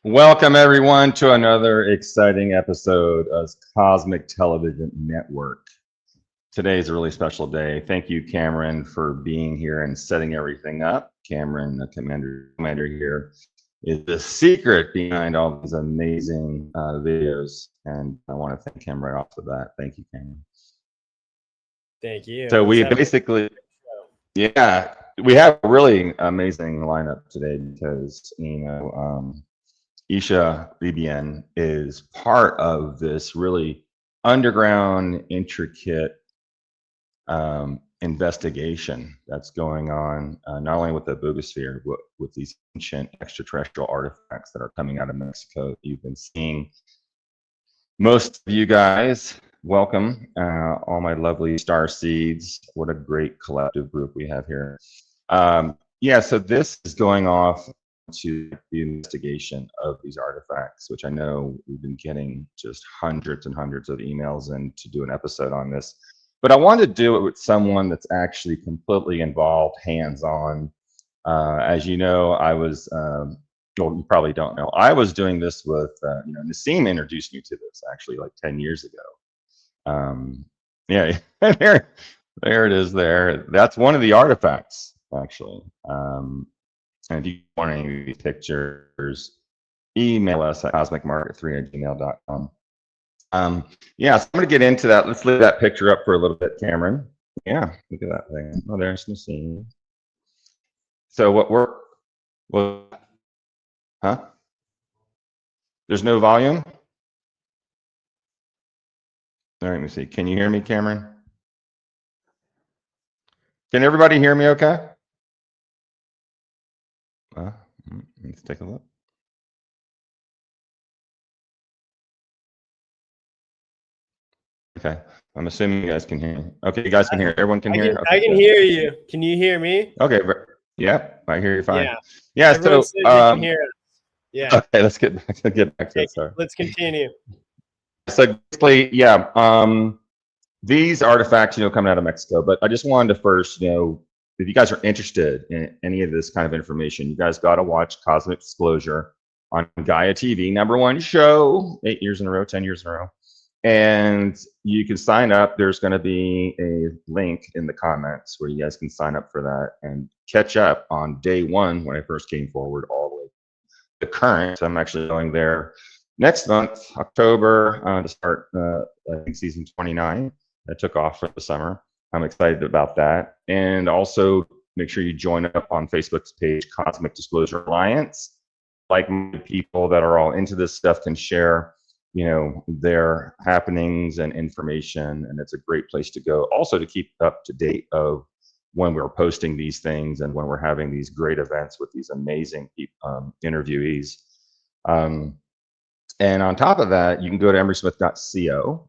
Welcome everyone to another exciting episode of Cosmic Television Network. Today is a really special day. Thank you, Cameron, for being here and setting everything up. Cameron, the commander here, is the secret behind all these amazing videos, and I want to thank him right off the bat. Thank you, Cameron. Thank you. So we basically, yeah, we have a really amazing lineup today because YssaH Libien is part of this really underground, intricate investigation that's going on, not only with the Boogosphere, but with these ancient extraterrestrial artifacts that are coming out of Mexico. You've been seeing most of you guys. Welcome, all my lovely star seeds. What a great collective group we have here. Yeah, so this is going off to the investigation of these artifacts, which I know we've been getting just hundreds and hundreds of emails and to do an episode on this. But I wanted to do it with someone that's actually completely involved, hands-on. As you know, I was, well, you probably don't know, I was doing this with, Nassim introduced me to this actually like 10 years ago. Yeah, there it is there. That's one of the artifacts, actually. And if you want any of these pictures, email us at cosmicmarket3@gmail.com. Yeah, so I'm going to get into that. Let's leave that picture up for a little bit, Cameron. Yeah, look at that thing. Oh, there's Nassim. So huh? There's no volume? All right, let me see. Can you hear me, Cameron? Can everybody hear me okay? Let's take a look. Okay, I'm assuming you guys can hear me. Okay, you guys can hear. Everyone can hear. I can hear you. Can you hear me? Okay. Yeah, I hear you fine. Yeah. Yeah. Everyone So says they can hear us. Yeah. Okay, let's get back to it. Sorry. Let's continue. So basically, yeah, these artifacts, coming out of Mexico. But I just wanted to first, if you guys are interested in any of this kind of information, you guys got to watch Cosmic Disclosure on GAIA TV, #1 show, 8 years in a row, 10 years in a row. And you can sign up. There's going to be a link in the comments where you guys can sign up for that and catch up on day one when I first came forward all the way to current. I'm actually going there next month, October, to start, I think, season 29. That took off for the summer. I'm excited about that. And also make sure you join up on Facebook's page, Cosmic Disclosure Alliance. Like-minded people that are all into this stuff can share their happenings and information, and it's a great place to go. Also to keep up to date of when we're posting these things and when we're having these great events with these amazing interviewees. And on top of that, you can go to emerysmith.co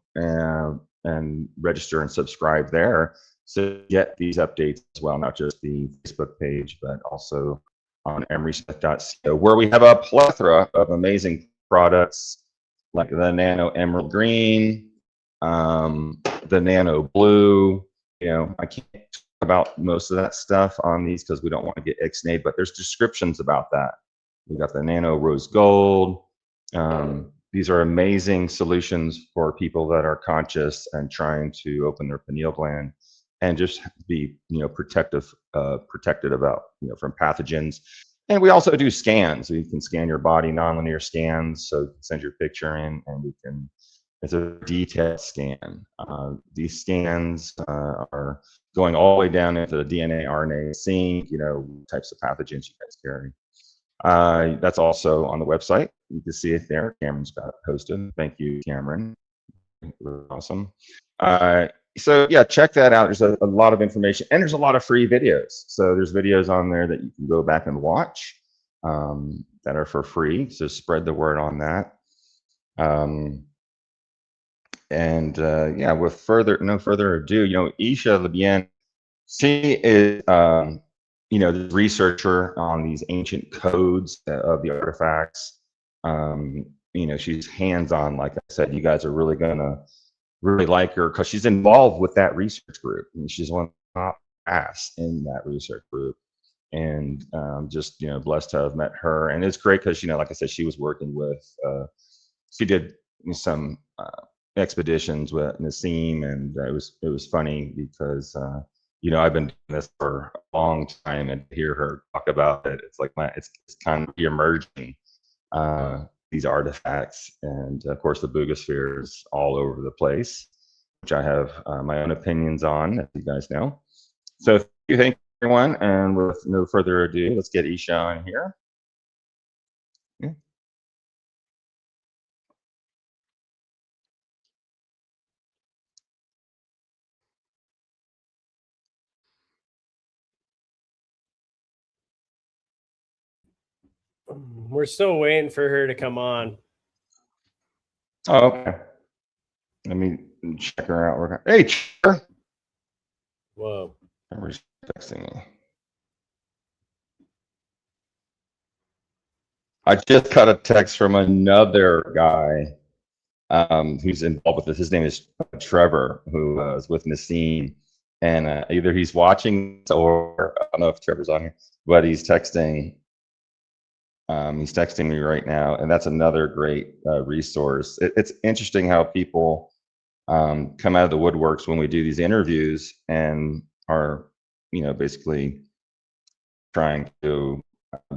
and register and subscribe there to get these updates as well, not just the Facebook page, but also on emerysmith.co, where we have a plethora of amazing products like the Nano Emerald Green, the Nano Blue. I can't talk about most of that stuff on these because we don't want to get ixnayed, but there's descriptions about that. We got the Nano Rose Gold. These are amazing solutions for people that are conscious and trying to open their pineal gland and just be, protected about, from pathogens. And we also do scans. We can scan your body, nonlinear scans. So you can send your picture in and it's a detailed scan. These scans are going all the way down into the DNA, RNA, seeing, types of pathogens you guys carry. That's also on the website. You can see it there. Cameron's got it posted. Thank you, Cameron. Awesome. So yeah, check that out. There's a lot of information and there's a lot of free videos. So there's videos on there that you can go back and watch that are for free. So spread the word on that. Yeah, with no further ado, YssaH Libien, she is, the researcher on these ancient codes of the artifacts. She's hands-on, like I said. You guys are really gonna like her because she's involved with that research group, and she's one of the top ass in that research group. and just blessed to have met her. And it's great because like I said, she was working with she did some expeditions with Nassim, and it was funny because I've been doing this for a long time, and to hear her talk about it, it's like it's kind of emerging these artifacts, and of course the Boogosphere is all over the place, which I have my own opinions on, as you guys know. So thank you, everyone, and with no further ado, let's get YssaH in here. Yeah. We're still waiting for her to come on. Oh, okay. Let me check her out. Hey, Chair. Whoa. Emery's texting me. I just got a text from another guy who's involved with this. His name is Trevor, who is with Nassim. And either he's watching or I don't know if Trevor's on here, but he's texting. He's texting me right now, and that's another great resource. It's interesting how people come out of the woodworks when we do these interviews and are, basically trying to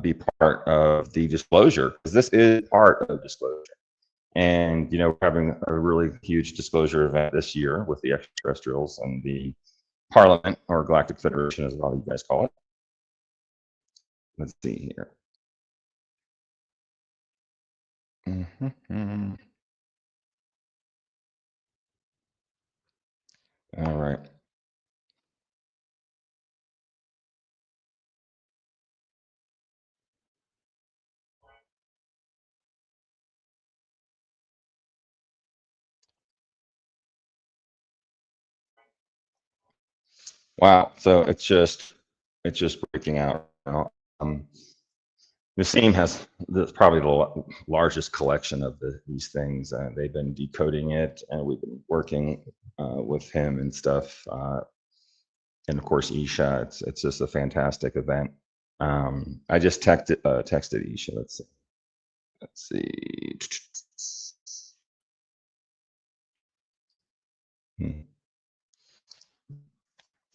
be part of the disclosure, because this is part of disclosure. And, we're having a really huge disclosure event this year with the extraterrestrials and the Parliament, or Galactic Federation, as a lot of you guys call it. Let's see here. All right. Wow. So it's just breaking out now. Nassim has probably the largest collection of these things. They've been decoding it, and we've been working with him and stuff. And of course, YssaH. It's just a fantastic event. I just texted YssaH. Let's see.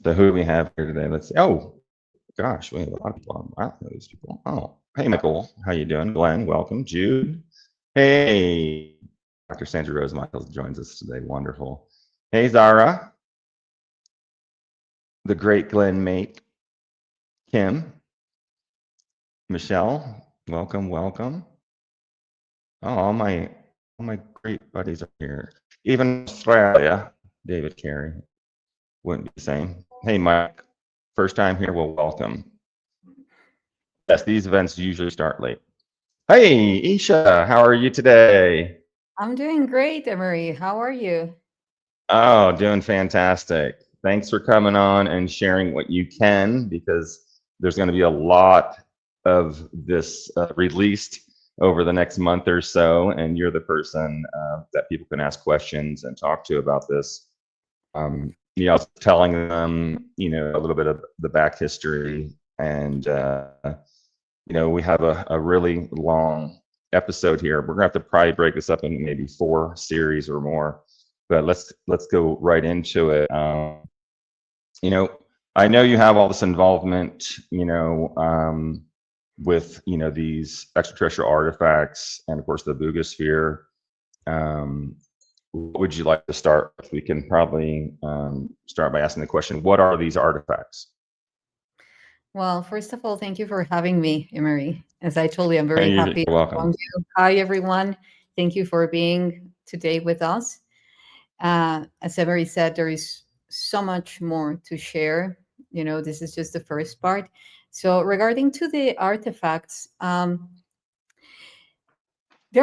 So who do we have here today? Let's see. Oh, gosh, we have a lot of people. I don't know these people. Oh, hey, Michael. How you doing? Glenn, welcome. Jude. Hey, Dr. Sandra Rose Michaels joins us today. Wonderful. Hey, Zara. The great Glenn mate. Kim. Michelle, welcome. Oh, all my great buddies are here. Even Australia, David Carey wouldn't be the same. Hey, Mike, first time here. Well, welcome. Yes, these events usually start late. Hey, YssaH, how are you today? I'm doing great, Emery. How are you? Oh, doing fantastic. Thanks for coming on and sharing what you can, because there's going to be a lot of this released over the next month or so, and you're the person that people can ask questions and talk to about this. I was telling them, a little bit of the back history, and we have a really long episode here. We're gonna have to probably break this up in maybe 4 series or more, but let's go right into it. I know you have all this involvement, with these extraterrestrial artifacts, and of course the Boogosphere. What would you like to start with? We can probably start by asking the question, what are these artifacts? Well, first of all, thank you for having me, Emery. As I told you, I'm very Hey, you're happy to welcome. join you. Hi, everyone. Thank you for being today with us. As Emery said, there is so much more to share. This is just the first part. So regarding to the artifacts, there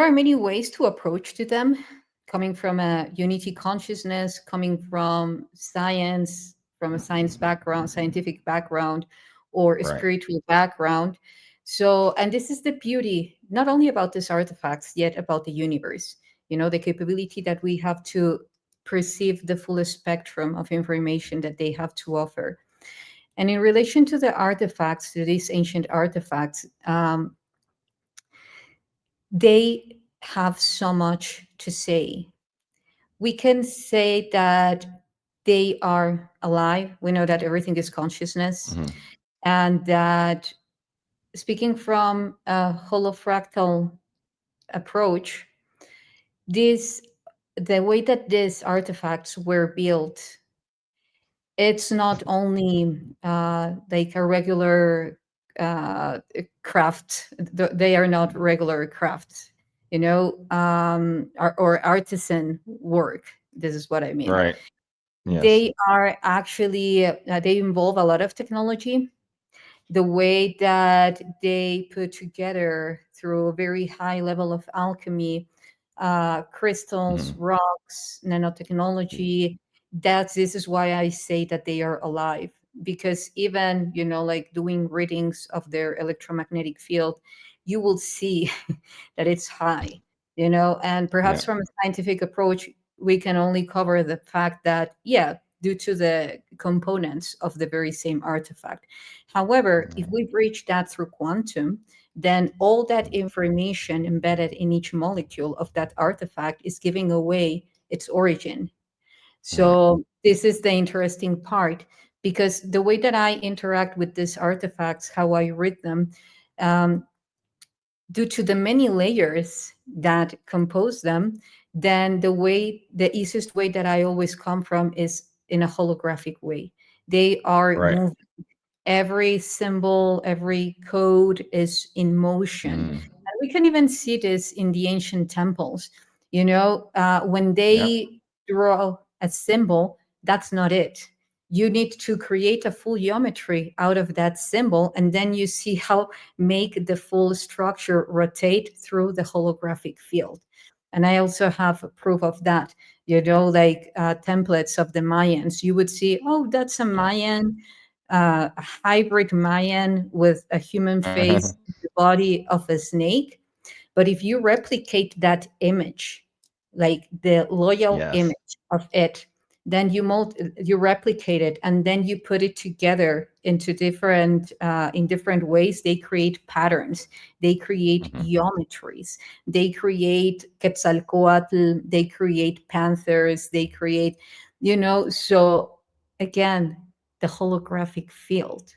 are many ways to approach to them, coming from a unity consciousness, coming from science, from a science background, scientific background, or a Right. spiritual background. So, and this is the beauty, not only about these artifacts, yet about the universe. The capability that we have to perceive the fullest spectrum of information that they have to offer. And in relation to the artifacts, to these ancient artifacts, they have so much to say. We can say that they are alive. We know that everything is consciousness, and that, speaking from a holofractal approach, the way that these artifacts were built, it's not only like a regular craft. They are not regular crafts, or artisan work. This is what I mean. Right. Yes. They are actually, they involve a lot of technology. The way that they put together, through a very high level of alchemy, crystals, rocks, nanotechnology. This is why I say that they are alive, because even, like doing readings of their electromagnetic field, you will see that it's high, and perhaps Yeah. from a scientific approach, we can only cover the fact that, yeah, due to the components of the very same artifact. However, if we breach that through quantum, then all that information embedded in each molecule of that artifact is giving away its origin. So this is the interesting part, because the way that I interact with these artifacts, how I read them, due to the many layers that compose them, then the easiest way that I always come from is in a holographic way. They are Right. moving. Every symbol, every code is in motion. And we can even see this in the ancient temples. When they draw a symbol, that's not it. You need to create a full geometry out of that symbol, and then you see how make the full structure rotate through the holographic field. And I also have a proof of that. Like templates of the Mayans, you would see, oh, that's a Mayan, a hybrid Mayan with a human face, the body of a snake. But if you replicate that image, like the loyal Yes. image of it, then you replicate it, and then you put it together into in different ways. They create patterns, they create geometries, they create Quetzalcoatl, they create panthers, they create, so again, the holographic field,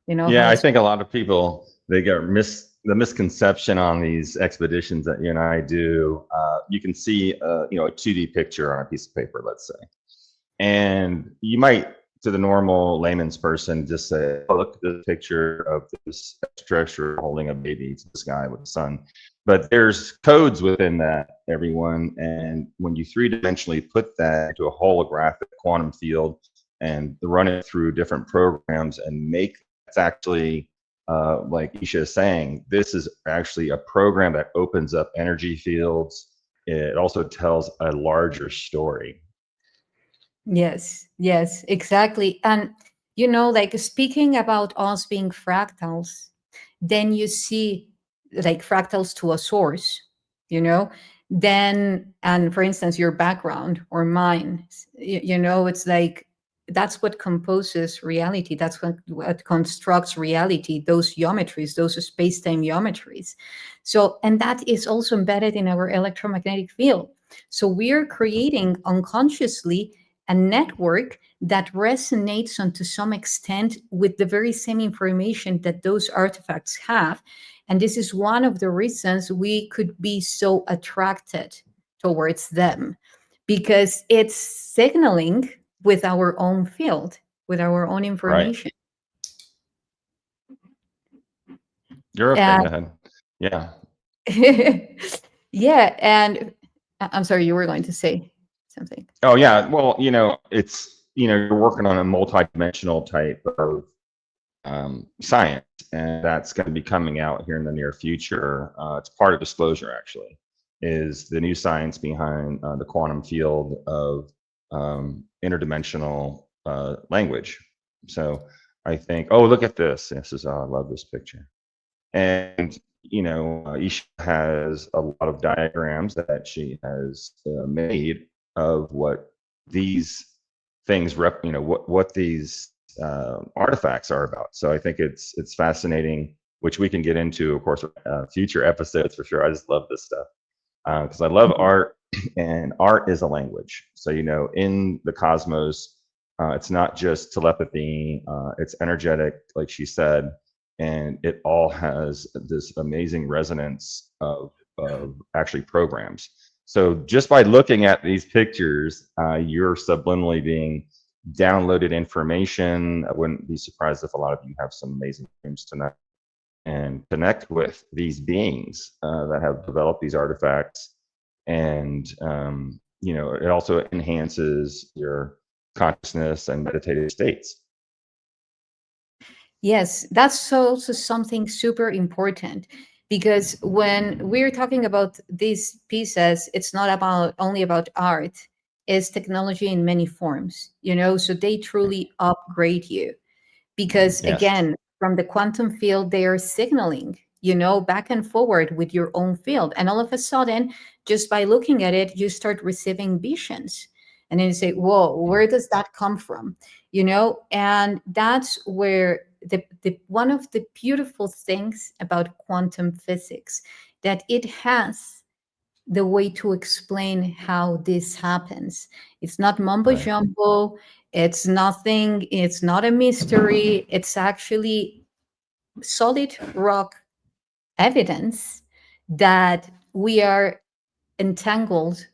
Yeah, how I it's. think a lot of people, they get the misconception on these expeditions that you and I do. You can see a 2D picture on a piece of paper, let's say, and you might, to the normal layman's person, just say, "Oh, look at this picture of this extraterrestrial holding a baby to the sky with the sun." But there's codes within that, everyone, and when you three-dimensionally put that into a holographic quantum field and run it through different programs and make it's actually, like YssaH is saying, this is actually a program that opens up energy fields. It also tells a larger story. Yes, exactly. And, like speaking about us being fractals, then you see like fractals to a source, then, and for instance, your background or mine, it's like, that's what composes reality. That's what constructs reality, those geometries, those space-time geometries. So, and that is also embedded in our electromagnetic field. So we are creating unconsciously a network that resonates on to some extent with the very same information that those artifacts have. And this is one of the reasons we could be so attracted towards them, because it's signaling with our own field, with our own information. You're okay. And Go ahead. Yeah. yeah, and I'm sorry, you were going to say something. Oh, yeah. Well, it's, you're working on a multidimensional type of science, and that's going to be coming out here in the near future. It's part of Disclosure, actually, is the new science behind the quantum field of interdimensional language. So I think, oh, look at this. I love this picture. And, YssaH has a lot of diagrams that she has made of what these things what these artifacts are about. So I think it's fascinating, which we can get into, of course, future episodes for sure. I just love this stuff because I love art, and art is a language. So in the cosmos, it's not just telepathy; it's energetic, like she said, and it all has this amazing resonance of actually programs. So just by looking at these pictures, you're subliminally being downloaded information. I wouldn't be surprised if a lot of you have some amazing dreams tonight and connect with these beings that have developed these artifacts. And, it also enhances your consciousness and meditative states. Yes, that's also something super important, because when we're talking about these pieces, it's not only about art, it's technology in many forms, so they truly upgrade you. Because Yes. again, from the quantum field, they are signaling, back and forward with your own field. And all of a sudden, just by looking at it, you start receiving visions. And then you say, whoa, where does that come from? And that's where the one of the beautiful things about quantum physics, that it has the way to explain how this happens. It's not mumbo Right. jumbo. It's nothing. It's not a mystery. It's actually solid rock evidence that we are entangled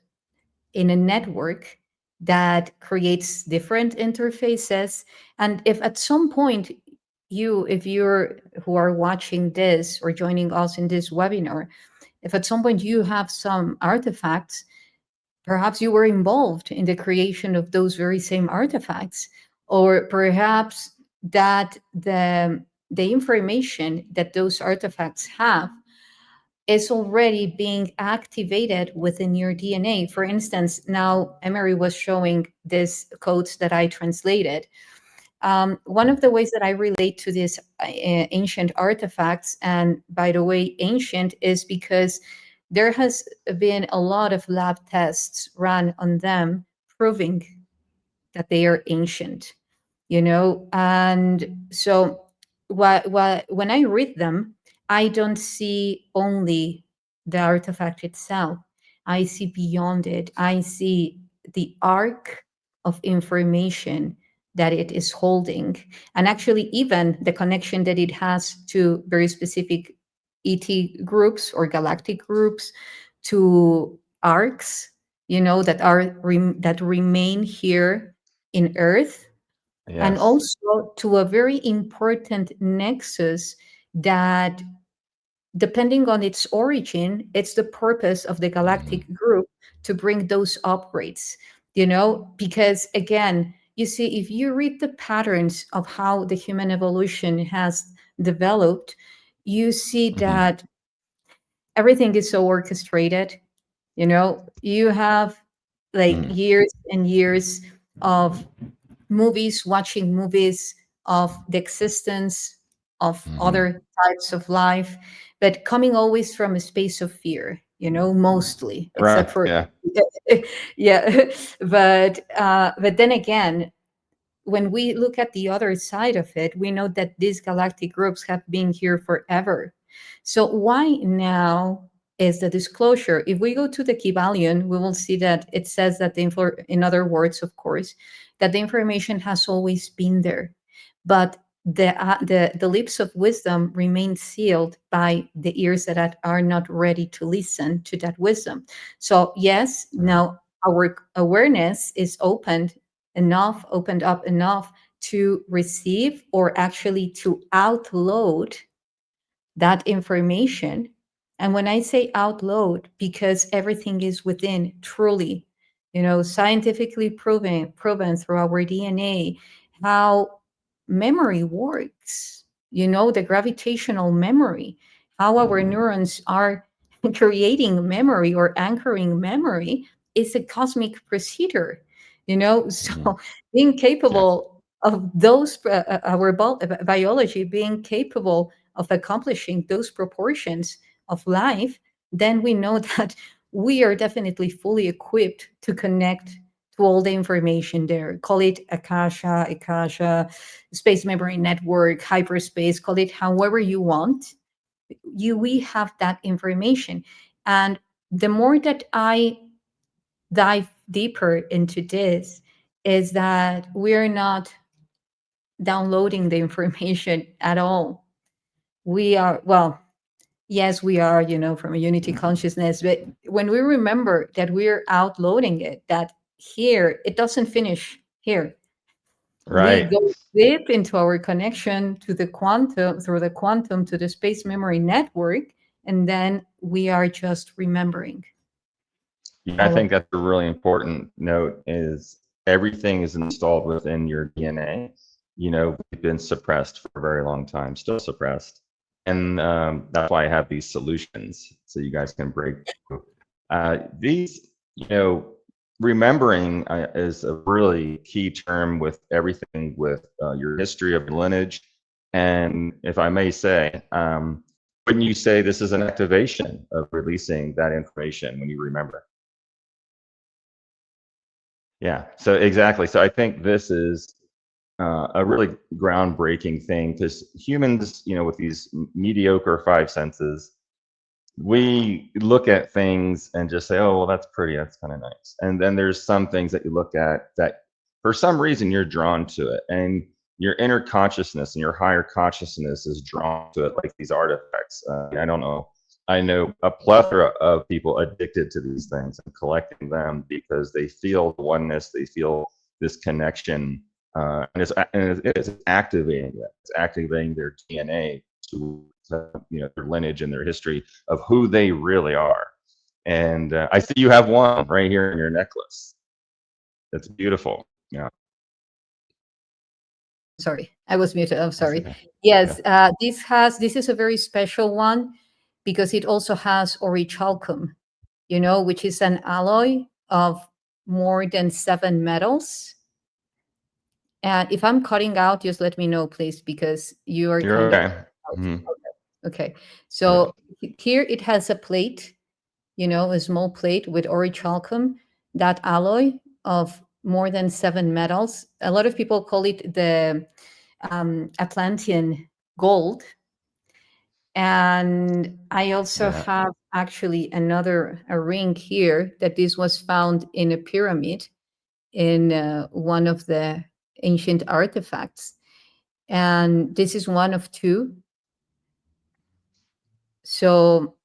in a network that creates different interfaces. And if at some point if you're who are watching this or joining us in this webinar, if at some point you have some artifacts, perhaps you were involved in the creation of those very same artifacts, or perhaps that the information that those artifacts have is already being activated within your DNA. For instance, now Emery was showing these codes that I translated. One of the ways that I relate to these ancient artifacts, and by the way, ancient is because there has been a lot of lab tests run on them proving that they are ancient, and so when I read them, I don't see only the artifact itself. I see beyond it. I see the arc of information that it is holding, and actually even the connection that it has to very specific ET groups or galactic groups, to arcs, that remain here in Earth, and Yes. also to a very important nexus that, depending on its origin, it's the purpose of the galactic group to bring those upgrades, because again, you see, if you read the patterns of how the human evolution has developed, you see that everything is so orchestrated. You have like Mm. years and years of watching movies of the existence of other types of life, but coming always from a space of fear, mostly, Right. except for Yeah. yeah. But then again, when we look at the other side of it, we know that these galactic groups have been here forever. So why now is the disclosure? If we go to the Kybalion, we will see that it says that in other words, of course, that the information has always been there, but the lips of wisdom remain sealed by the ears that are not ready to listen to that wisdom. So yes, now our awareness is opened up enough to receive, or actually to outload, that information. And when I say outload, because everything is within, truly, scientifically proven through our DNA, how memory works, the gravitational memory, how our neurons are creating memory or anchoring memory, is a cosmic procedure, so being capable of those, our biology being capable of accomplishing those proportions of life, then we know that we are definitely fully equipped to connect to all the information there. Call it Akasha, space memory network, hyperspace, call it however you want. We have that information. And the more that I dive deeper into this, is that we're not downloading the information at all. We are, well, yes, we are, from a unity consciousness, but when we remember that we're outloading it, that here, it doesn't finish here. We Right. go deep into our connection to the quantum, through the quantum to the space memory network, and then we are just remembering. Yeah, I think that's a really important note, is everything is installed within your DNA. We've been suppressed for a very long time, still suppressed. And that's why I have these solutions, so you guys can break through. These, remembering is a really key term with everything, with your history of your lineage. And if I may say, wouldn't you say this is an activation of releasing that information when you remember? Yeah, so exactly. So I think this is a really groundbreaking thing, because humans, with these mediocre five senses, we look at things and just say, oh, well, that's pretty, that's kind of nice. And then there's some things that you look at that for some reason you're drawn to it, and your inner consciousness and your higher consciousness is drawn to it, like these artifacts. I don't know. I know a plethora of people addicted to these things and collecting them because they feel the oneness, they feel this connection, and it's activating it. It's activating their DNA to their lineage and their history of who they really are. And I see you have one right here in your necklace. That's beautiful. Yeah. Sorry, I was muted. I'm sorry. Okay. Yes, this is a very special one because it also has orichalcum, which is an alloy of more than 7 metals. And if I'm cutting out, just let me know, please, because you are You're kind okay. of Mhm. okay. So here it has a plate, a small plate with orichalcum, that alloy of more than 7 metals. A lot of people call it the Atlantean gold. And I also have actually a ring here that this was found in a pyramid in one of the ancient artifacts. And this is one of 2. So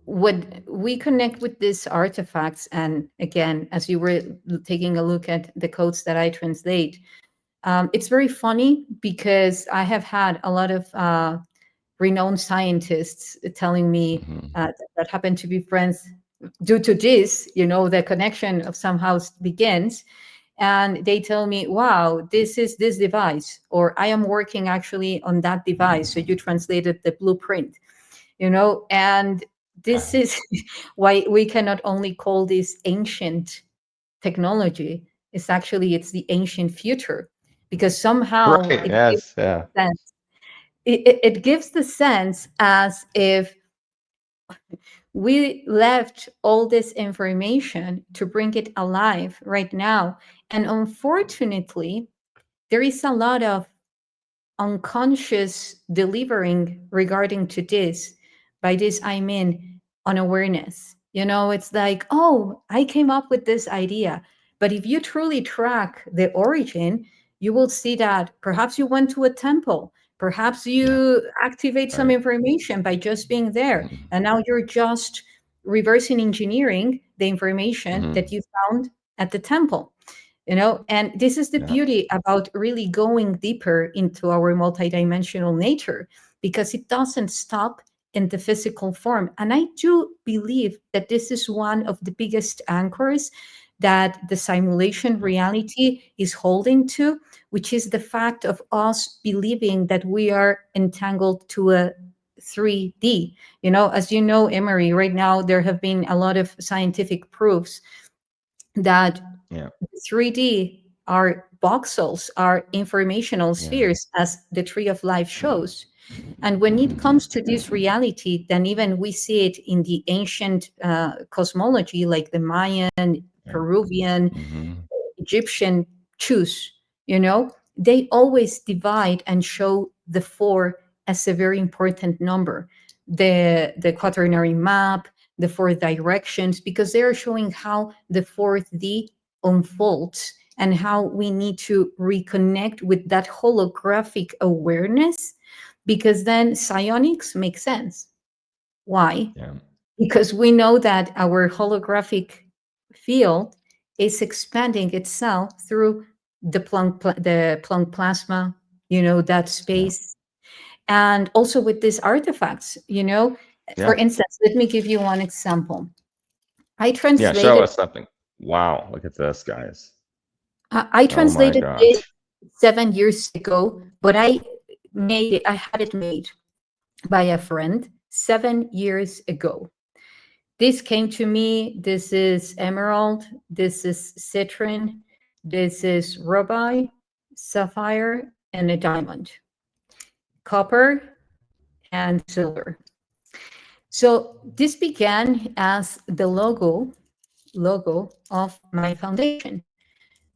when we connect with these artifacts, and again, as you were taking a look at the codes that I translate, it's very funny because I have had a lot of renowned scientists telling me that happen to be friends due to this, the connection of somehow begins. And they tell me, wow, this is this device, or I am working actually on that device. So you translated the blueprint, and this is why we cannot only call this ancient technology. It's the ancient future, because somehow Right. Yes. Yeah. it gives the sense as if we left all this information to bring it alive right now. And unfortunately, there is a lot of unconscious delivering regarding to this. By this, I mean unawareness. It's like, oh, I came up with this idea. But if you truly track the origin, you will see that perhaps you went to a temple. Perhaps you activate some information by just being there. And now you're just reversing engineering the information that you found at the temple. And this is the beauty about really going deeper into our multidimensional nature, because it doesn't stop in the physical form. And I do believe that this is one of the biggest anchors that the simulation reality is holding to, which is the fact of us believing that we are entangled to a 3D. As you know, Emery, right now there have been a lot of scientific proofs that 3D are voxels, are informational spheres, as the Tree of Life shows. And when it comes to this reality, then even we see it in the ancient cosmology, like the Mayan, Peruvian, Mm-hmm. Egyptian, choose, they always divide and show the 4 as a very important number. The quaternary map, the 4 directions, because they are showing how the 4th D unfolds and how we need to reconnect with that holographic awareness, because then psionics makes sense. Why? Yeah. Because we know that our holographic field is expanding itself through the Planck plasma, that space, and also with these artifacts. For Yeah. instance, let me give you one example. I Yeah. Show translated us something. Wow. Look at this, guys. I Oh my translated gosh. it 7 years ago, but I had it made by a friend 7 years ago. This came to me. This is emerald. This is citrine. This is ruby, sapphire, and a diamond, copper, and silver. So this began as the logo of my foundation,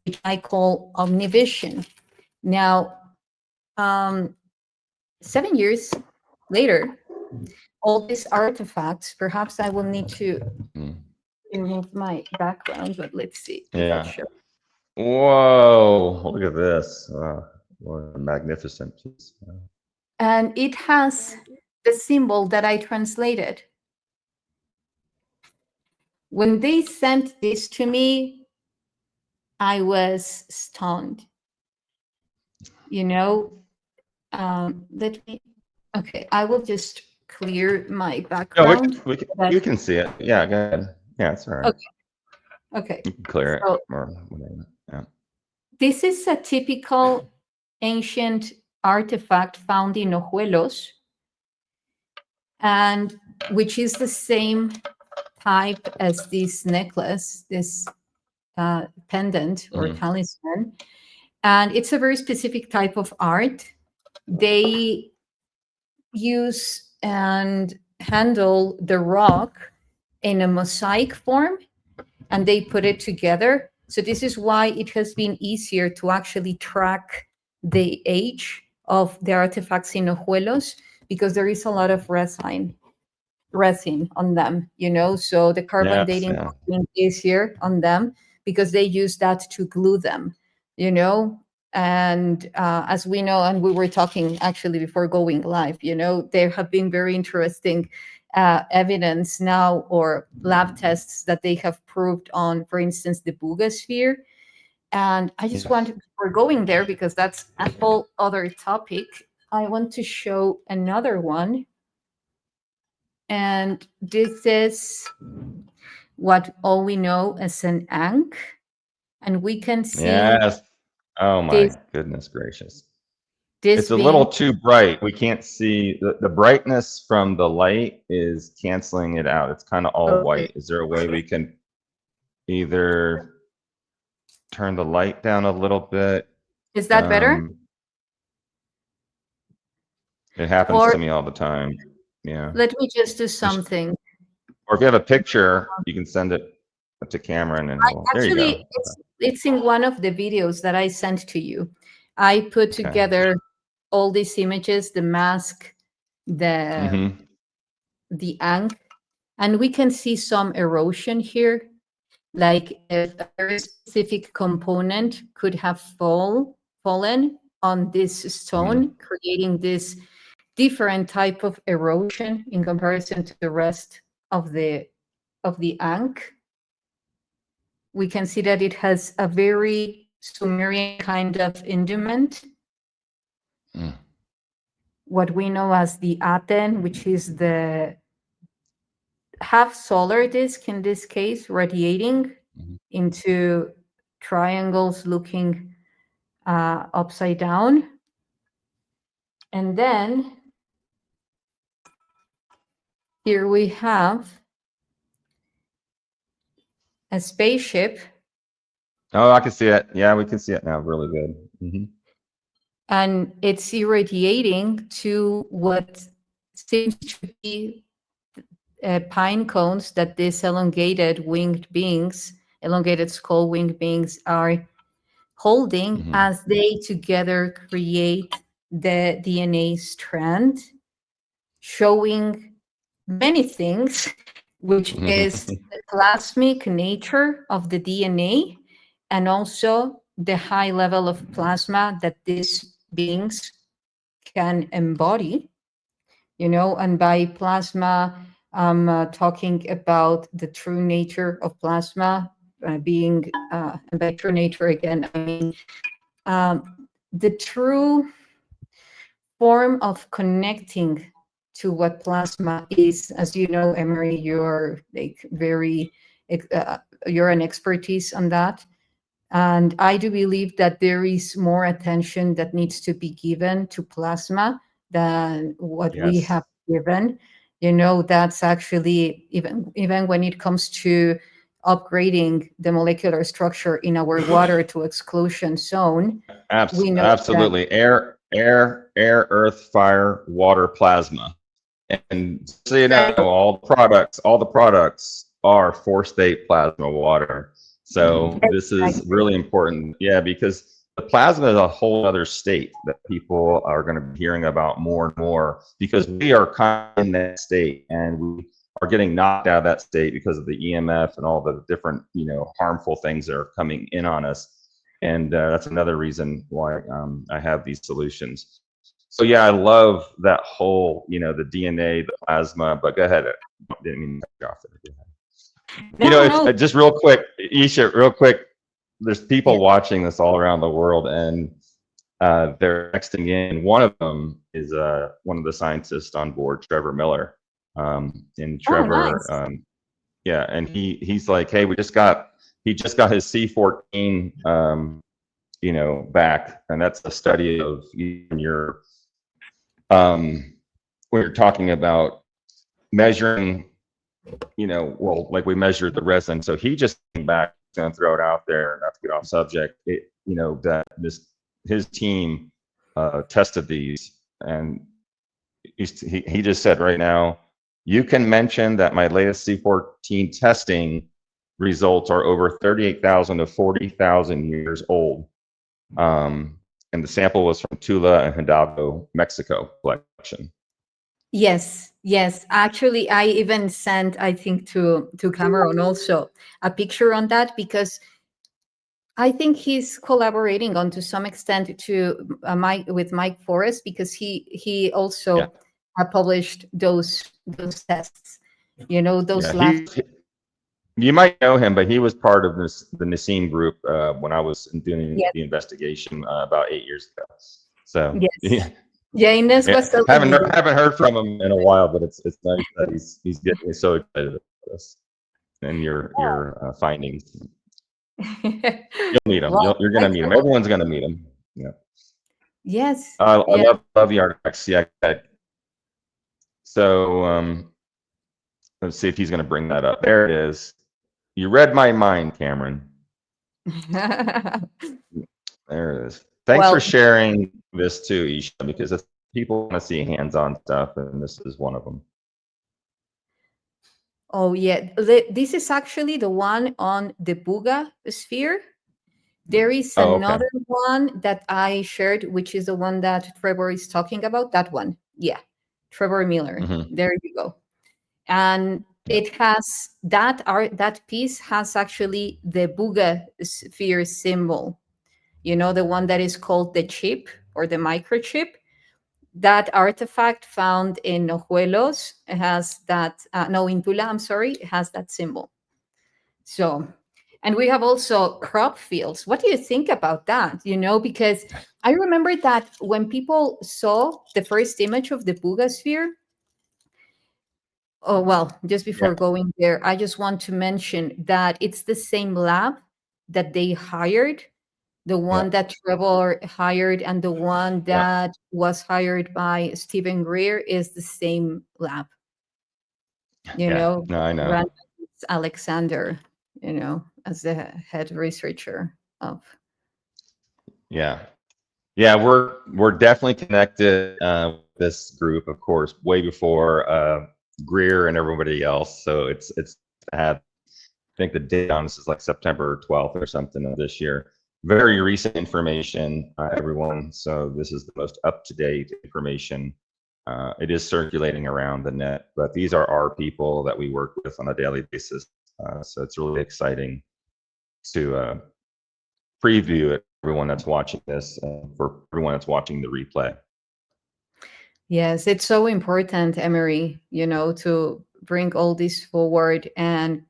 which I call Omnivision. Now, 7 years later, all these artifacts, perhaps I will need to Mm. remove my background, but let's see if it Yeah. shows. Whoa. Look at this. What a magnificent piece. And it has the symbol that I translated. When they sent this to me, I was stunned. Let me, okay, I will just clear my No, background. you can see it. Yeah, go ahead. Yeah, it's all right. Okay. You can clear So it or whatever. Yeah. this is a typical ancient artifact found in Ojuelos, and which is the same type as this necklace, this pendant or Mhm. talisman. And it's a very specific type of art. They use and handle the rock in a mosaic form, and they put it together. So this is why it has been easier to actually track the age of the artifacts in Ojuelos, because there is a lot of resin on them, so the carbon Yes, dating yeah. is easier on them because they use that to glue them, and as we know, and we were talking actually before going live, there have been very interesting evidence now, or lab tests that they have proved on, for instance, the Boogosphere. And I just Yes. want, we're going there because that's a whole other topic. I want to show another one. And this is what all we know as an ankh. And we can see Yes. Oh my this, goodness gracious. this It's a being, little too bright. We can't see the brightness from the light is canceling it out. It's kind of all okay. white. Is there a way we can either turn the light down a little bit? Is that better? It happens Or to me all the time. Yeah. let me just do something. Or if you have a picture, you can send it to Cameron and there you go. Actually, it's in one of the videos that I sent to you. I put Okay. together all these images, the mask, the Mhm. the ankh, and we can see some erosion here. Like if a very specific component could have fallen on this stone, creating this different type of erosion in comparison to the rest of the ankh. We can see that it has a very Sumerian kind of indument, what we know as the Aten, which is the half solar disk in this case, radiating into triangles looking upside down. And then here we have a spaceship. Oh, I can see it. Yeah, we can see it now. Really good. Mhm. And it's irradiating to what seems to be pine cones that these elongated winged beings elongated skull winged beings are holding Mhm. as they together create the DNA strand, showing many things, which is the plasmic nature of the DNA and also the high level of plasma that these beings can embody, and by plasma, I'm talking about the true nature of plasma being, and by true nature again, I mean the true form of connecting to what plasma is. As you know, Emery, you're like you're an expertise on that. And I do believe that there is more attention that needs to be given to plasma than what we Yes. have given. That's actually, even when it comes to upgrading the molecular structure in our water to exclusion zone, we know that. Absolutely. Air, earth, fire, water, plasma. And so all the products are four-state plasma water. So this is Exactly. really important. Yeah, because the plasma is a whole other state that people are going to be hearing about more and more, because we are kind of in that state and we are getting knocked out of that state because of the EMF and all the different, harmful things that are coming in on us. And that's another reason why I have these solutions. So yeah, I love that whole, the DNA, the plasma. But go ahead. Didn't mean to cut you off there. No, If no. just real quick, YssaH, real quick. There's people Yeah. watching this all around the world, and they're texting in. One of them is one of the scientists on board, Trevor Miller. And Oh, Trevor, nice. yeah, and he's like, hey, he just got his C14, back, and that's a study of your when you're talking about measuring, well, like we measured the resin. So he just came back, going to throw it out there, not to get off subject. That his team tested these, and he just said right now, you can mention that my latest C14 testing results are over 38,000 to 40,000 years old. And the sample was from Tula and Hidalgo, Mexico collection. Yes, yes. Actually, I even sent, I think, to Cameron also a picture on that, because I think he's collaborating on to some extent to with Mike Forrest, because he also Yeah, published those tests. Those yeah. last. You might know him, but he was part of the Nassim group when I was doing Yes, the investigation about 8 years ago. So yes. Yeah, Ines yeah, was telling me. haven't heard from him in a while, but it's nice that he's getting so excited about this and your findings. You'll meet him. Well, You're I gonna meet him. told. Everyone's gonna meet him. Yeah. Yes, I yeah. love the artifacts. Yeah. So let's see if he's gonna bring that up. There it is. You read my mind, Cameron. There it is. Thanks for Well, sharing this too, YssaH, because people want to see hands-on stuff, and this is one of them. oh yeah, this is actually the one on the Buga sphere. There is Oh, okay. another one that I shared, which is the one that Trevor is talking about. That one, yeah, Trevor Miller. Mm-hmm. There you go. And Yeah. it has that piece has actually the Buga sphere symbol. The one that is called the chip or the microchip. That artifact found in Ojuelos has that. No, in Tula, I'm sorry, it has that symbol. So, and we have also crop fields. What do you think about that? Because I remember that when people saw the first image of the Buga sphere, oh, well, just Yeah. before going there, I just want to mention that it's the same lab that they hired, the Yeah. one that Trevor hired and the one Yeah. that was hired by Stephen Greer is the same lab. Yeah. No, I know. Randall Alexander, as the head researcher of. Yeah. Yeah. We're definitely connected with this group, of course, way before Greer and everybody else. So it's had think the date on this is like September 12th or something of this year. Very recent information, everyone. So this is the most up-to-date information. It is circulating around the net, but these are our people that we work with on a daily basis. So it's really exciting to preview it for everyone that's watching this, for everyone that's watching the replay. Yes, it's so important, Emery, to bring all this forward and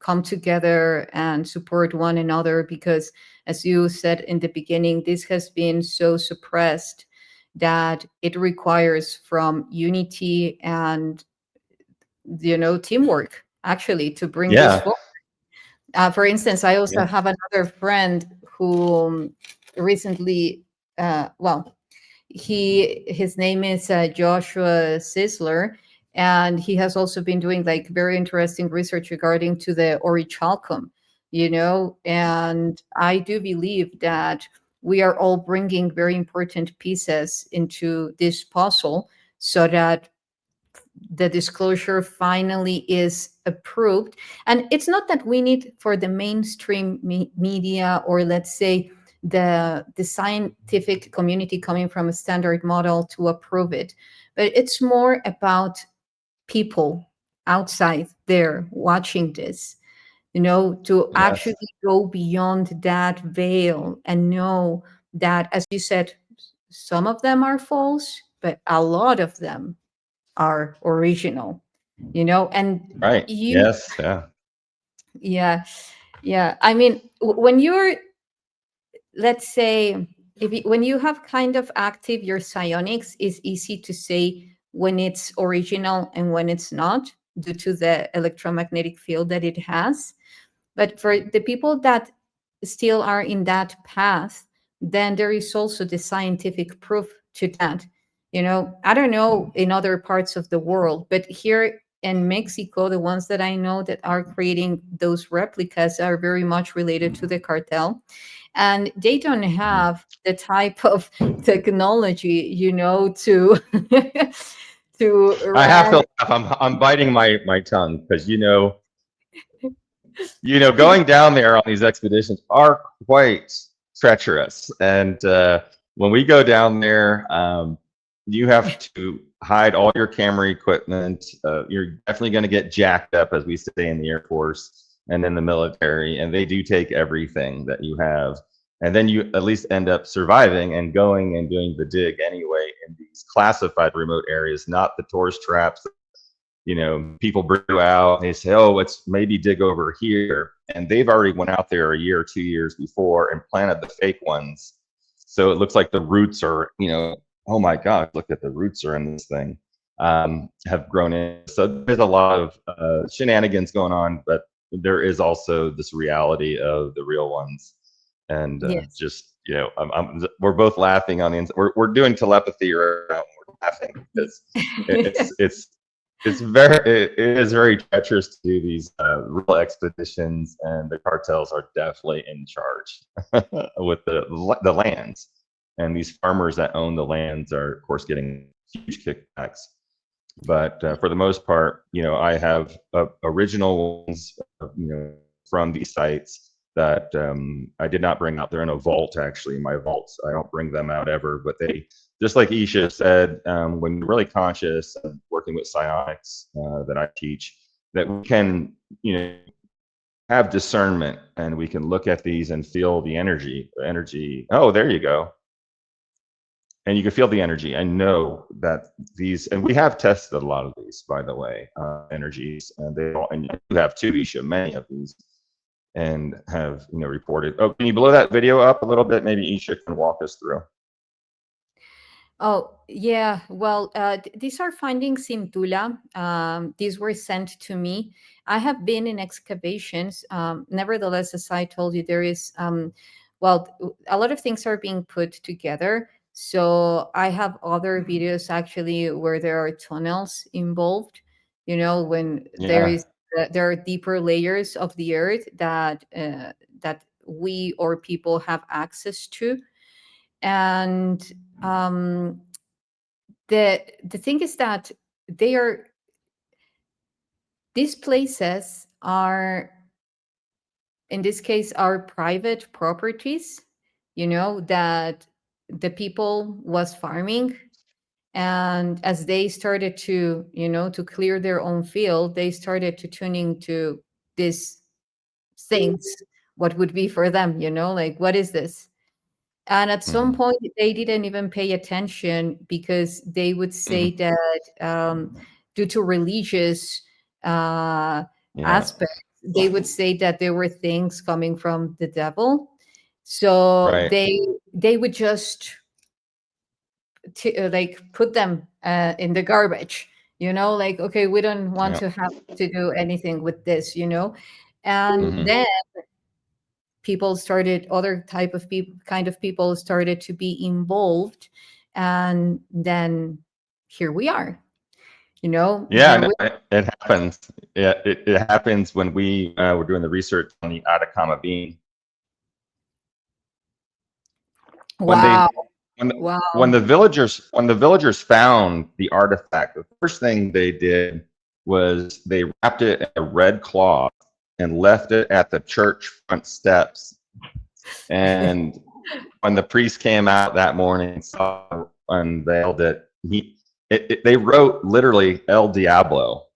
come together and support one another, because as you said in the beginning, this has been so suppressed that it requires from unity and teamwork actually to bring this Yeah. forward. For instance, I also Yeah. have another friend who recently well, his name is Joshua Sisler, and he has also been doing like very interesting research regarding to the orichalcum, and I do believe that we are all bringing very important pieces into this puzzle so that the disclosure finally is approved. And it's not that we need for the mainstream media, or let's say the scientific community coming from a standard model to approve it, but it's more about people outside there watching this, to Yes. actually go beyond that veil and know that, as you said, some of them are false, but a lot of them are original, and Right. you Yes. Yeah. yeah, yeah, I mean, when you're, let's say, when you have kind of active your psionics, it's easy to say when it's original and when it's not, due to the electromagnetic field that it has. But for the people that still are in that path, then there is also the scientific proof to that. I don't know in other parts of the world, but here in Mexico, the ones that I know that are creating those replicas are very much related to the cartel. And they don't have the type of technology, to to I have to run. laugh. I'm biting my tongue because going down there on these expeditions are quite treacherous. And when we go down there, you have to hide all your camera equipment. You're definitely going to get jacked up, as we say in the Air Force and in the military. And they do take everything that you have. And then you at least end up surviving and going and doing the dig anyway in these classified remote areas, not the tourist traps. People brew out, they say, oh, let's maybe dig over here. And they've already went out there a year or 2 years before and planted the fake ones. So it looks like the roots are, oh my God, look at the roots are in this thing, have grown in. So there's a lot of shenanigans going on, but there is also this reality of the real ones. And Yes. just, we're both laughing on the inside. We're doing telepathy right now. We're laughing because it is very treacherous to do these real expeditions, and the cartels are definitely in charge with the lands. And these farmers that own the lands are, of course, getting huge kickbacks. But for the most part, I have original ones, from these sites that I did not bring out. They're in a vault, actually, in my vaults. I don't bring them out ever, but they, just like YssaH said, when you're really conscious and working with psionics that I teach, that we can, have discernment, and we can look at these and feel the energy. Oh, there you go. And you can feel the energy. I know that these, and we have tested a lot of these, by the way, energies, and you have too, YssaH, many of these, and have reported. Oh, can you blow that video up a little bit? Maybe YssaH can walk us through. Oh, yeah. Well, these are findings in Tula. These were sent to me. I have been in excavations. Nevertheless, as I told you, there is, a lot of things are being put together. So I have other videos actually where there are tunnels involved, when Yeah. there are deeper layers of the earth that we or people have access to. And the thing is that they are these places are in this case are private properties, you know, that the people was farming, and as they started to, you know, to clear their own field, they started to tuning to these things, what would be for them, you know, like what is this. And at some Mhm. point they didn't even pay attention because they would say Mhm. that due to religious uh, Yeah. aspects, they would say that there were things coming from the devil. So Right. they would just like put them in the garbage, you know, like, okay, we don't want Yeah. to have to do anything with this, you know. And Hmm. then people started, other type of people, kind of people started to be involved, and then here we are, you know, Yeah, here no, we it happens. Yeah, it happens when we were doing the research on the Atacama bean. When wow, they when wow. the villagers found the artifact, the first thing they did was they wrapped it in a red cloth and left it at the church front steps. And when the priest came out that morning and saw unveiled it, they wrote literally El Diablo.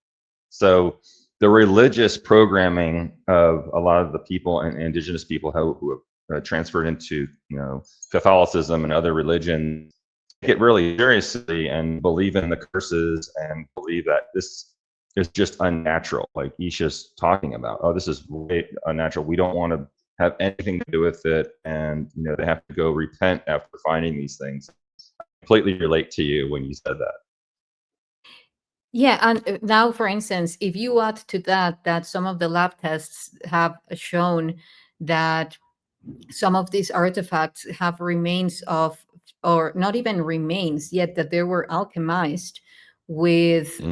So the religious programming of a lot of the people and indigenous people who have transferred into, you know, Catholicism and other religions take it really seriously and believe in the curses and believe that this is just unnatural. Like YssaH's talking about, oh, this is way unnatural. We don't want to have anything to do with it, and you know they have to go repent after finding these things. I completely relate to you when you said that. Yeah, and now, for instance, if you add to that that some of the lab tests have shown that some of these artifacts have remains of, or not even remains yet, that they were alchemized with Hmm.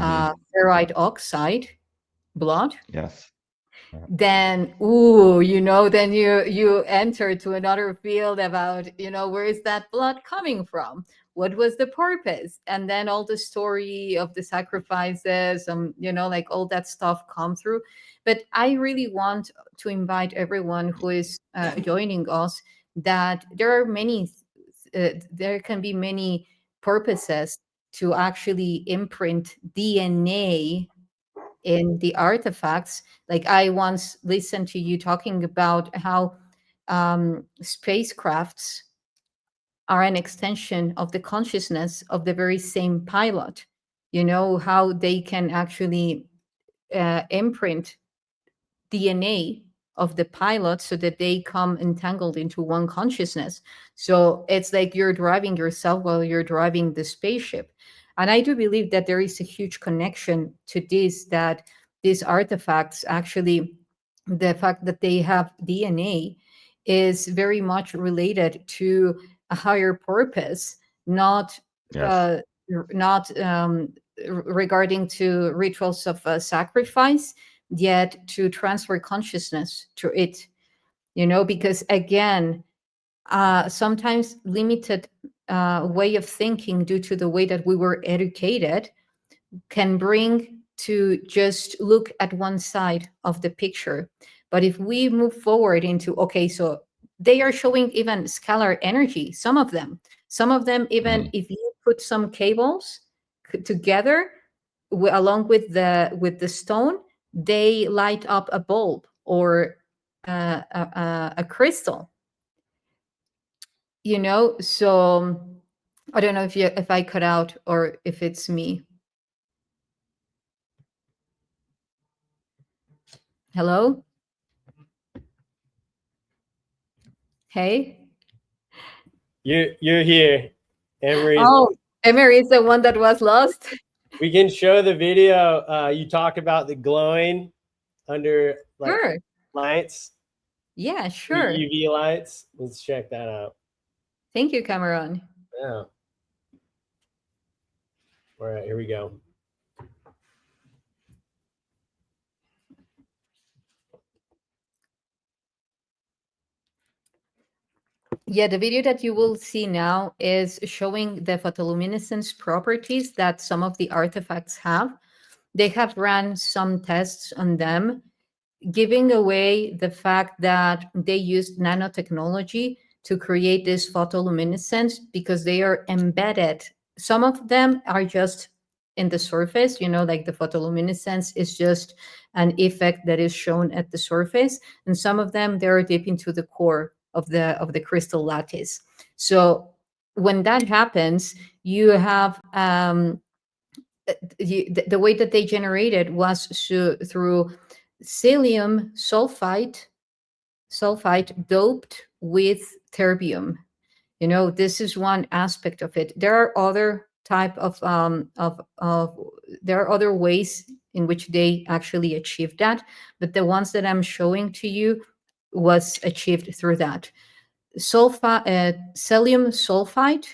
ferrite oxide blood, Yes. then ooh, you know, then you enter to another field about, you know, where is that blood coming from, what was the purpose, and then all the story of the sacrifices, you know, like all that stuff come through. But I really want to invite everyone who is joining us, that there are many there can be many purposes to actually imprint DNA in the artifacts. Like, I once listened to you talking about how spacecrafts are an extension of the consciousness of the very same pilot. You know, how they can actually imprint DNA of the pilot so that they come entangled into one consciousness. So it's like you're driving yourself while you're driving the spaceship. And I do believe that there is a huge connection to this, that these artifacts actually, the fact that they have DNA is very much related to a higher purpose, not Yes. uh, not regarding to rituals of sacrifice, yet to transfer consciousness to it, you know, because again, sometimes limited way of thinking due to the way that we were educated can bring to just look at one side of the picture. But if we move forward into, okay, so they are showing even scalar energy, some of them even Hmm. if you put some cables together along with the stone, they light up a bulb or a crystal, you know. So I don't know if I cut out or if it's me. Hello. Hey. You're here. Emery's. Oh, Emery is the one that was lost. We can show the video. You talk about the glowing under like Sure. lights, Yeah, sure. UV lights. Let's check that out. Thank you, Cameron. Yeah. All right, here we go. Yeah, the video that you will see now is showing the photoluminescence properties that some of the artifacts have. They have run some tests on them, giving away the fact that they used nanotechnology to create this photoluminescence because they are embedded. Some of them are just in the surface, like the photoluminescence is just an effect that is shown at the surface, and some of them they're deep into the core of the crystal lattice. So when that happens, you have the way that they generated was through psyllium sulfide doped with terbium. This is one aspect of it. There are other type of there are other ways in which they actually achieved that, but the ones that I'm showing to you was achieved through that. Psyllium sulfide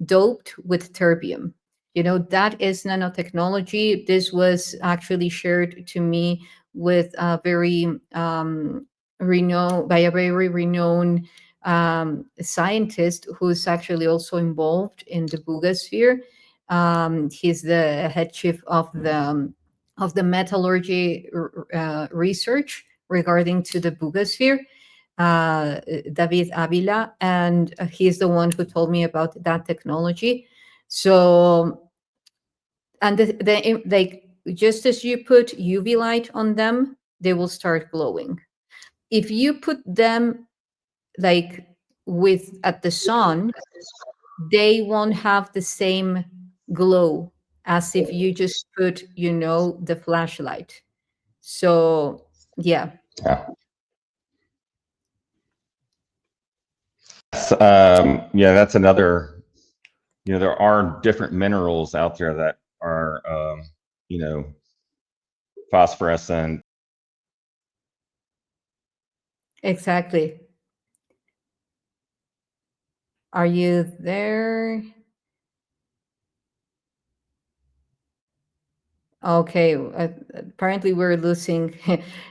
doped with terbium. That is nanotechnology. This was actually shared to me with a very renowned scientist who's actually also involved in the Boogosphere. He's the head chief of the metallurgy research regarding to the Boogosphere, David Avila, and he's the one who told me about that technology. So, and like just as you put UV light on them, they will start glowing. If you put them like at the sun, they won't have the same glow as if you just put, the flashlight. So, yeah. Yeah. Yeah, that's another, there are different minerals out there that are, phosphorescent. Exactly. Are you there? Okay. Apparently, we're losing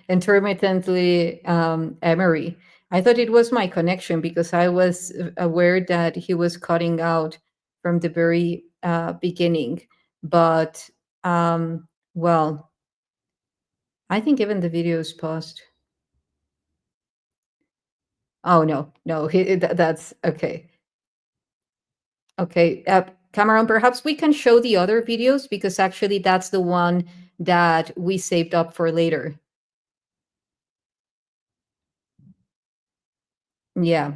intermittently Emery. I thought it was my connection because I was aware that he was cutting out from the very beginning. But, well, I think even the video is paused. Oh, no, that's okay. Okay, Cameron, perhaps we can show the other videos because actually that's the one that we saved up for later. Yeah.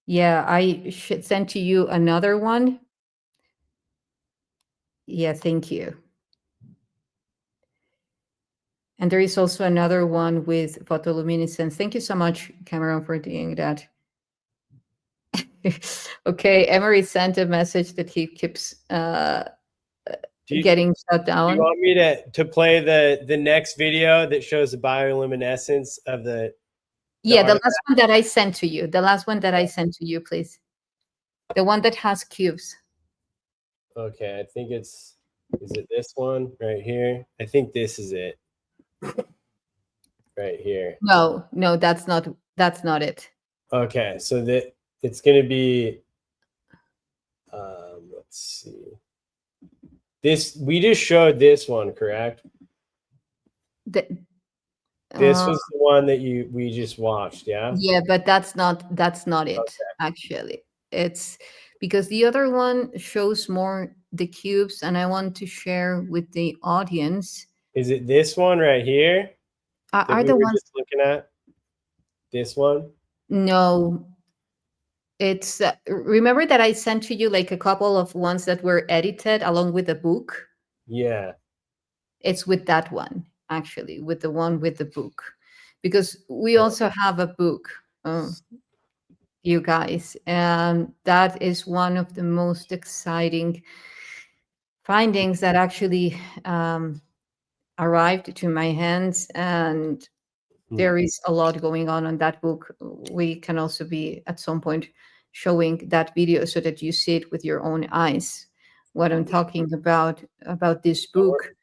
Yeah, I should send to you another one. Yeah, thank you. And there is also another one with photoluminescence. Thank you so much, Cameron, for doing that. Okay, Emery sent a message that he keeps getting shut down. Do you want me to play the next video that shows the bioluminescence of the yeah, the last one that I sent to you. The last one that I sent to you, please. The one that has cubes. Okay, I think is it this one right here? I think this is it. Right here. No, that's not it. Okay, so that it's going to be let's see. We just showed this one, correct? This was the one that we just watched, yeah? Yeah, but that's not it, okay. Actually. It's because the other one shows more the cubes, and I want to share with the audience. Is it this one right here? Are the ones just looking at? This one? No. It's remember that I sent to you like a couple of ones that were edited along with the book? Yeah. It's with that one, actually, with the one with the book. Because we also have a book, you guys, and that is one of the most exciting findings that actually arrived to my hands, and there is a lot going on that book. We can also be at some point showing that video so that you see it with your own eyes what I'm talking about this book.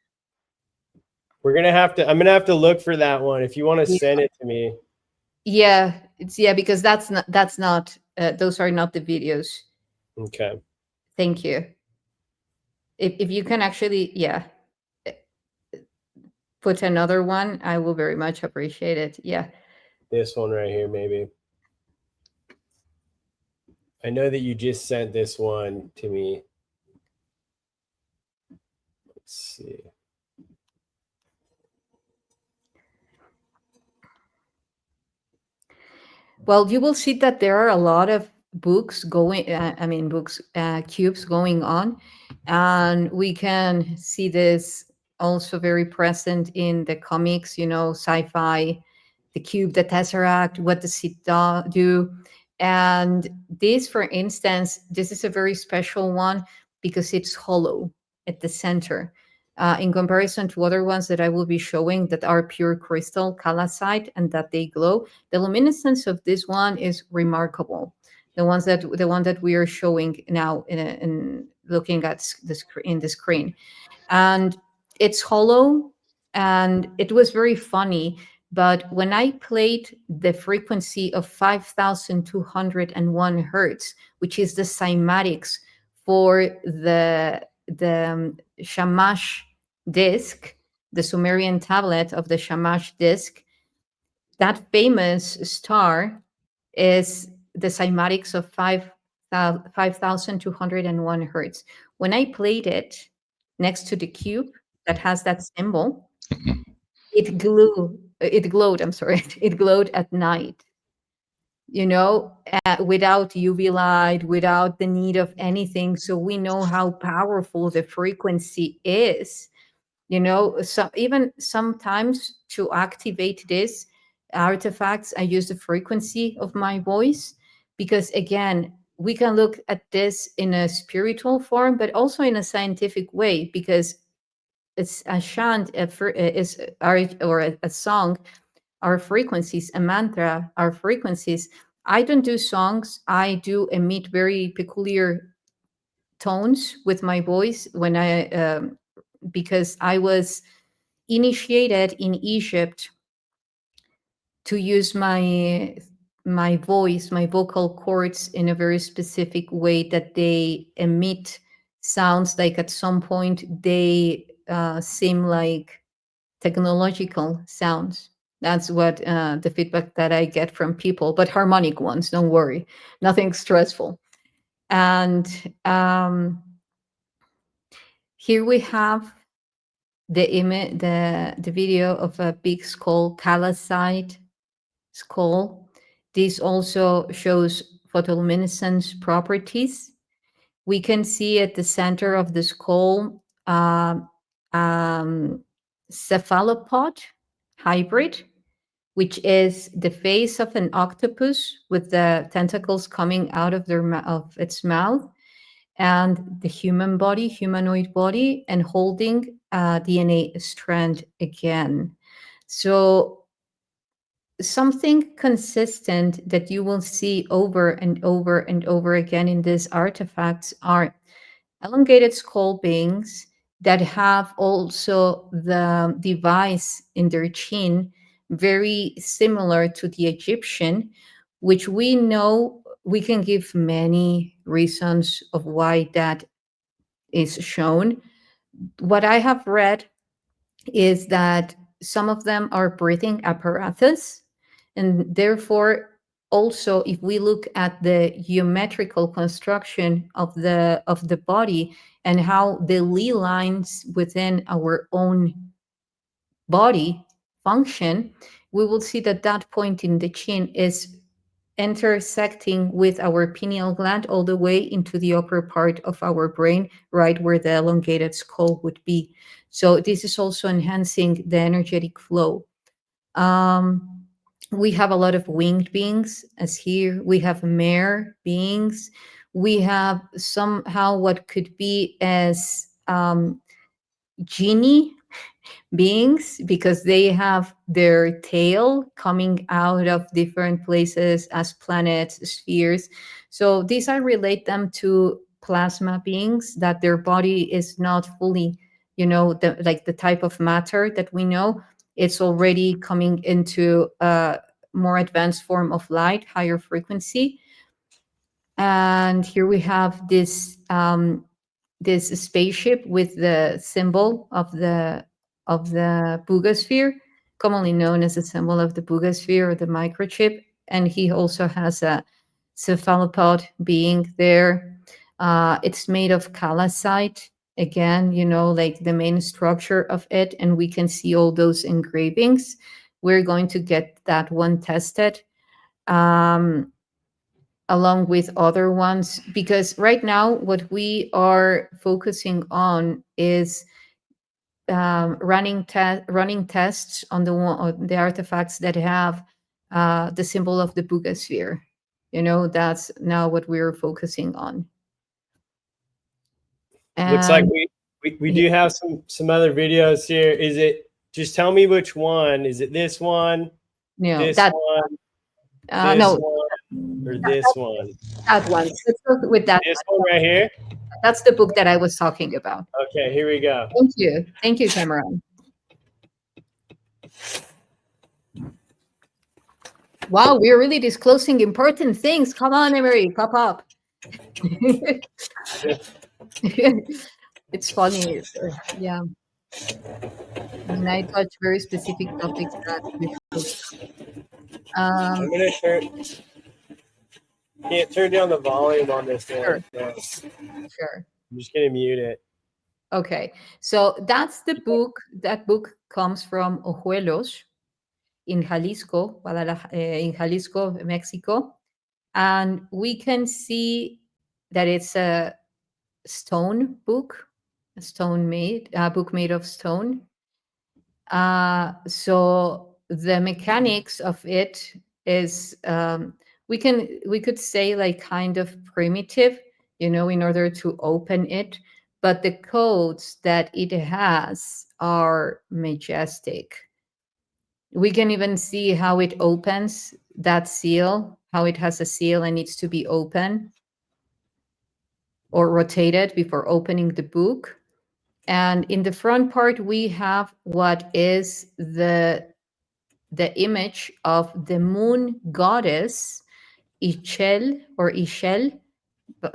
I'm gonna have to look for that one if you want to send it to me. Yeah, because that's not those are not the videos. Okay. Thank you. If you can actually, yeah. put another one, I will very much appreciate it. Yeah. This one right here, maybe. I know that you just sent this one to me. Let's see. Well, you will see that there are a lot of books going, cubes going on. And we can see this also very present in the comics, sci-fi, the cube, the tesseract, what does it do? And this, for instance, this is a very special one because it's hollow at the center. In comparison to other ones that I will be showing that are pure crystal calcite and that they glow, the luminescence of this one is remarkable. The one that we are showing now in looking at the screen, and it's hollow, and it was very funny. But when I played the frequency of 5,201 hertz, which is the cymatics for the Shamash disk, the Sumerian tablet of the Shamash disk, that famous star is the cymatics of 5,201 hertz. When I played it next to the cube that has that symbol, it glowed, I'm sorry, it glowed at night, without UV light, without the need of anything. So we know how powerful the frequency is. So even sometimes to activate this artifacts, I use the frequency of my voice, because again, we can look at this in a spiritual form, but also in a scientific way, because it's a chant, or a song, our frequencies, a mantra, our frequencies. I don't do songs. I do emit very peculiar tones with my voice because I was initiated in Egypt to use my voice, my vocal cords, in a very specific way that they emit sounds like at some point they seem like technological sounds. That's what the feedback that I get from people, but harmonic ones, don't worry, nothing stressful. And here we have the video of a big skull, calcite skull. This also shows photoluminescence properties. We can see at the center of the skull cephalopod hybrid, which is the face of an octopus with the tentacles coming out of its mouth, and the humanoid body, and holding a DNA strand again. So something consistent that you will see over and over and over again in these artifacts are elongated skull beings that have also the device in their chin very similar to the Egyptian, which we know we can give many reasons of why that is shown. What I have read is that some of them are breathing apparatus, and therefore also if we look at the geometrical construction of the body and how the Lie lines within our own body function, we will see that that point in the chin is intersecting with our pineal gland all the way into the upper part of our brain, right where the elongated skull would be. So this is also enhancing the energetic flow. We have a lot of winged beings, as here we have mare beings. We have somehow what could be as genie beings, because they have their tail coming out of different places as planets, spheres. So these I relate them to plasma beings, that their body is not fully, the type of matter that we know. It's already coming into a more advanced form of light, higher frequency. And here we have this spaceship with the symbol of the of the boogosphere, commonly known as the symbol of the boogosphere or the microchip. And he also has a cephalopod being there. It's made of calcite. Again, like the main structure of it, and we can see all those engravings. We're going to get that one tested along with other ones, because right now what we are focusing on is running tests on the artifacts that have the symbol of the boogosphere. That's now what we're focusing on. Looks like And we do have some other videos here. Is it, just tell me which one? Is it this one? This one? This no, one? Or this one? that one. Let's go with that. This one right here? That's the book that I was talking about. Okay, here we go. Thank you, Cameron. Wow, we're really disclosing important things. Come on, Emery, pop up. It's funny. Yeah. And I touch very specific topics I'm gonna can't turn down the volume on this one. Sure. I'm just gonna mute it. Okay, so that's the book. That book comes from Ojuelos in Jalisco, in Jalisco, Mexico. And we can see that it's a stone book, a book made of stone. So the mechanics of it is, we could say like kind of primitive, in order to open it, but the codes that it has are majestic. We can even see how it opens that seal, how it has a seal and needs to be open or rotated before opening the book. And in the front part, we have what is the image of the moon goddess Ixchel,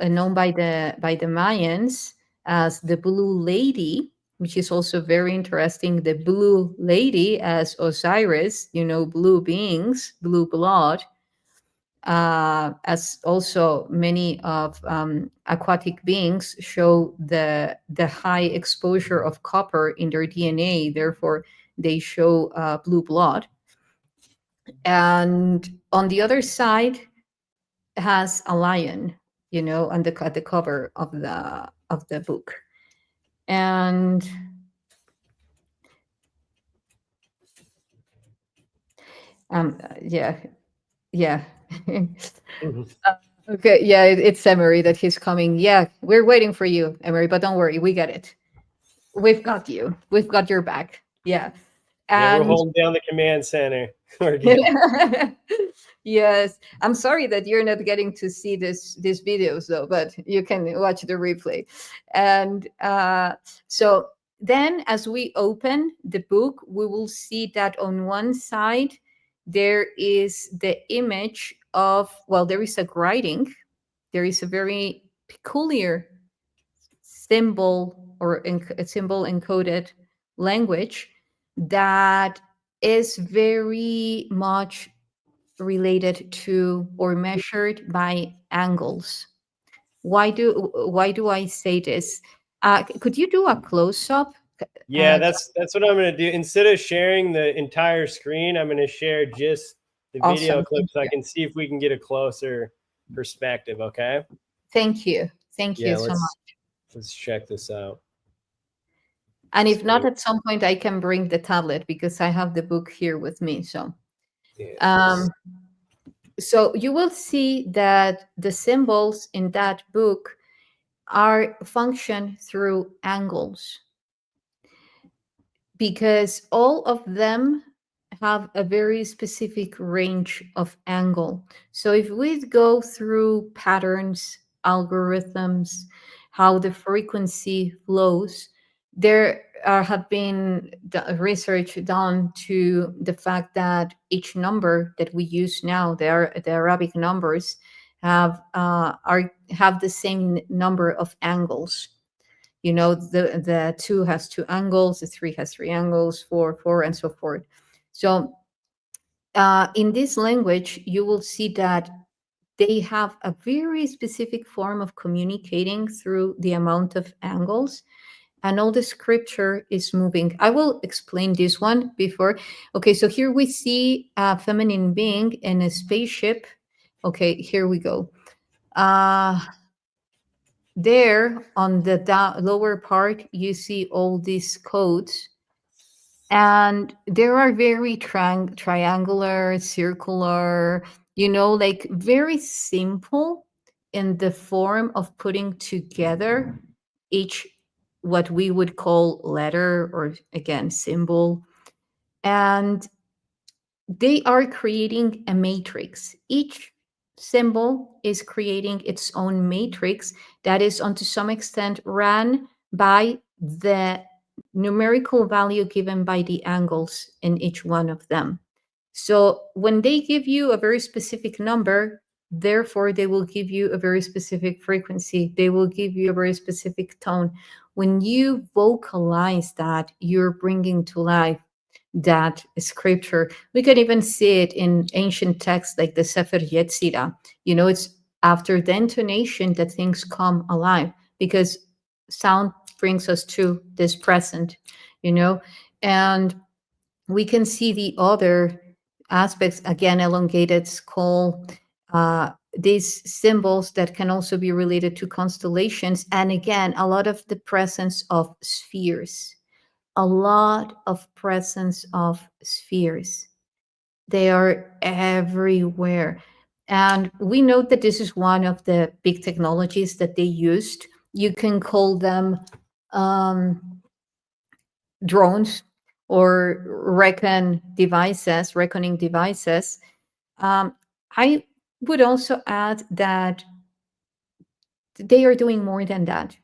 known by the Mayans as the Blue Lady, which is also very interesting. The Blue Lady as Osiris, blue beings, blue blood. As also many of aquatic beings show the high exposure of copper in their DNA, therefore they show blue blood. And on the other side has a lion, on the cover of the book. And yeah. Okay, yeah, it's Emery that he's coming. Yeah, we're waiting for you, Emery, but don't worry, we get it. We've got you. We've got your back. Yeah. Yeah, we're holding down the command center. Yes, I'm sorry that you're not getting to see these videos though, but you can watch the replay. And so then as we open the book, we will see that on one side there is the image of, well, there is a writing. There is a very peculiar symbol or a symbol encoded language that is very much related to or measured by angles. Why do I say this? Could you do a close-up? Yeah, that's what I'm going to do. Instead of sharing the entire screen, I'm going to share just the video clip so I can see if we can get a closer perspective, okay? Thank you. Thank you so much. Let's check this out. And if not, at some point I can bring the tablet because I have the book here with me. So, so you will see that the symbols in that book are function through angles, because all of them have a very specific range of angle. So if we go through patterns, algorithms, how the frequency flows, there have been research done to the fact that each number that we use now, the Arabic numbers, have the same number of angles. You know, the 2 has 2 angles, the 3 has 3 angles, 4, 4, and so forth. So in this language, you will see that they have a very specific form of communicating through the amount of angles, and all the scripture is moving. I will explain this one before. Okay, so here we see a feminine being in a spaceship. Okay, here we go. There on the lower part, you see all these codes, and there are very triangular, circular, you know, like very simple in the form of putting together each what we would call letter or again symbol, and they are creating a matrix. Each symbol is creating its own matrix that is, to some extent, ran by the numerical value given by the angles in each one of them. So when they give you a very specific number, therefore they will give you a very specific frequency. They will give you a very specific tone. When you vocalize that, you're bringing to life that scripture. We can even see it in ancient texts like the Sefer Yetzirah. You know, it's after the intonation that things come alive, because sound brings us to this present, you know. And we can see the other aspects, again, elongated skull, these symbols that can also be related to constellations, and again, a lot of the presence of spheres. A lot of presence of spheres. They are everywhere. And we know that this is one of the big technologies that they used. You can call them drones or reckoning devices. I would also add that they are doing more than that,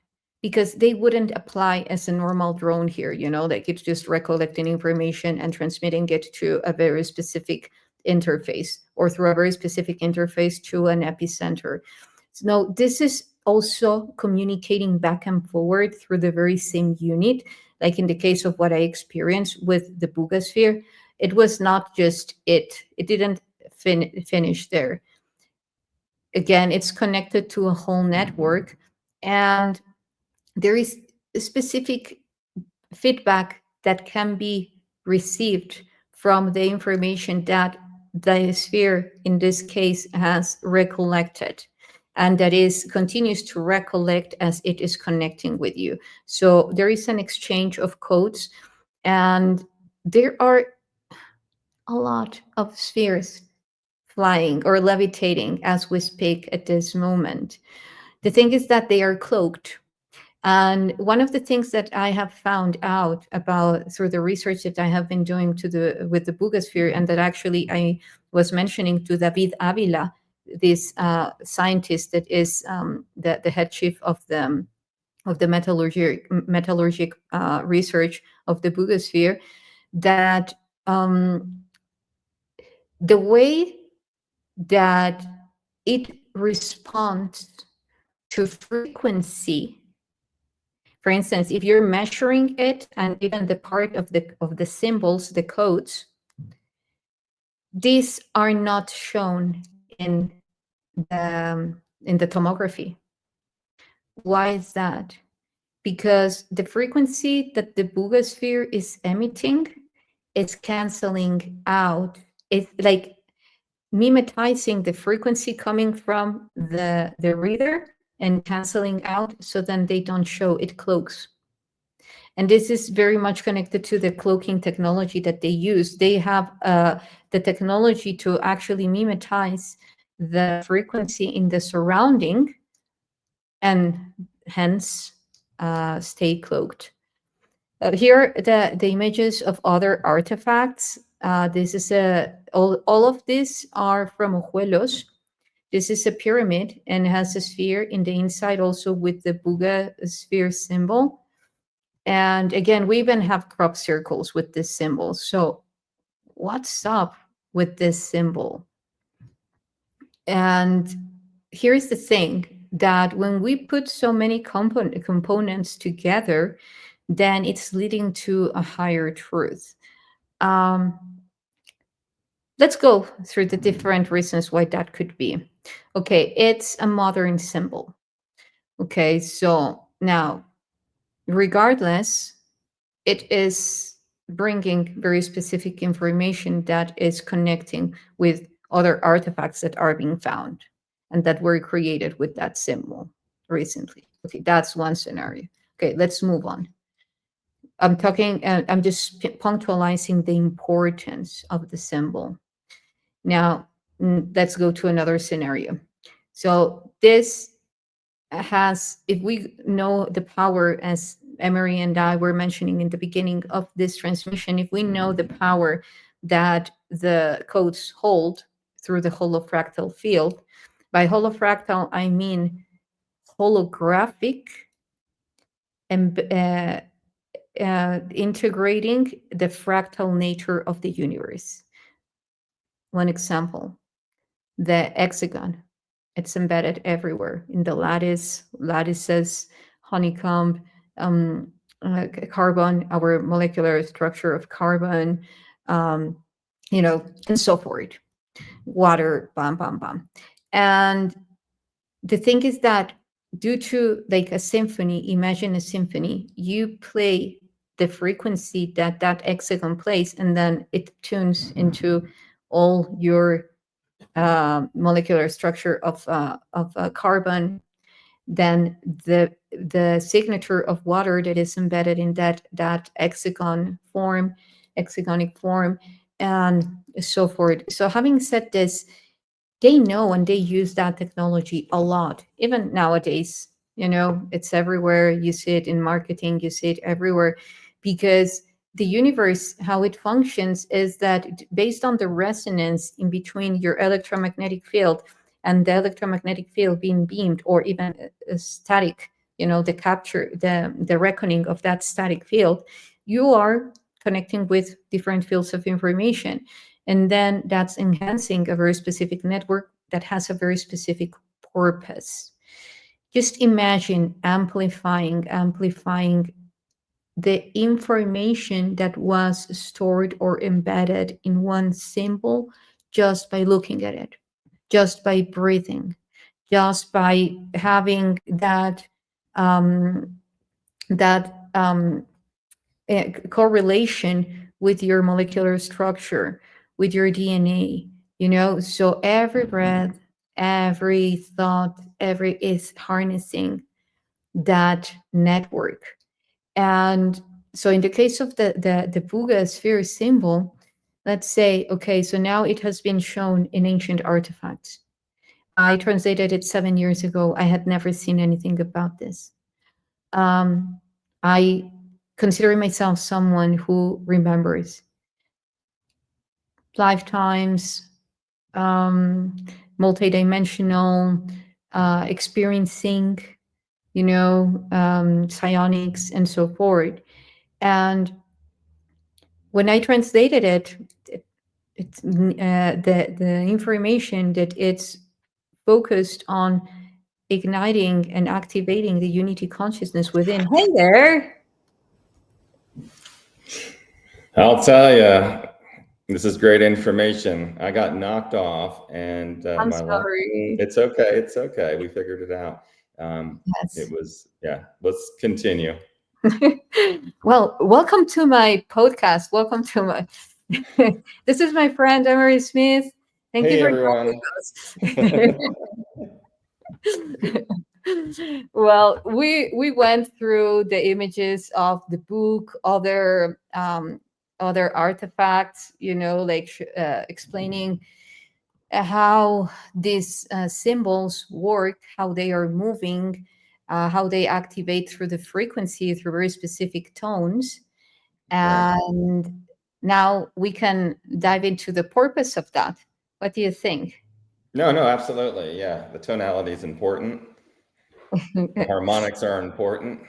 because they wouldn't apply as a normal drone here, you know, like it's just recollecting information and transmitting it to a very specific interface, or through a very specific interface to an epicenter. So no, this is also communicating back and forward through the very same unit. Like in the case of what I experienced with the Bugasphere, it was not just it didn't finish there. Again, it's connected to a whole network, and there is a specific feedback that can be received from the information that the sphere, in this case, has recollected, and that is continues to recollect as it is connecting with you. So there is an exchange of codes, and there are a lot of spheres flying or levitating as we speak at this moment. The thing is that they are cloaked. And one of the things that I have found out about through the research that I have been doing with the Bugasphere, and that actually I was mentioning to David Avila, this scientist that is the head chief of the metallurgic research of the Bugasphere, that the way that it responds to frequency. For instance, if you're measuring it, and even the part of the symbols, the codes, these are not shown in the tomography. Why is that? Because the frequency that the Bugasphere is emitting is canceling out. It's like mimetizing the frequency coming from the reader and canceling out, so then they don't show, it cloaks. And this is very much connected to the cloaking technology that they use. They have the technology to actually mimetize the frequency in the surrounding, and hence stay cloaked. Here are the images of other artifacts. This is all of these are from Ojuelos. This is a pyramid and has a sphere in the inside, also with the Bugasphere symbol. And again, we even have crop circles with this symbol. So what's up with this symbol? And here's the thing. that when we put so many components together, then it's leading to a higher truth. Let's go through the different reasons why that could be. Okay, it's a modern symbol. Okay, so now, regardless, it is bringing very specific information that is connecting with other artifacts that are being found and that were created with that symbol recently. Okay, that's one scenario. Okay, let's move on. I'm just punctualizing the importance of the symbol. Now, let's go to another scenario. So this has, if we know the power, as Emery and I were mentioning in the beginning of this transmission, if we know the power that the codes hold through the holofractal field, by holofractal, I mean holographic and integrating the fractal nature of the universe. One example, the hexagon. It's embedded everywhere in the lattices, honeycomb, carbon, our molecular structure of carbon, and so forth. Water, bam, bam, bam. And the thing is that due to like a symphony, imagine a symphony, you play the frequency that hexagon plays, and then it tunes into all your molecular structure of carbon. Then the signature of water that is embedded in that hexagonic form, and so forth. So having said this, they know and they use that technology a lot, even nowadays. It's everywhere. You see it in marketing, you see it everywhere, because the universe, how it functions is that based on the resonance in between your electromagnetic field and the electromagnetic field being beamed, or even a static, the capture, the reckoning of that static field, you are connecting with different fields of information. And then that's enhancing a very specific network that has a very specific purpose. Just imagine amplifying the information that was stored or embedded in one symbol just by looking at it, just by breathing, just by having that correlation with your molecular structure, with your DNA. So every breath, every thought, every is harnessing that network. And so in the case of the Buga sphere symbol, let's say, okay, so now it has been shown in ancient artifacts. I translated it 7 years ago. I had never seen anything about this. I consider myself someone who remembers lifetimes, multidimensional experiencing, psionics and so forth. And when I translated it, it's the information that it's focused on igniting and activating the unity consciousness within. Hey there. I'll tell you, this is great information. I got knocked off, and I'm sorry. It's okay. It's okay. We figured it out. Yes. It was, yeah. Let's continue. Well, welcome to my podcast. Welcome to my. This is my friend Emery Smith. Thank you for everyone. joining us. Well, we went through the images of the book, other artifacts, explaining how these symbols work, how they are moving, how they activate through the frequency, through very specific tones. And right. Now we can dive into the purpose of that. What do you think? No, absolutely. Yeah, the tonality is important. The harmonics are important.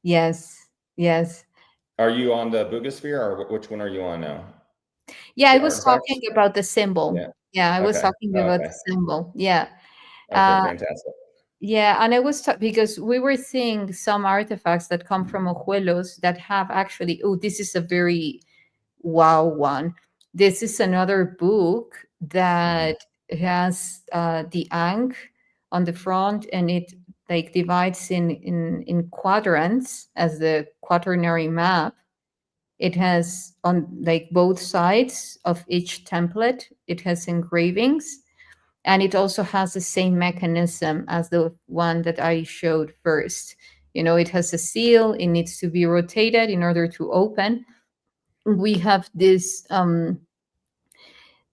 Yes. Are you on the Bugosphere, or which one are you on now? Yeah, I was talking about the symbol. Yeah, I was talking about the symbol. Yeah. Okay, fantastic. Yeah, and I was because we were seeing some artifacts that come from Ojuelos that have actually, oh, this is a very wow one. This is another book that has the Ankh on the front, and it like divides in quadrants as the quaternary map. It has on like both sides of each template, it has engravings, and it also has the same mechanism as the one that I showed first. You know, it has a seal, it needs to be rotated in order to open. We have this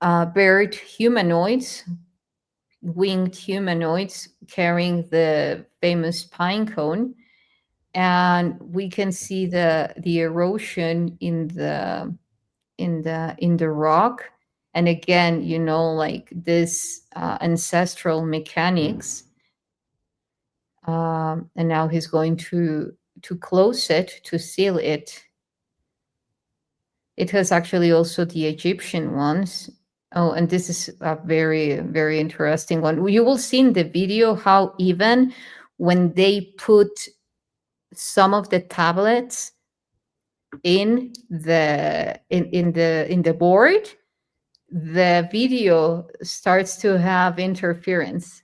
bird humanoids, winged humanoids carrying the famous pine cone, and we can see the erosion in the rock. And again, you know, like this ancestral mechanics. And now he's going to close it, to seal it. It has actually also the Egyptian ones. Oh, and this is a very, very interesting one. You will see in the video how even when they put some of the tablets in the board, the video starts to have interference.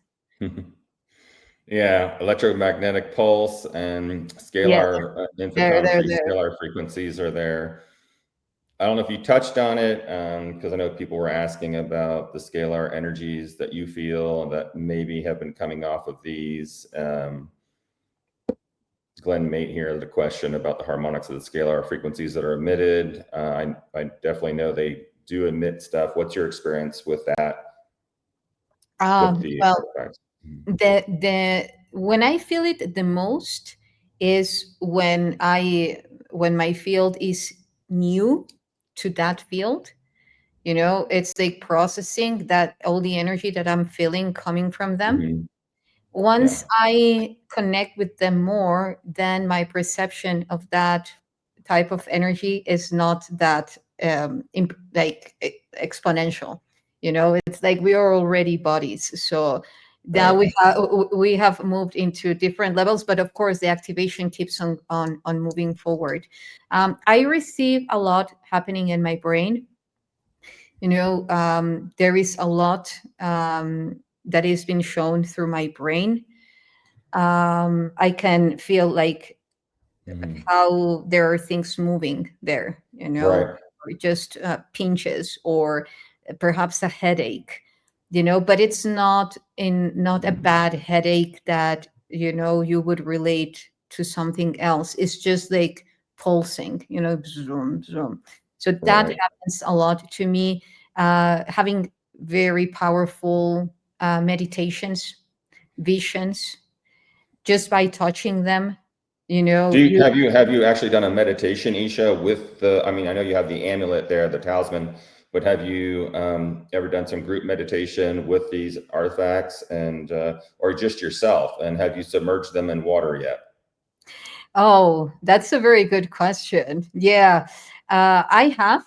Yeah, electromagnetic pulse and scalar infotelemetry, scalar frequencies are there. I don't know if you touched on it, because I know people were asking about the scalar energies that you feel that maybe have been coming off of these. Glenn made here the question about the harmonics of the scalar frequencies that are emitted. I definitely know they do emit stuff. What's your experience with that? Well, when I feel it the most is when my field is new to that field. You know, it's like processing that all the energy that I'm feeling coming from them. Once I connect with them more, then my perception of that type of energy is not that exponential. You know, it's like we are already bodies. So now we have moved into different levels, but of course the activation keeps on moving forward. I receive a lot happening in my brain. You know, there is a lot that is being shown through my brain. I can feel like how there are things moving there, you know, or just pinches or perhaps a headache, you know, but it's not a bad headache that, you know, you would relate to something else. It's just like pulsing, you know, zoom, zoom. So that happens a lot to me. Having very powerful meditations, visions, just by touching them, you know. Have you actually done a meditation, YssaH, with the, I mean, I know you have the amulet there, the talisman, but have you ever done some group meditation with these artifacts, and or just yourself, and have you submerged them in water yet? Oh, that's a very good question. Yeah, I have.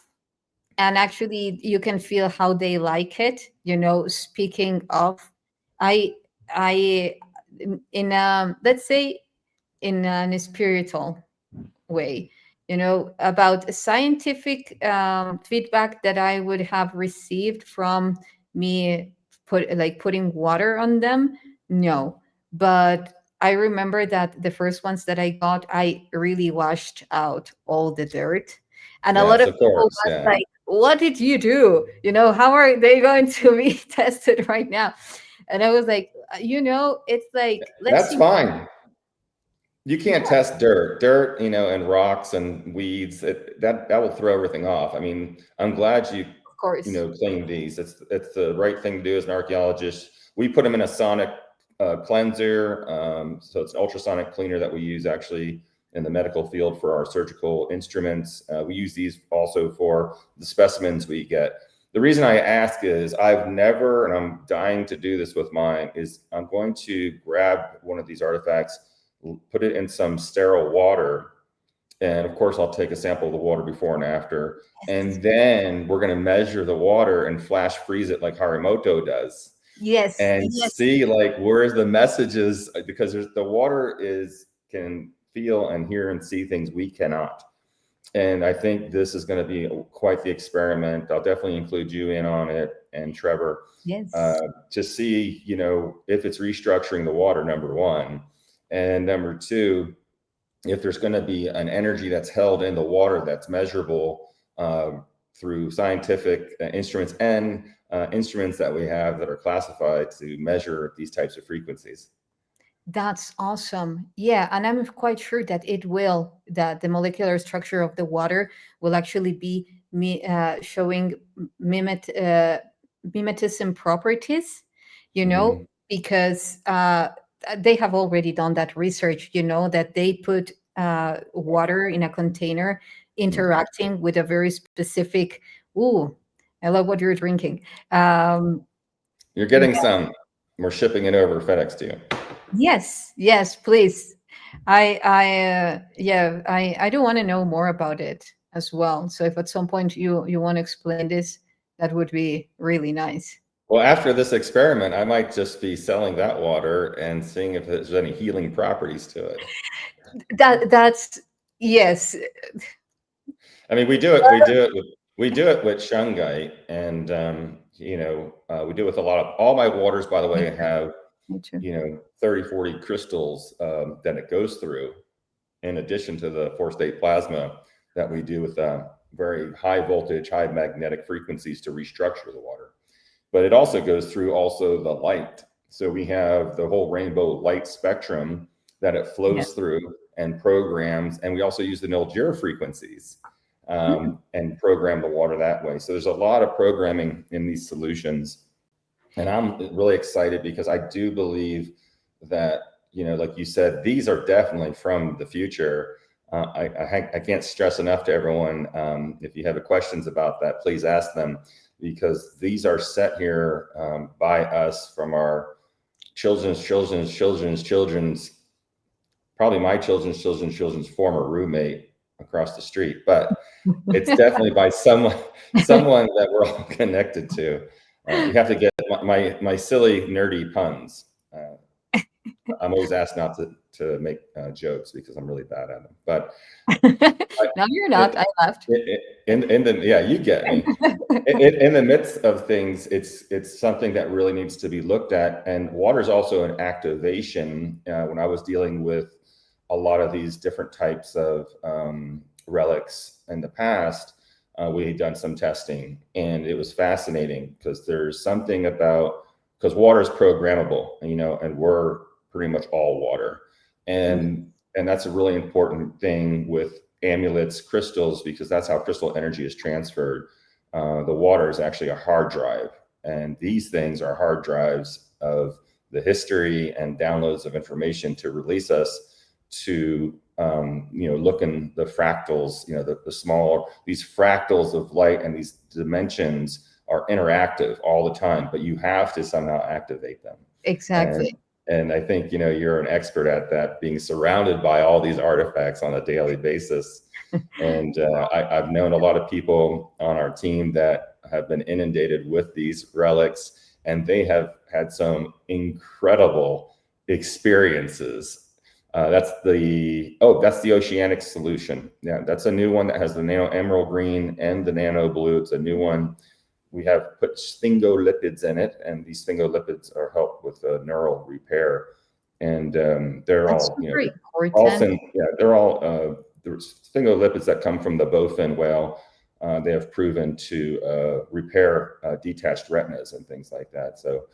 And actually, you can feel how they like it. You know, speaking of, I in let's say in a spiritual way, you know, about scientific feedback that I would have received from me putting water on them. No, but I remember that the first ones that I got, I really washed out all the dirt, and a lot of people was like, "What did you do? You know, how are they going to be tested right now?" And I was like, you know, it's like, that's fine. You can't test dirt, you know, and rocks and weeds. That will throw everything off. I mean, I'm glad you, of course, you know, cleaned these. It's the right thing to do as an archaeologist. We put them in a sonic cleanser. So it's an ultrasonic cleaner that we use actually in the medical field for our surgical instruments. We use these also for the specimens we get. The reason I ask is I've never, and I'm dying to do this with mine, is I'm going to grab one of these artifacts, put it in some sterile water, and of course I'll take a sample of the water before and after, and then we're going to measure the water and flash freeze it like Harimoto does. Yes. and Yes. see like where's the messages, because the water can feel and hear and see things we cannot. And I think this is going to be quite the experiment. I'll definitely include you in on it, and Trevor, Yes. to see, if it's restructuring the water, number one, and number two, if there's going to be an energy that's held in the water that's measurable through scientific instruments and instruments that we have that are classified to measure these types of frequencies. That's awesome. Yeah, and I'm quite sure that that the molecular structure of the water will actually be showing mimetism properties, Mm-hmm. because they have already done that research, that they put water in a container interacting with a very specific, ooh, I love what you're drinking. You're getting some. We're shipping it over FedEx to you. Yes, please. I do want to know more about it as well. So if at some point you want to explain this, that would be really nice. Well, after this experiment, I might just be selling that water and seeing if there's any healing properties to it. That's yes. I mean, we do it with shungite, and we do it with a lot of, all my waters, by the way, have 30, 40 crystals that it goes through, in addition to the 4-state plasma that we do with very high voltage, high magnetic frequencies to restructure the water. But it also goes through the light. So we have the whole rainbow light spectrum that it flows through and programs. And we also use the Nilgera frequencies and program the water that way. So there's a lot of programming in these solutions. And I'm really excited because I do believe that, like you said, these are definitely from the future. I can't stress enough to everyone, if you have questions about that, please ask them, because these are set here by us from our children's, probably my children's former roommate across the street, but it's definitely by someone that we're all connected to. You have to get my silly, nerdy puns. I'm always asked not to make jokes because I'm really bad at them. But no, you're not. I laughed. You get me. In the midst of things, it's something that really needs to be looked at. And water is also an activation. When I was dealing with a lot of these different types of relics in the past, we had done some testing, and it was fascinating because there's something about, because water is programmable, and we're pretty much all water. And that's a really important thing with amulets, crystals, because that's how crystal energy is transferred. The water is actually a hard drive, and these things are hard drives of the history and downloads of information to release us to look in the fractals, the small, these fractals of light, and these dimensions are interactive all the time, but you have to somehow activate them. Exactly. And I think, you're an expert at that, being surrounded by all these artifacts on a daily basis. And I've known a lot of people on our team that have been inundated with these relics, and they have had some incredible experiences. That's the oceanic solution. Yeah, that's a new one that has the nano emerald green and the nano blue. It's a new one. We have put sphingolipids in it, and these sphingolipids are help with neural repair. And they're That's all, super important. They're all sphingolipids that come from the bowfin whale. They have proven to repair detached retinas and things like that. So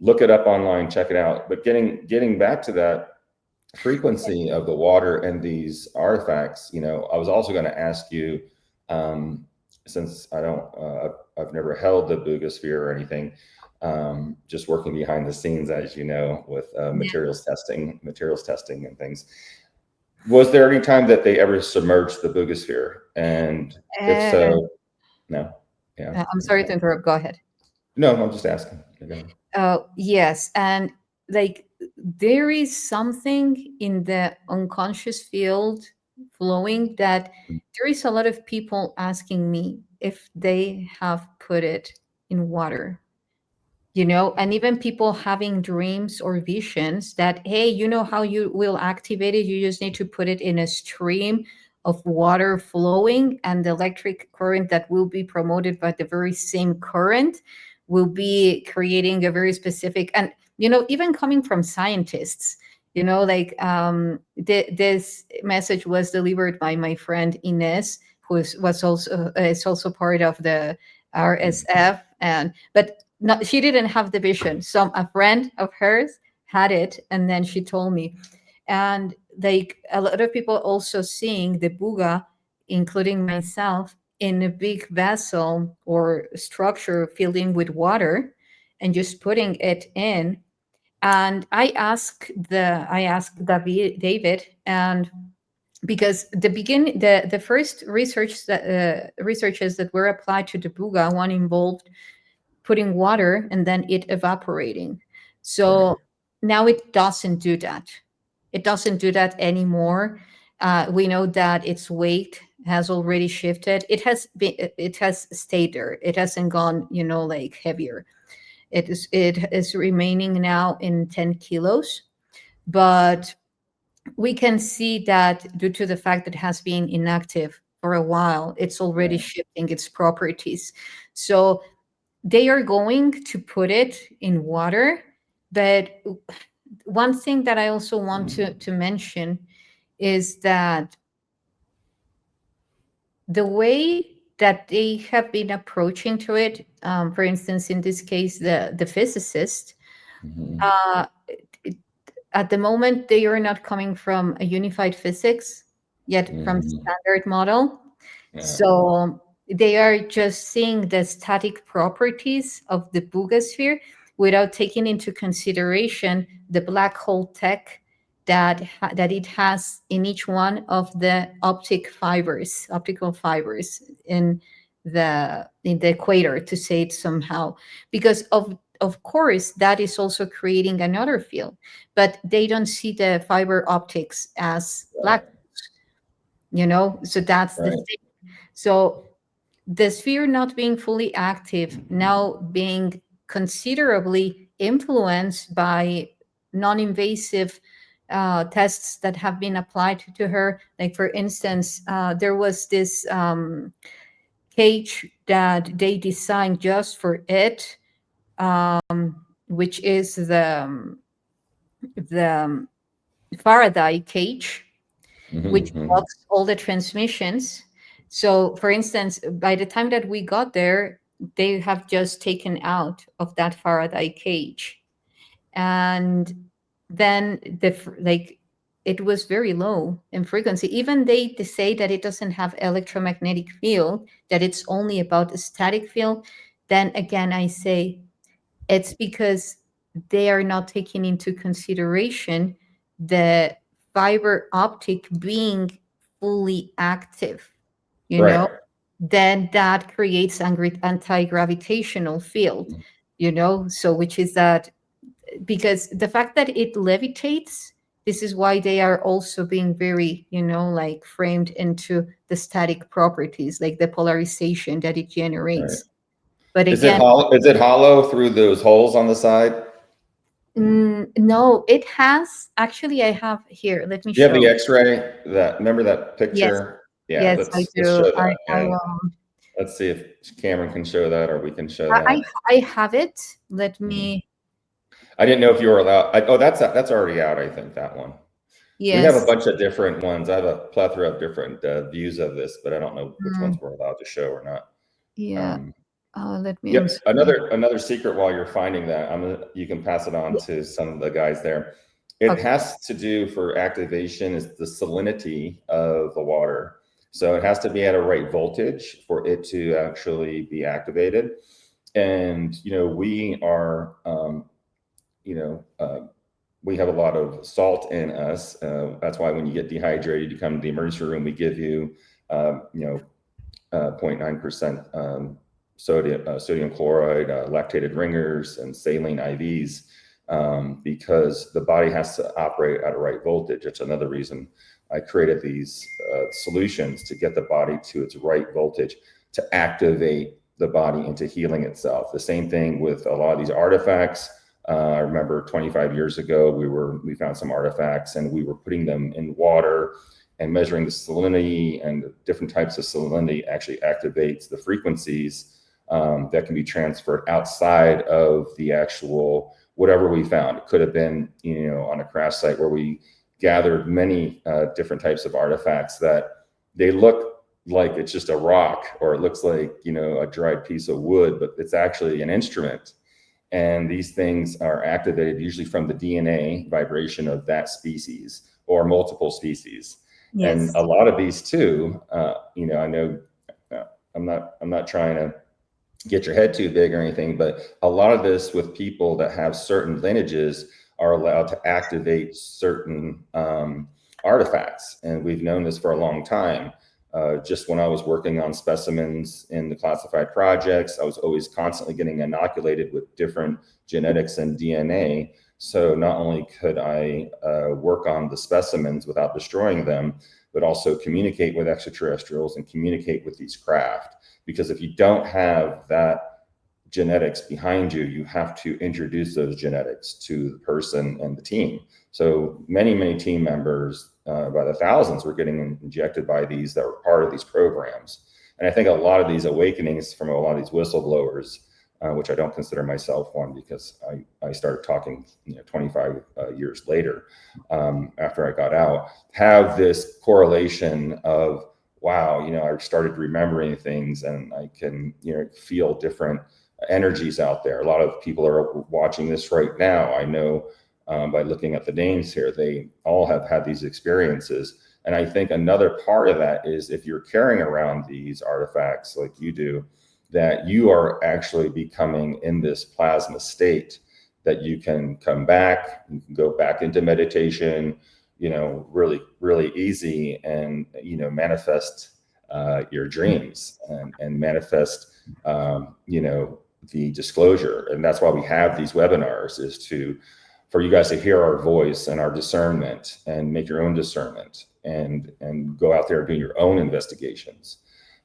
look it up online, check it out. But getting back to that frequency of the water and these artifacts, I was also going to ask you, since I've never held the Boogosphere or anything, just working behind the scenes, as you know, with materials testing and things. Was there any time that they ever submerged the Boogosphere? And if so, no. Yeah. I'm sorry to interrupt. Go ahead. No, I'm just asking. Yes, and there is something in the unconscious field flowing that there is a lot of people asking me if they have put it in water. you know, and even people having dreams or visions that, hey, you know how you will activate it? You just need to put it in a stream of water flowing, and the electric current that will be promoted by the very same current will be creating a very specific, and, you know, even coming from scientists, you know, like this message was delivered by my friend Ines, who is also part of the RSF, and but not, she didn't have the vision. A friend of hers had it, and then she told me. And like a lot of people also seeing the buga, including myself, in a big vessel or structure filling with water, and just putting it in. And I asked David, and because the first researches that were applied to the buga, one involved putting water and then it evaporating. So Right. now it doesn't do that. It doesn't do that anymore. We know that its weight has already shifted. It has stayed there. It hasn't gone, you know, like heavier. It is remaining now in 10 kilos, but we can see that due to the fact that it has been inactive for a while, it's already Right. shifting its properties. So they are going to put it in water. But one thing that I also want to mention is that the way that they have been approaching to it, for instance, in this case, the physicist, Mhm. at the moment, they are not coming from a unified physics, yet from the Mhm. standard model. Yeah. So they are just seeing the static properties of the bugosphere without taking into consideration the black hole tech that it has in each one of the optical fibers in the equator, to say it somehow, because of course that is also creating another field, but they don't see the fiber optics as black, you know. So that's the Right. thing. So the sphere not being fully active, now being considerably influenced by non-invasive tests that have been applied to her. Like, for instance, there was this cage that they designed just for it, which is the Faraday cage, which Mhm. blocks all the transmissions. So, for instance, by the time that we got there, they have just taken out of that Faraday cage, and then it was very low in frequency. Even they say that it doesn't have electromagnetic field, that it's only about a static field. Then again, I say it's because they are not taking into consideration the fiber optic being fully active, you know. Right. Then that creates anti-gravitational field, you know. So which is that, because the fact that it levitates, this is why they are also being very, you know, like framed into the static properties, like the polarization that it Right. generates. But Is it again, hollow? Is it hollow through those holes on the side? no, it has actually. I have here. Let me Do you have the show. X-ray? That remember that Yes, picture? Yeah. yes, I Let's do. show that. I Yeah. Let's see if Cameron can show that, or we can show I that. I have it. Let Mhm. me. I didn't know if you were allowed. Oh, that's already out. I think that one. We have a Yes. bunch of different ones. I have a plethora of different views of this, but I don't know which ones we're allowed to show or not. Yeah. Let me. I'm Yep. sorry. Another secret while you're finding that, you can pass it on Yeah. to some of the guys there. It Okay. has to do for activation is the salinity of the water. So it has to be at a right voltage for it to actually be activated. And, we are, we have a lot of salt in us. That's why when you get dehydrated, you come to the emergency room, we give you, 0.9% sodium chloride, lactated ringers, and saline IVs, because the body has to operate at a right voltage. It's another reason I created these solutions, to get the body to its right voltage to activate the body into healing itself. The same thing with a lot of these artifacts. I remember 25 years ago, we found some artifacts and we were putting them in water and measuring the salinity, and different types of salinity actually activates the frequencies that can be transferred outside of the actual whatever we found. It could have been, on a crash site where we gathered many different types of artifacts that they look like it's just a rock, or it looks like, a dried piece of wood, but it's actually an instrument. And these things are activated usually from the DNA vibration of that species or multiple species. Yes. And a lot of these too, I know I'm not trying to get your head too big or anything, but a lot of this with people that have certain lineages are allowed to activate certain artifacts. And we've known this for a long time. Just when I was working on specimens in the classified projects, I was always constantly getting inoculated with different genetics and DNA. So not only could I work on the specimens without destroying them, but also communicate with extraterrestrials and communicate with these craft. Because if you don't have that genetics behind you, you have to introduce those genetics to the person and the team. So many team members, by the thousands, were getting injected by these that were part of these programs. And I think a lot of these awakenings from a lot of these whistleblowers, which I don't consider myself one, because I started talking 25 years later after I got out, have this correlation of, wow, I started remembering things and I can feel different energies out there. A lot of people are watching this right now. I know by looking at the names here, they all have had these experiences. And I think another part of that is if you're carrying around these artifacts like you do, that you are actually becoming in this plasma state, that you can come back, you can go back into meditation, really easy, and, manifest your dreams and manifest, the disclosure. And that's why we have these webinars, is for you guys to hear our voice and our discernment and make your own discernment and go out there and do your own investigations.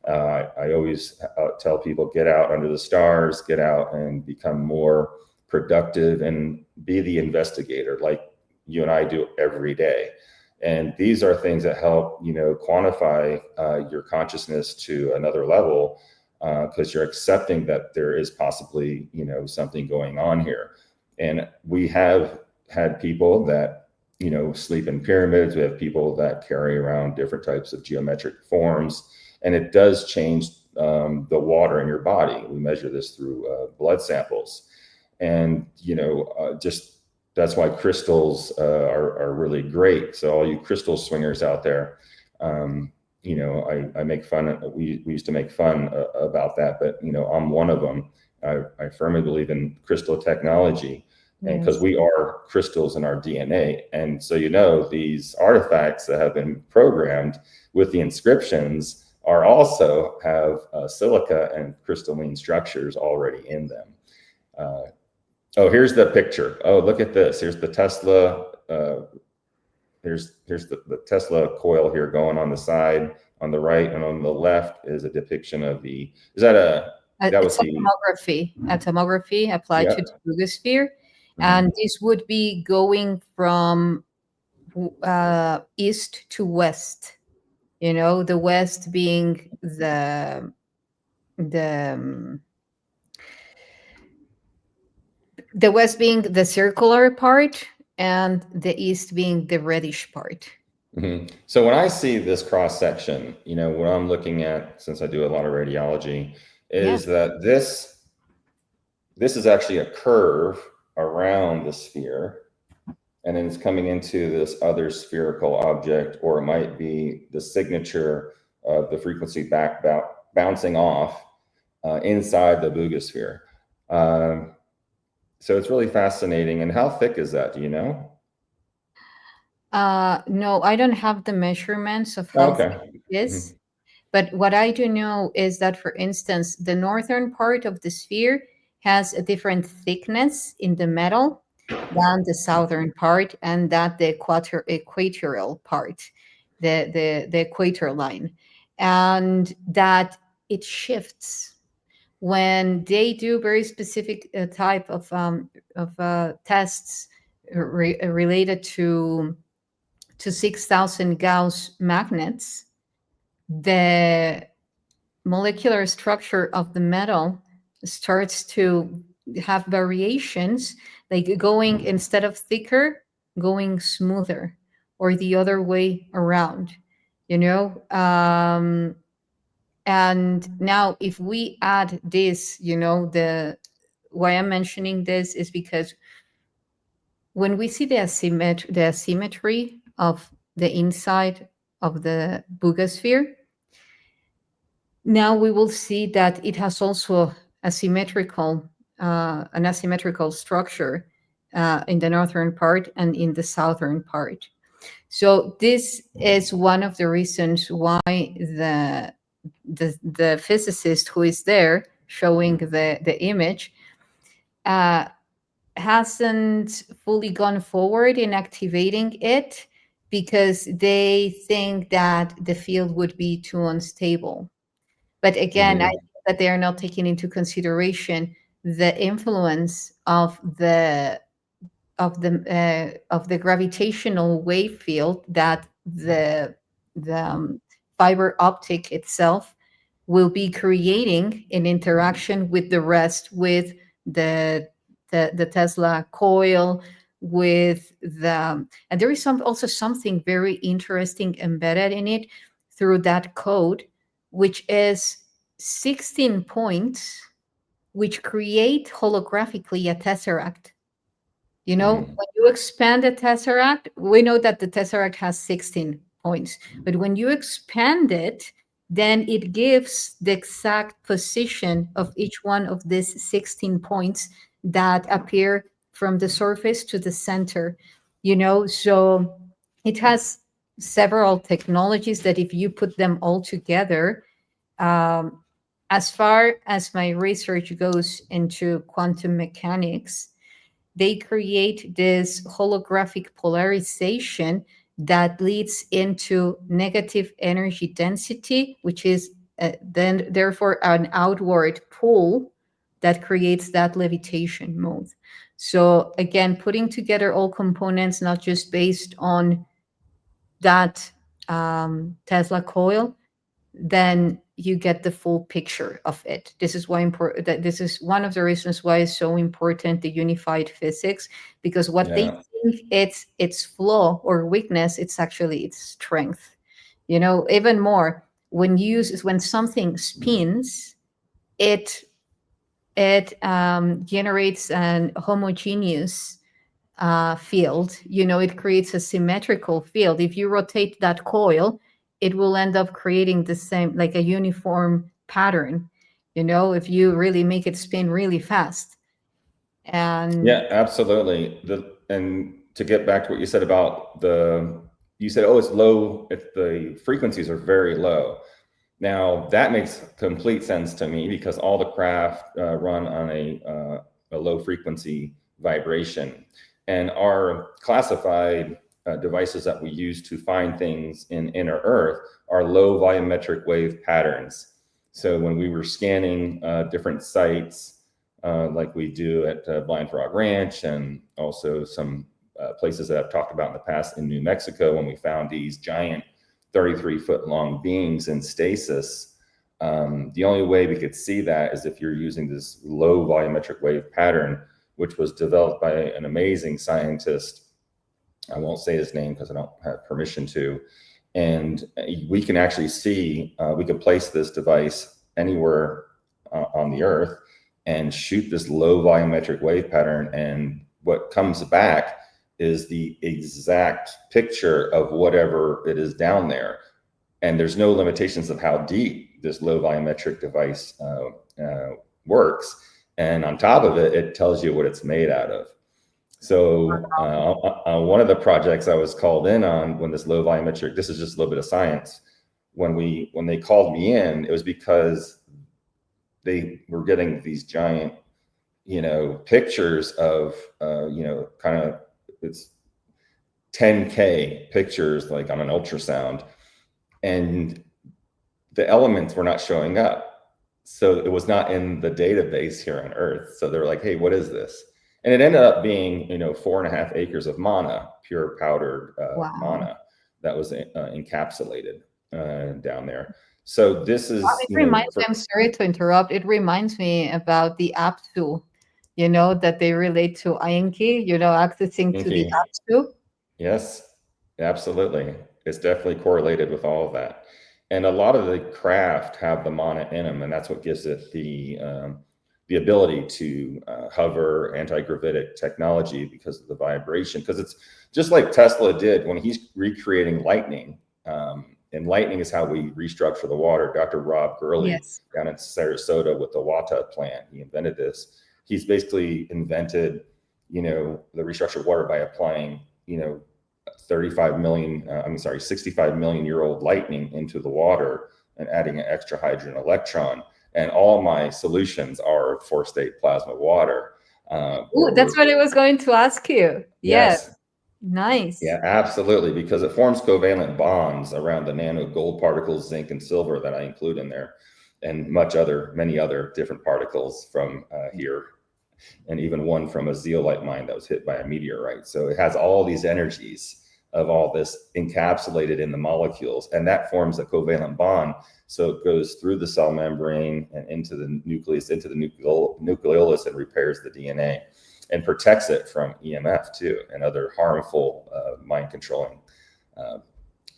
I always tell people, get out under the stars, get out and become more productive and be the investigator like you and I do every day. And these are things that help, quantify your consciousness to another level, because you're accepting that there is possibly, something going on here. And we have had people that, sleep in pyramids. We have people that carry around different types of geometric forms. And it does change the water in your body. We measure this through blood samples. And, just that's why crystals are really great. So all you crystal swingers out there, I make fun. We used to make fun about that, but, I'm one of them. I firmly believe in crystal technology, and because we are crystals in our DNA. And so, these artifacts that have been programmed with the inscriptions also have silica and crystalline structures already in them. Oh, here's the picture. Oh, look at this. Here's the Tesla. Here's the Tesla coil here going on the side, on the right, and on the left is a depiction of the. Is that a tomography? A tomography applied to the boogosphere, and this would be going from east to west. The west being the west being the circular part, and the east being the reddish part. Mm-hmm. So when I see this cross section, what I'm looking at, since I do a lot of radiology, is that this is actually a curve around the sphere, and then it's coming into this other spherical object, or it might be the signature of the frequency bouncing off inside the boogosphere. So it's really fascinating. And how thick is that? Do you know? No, I don't have the measurements of how thick it is. Mm-hmm. But what I do know is that, for instance, the northern part of the sphere has a different thickness in the metal than the southern part, and that the equatorial part, the equator line, and that it shifts when they do very specific type of tests related to 6,000 Gauss magnets, the molecular structure of the metal starts to have variations, like going, instead of thicker, going smoother, or the other way around, you know. And now if we add this, you know, why I'm mentioning this is because when we see the asymmetry of the inside of the boogosphere, now we will see that it has also an asymmetrical structure in the northern part and in the southern part. So this is one of the reasons why the physicist who is there showing the image hasn't fully gone forward in activating it, because they think that the field would be too unstable. But again, I think that they are not taking into consideration the influence of the gravitational wave field that the fiber optic itself will be creating in interaction with the rest, with the Tesla coil, with and there is also something very interesting embedded in it through that code, which is 16 points which create holographically a tesseract. You know, when you expand the tesseract, we know that the tesseract has 16 points, but when you expand it, then it gives the exact position of each one of these 16 points that appear from the surface to the center, you know. So it has several technologies that if you put them all together, as far as my research goes into quantum mechanics, they create this holographic polarization that leads into negative energy density, which is then therefore an outward pull that creates that levitation mode. So again, putting together all components, not just based on that Tesla coil, then you get the full picture of it. This is why important. That this is one of the reasons why it's so important, the unified physics, because what they think it's flaw or weakness, it's actually its strength. You know, even more when something spins, it generates an homogeneous field. You know, it creates a symmetrical field. If you rotate that coil, it will end up creating the same, like a uniform pattern, you know, if you really make it spin really fast. And yeah, absolutely. And to get back to what you said about you said, oh, it's low if the frequencies are very low. Now that makes complete sense to me, because all the craft run on a low frequency vibration, and our classified devices that we use to find things in inner Earth are low volumetric wave patterns. So when we were scanning different sites, like we do at Blind Frog Ranch, and also some places that I've talked about in the past in New Mexico, when we found these giant 33-foot long beings in stasis, the only way we could see that is if you're using this low volumetric wave pattern, which was developed by an amazing scientist. I won't say his name because I don't have permission to. And we can actually see, we can place this device anywhere on the Earth and shoot this low volumetric wave pattern. And what comes back is the exact picture of whatever it is down there. And there's no limitations of how deep this low volumetric device works. And on top of it, it tells you what it's made out of. So one of the projects I was called in on when this low volumetric, this is just a little bit of science. When they called me in, it was because they were getting these giant, you know, pictures of, you know, kind of, it's 10K pictures, like on an ultrasound, and the elements were not showing up. so it was not in the database here on Earth. So they're like, hey, what is this? And it ended up being, 4.5 acres of mana, pure powdered mana that was encapsulated down there. So this is, it reminds me, I'm sorry to interrupt. It reminds me about the Apsu, that they relate to Ainki, accessing to the Apsu. Yes, absolutely. It's definitely correlated with all of that. And a lot of the craft have the mana in them, and that's what gives it the ability to hover, anti-gravitic technology because of the vibration. Because it's just like Tesla did when he's recreating lightning. And lightning is how we restructure the water. Dr. Rob Gurley down in Sarasota with the Wata plant, he invented this. He's basically invented, the restructured water by applying, 65 million year old lightning into the water and adding an extra hydrogen electron. And all my solutions are 4-state plasma water. Ooh, that's what I was going to ask you. Yes. Nice. Yeah, absolutely. Because it forms covalent bonds around the nano gold particles, zinc and silver that I include in there, and many other different particles from here. And even one from a zeolite mine that was hit by a meteorite. So it has all these energies of all this encapsulated in the molecules, and that forms a covalent bond. So it goes through the cell membrane and into the nucleus, into the nucleolus, and repairs the DNA and protects it from EMF too and other harmful mind controlling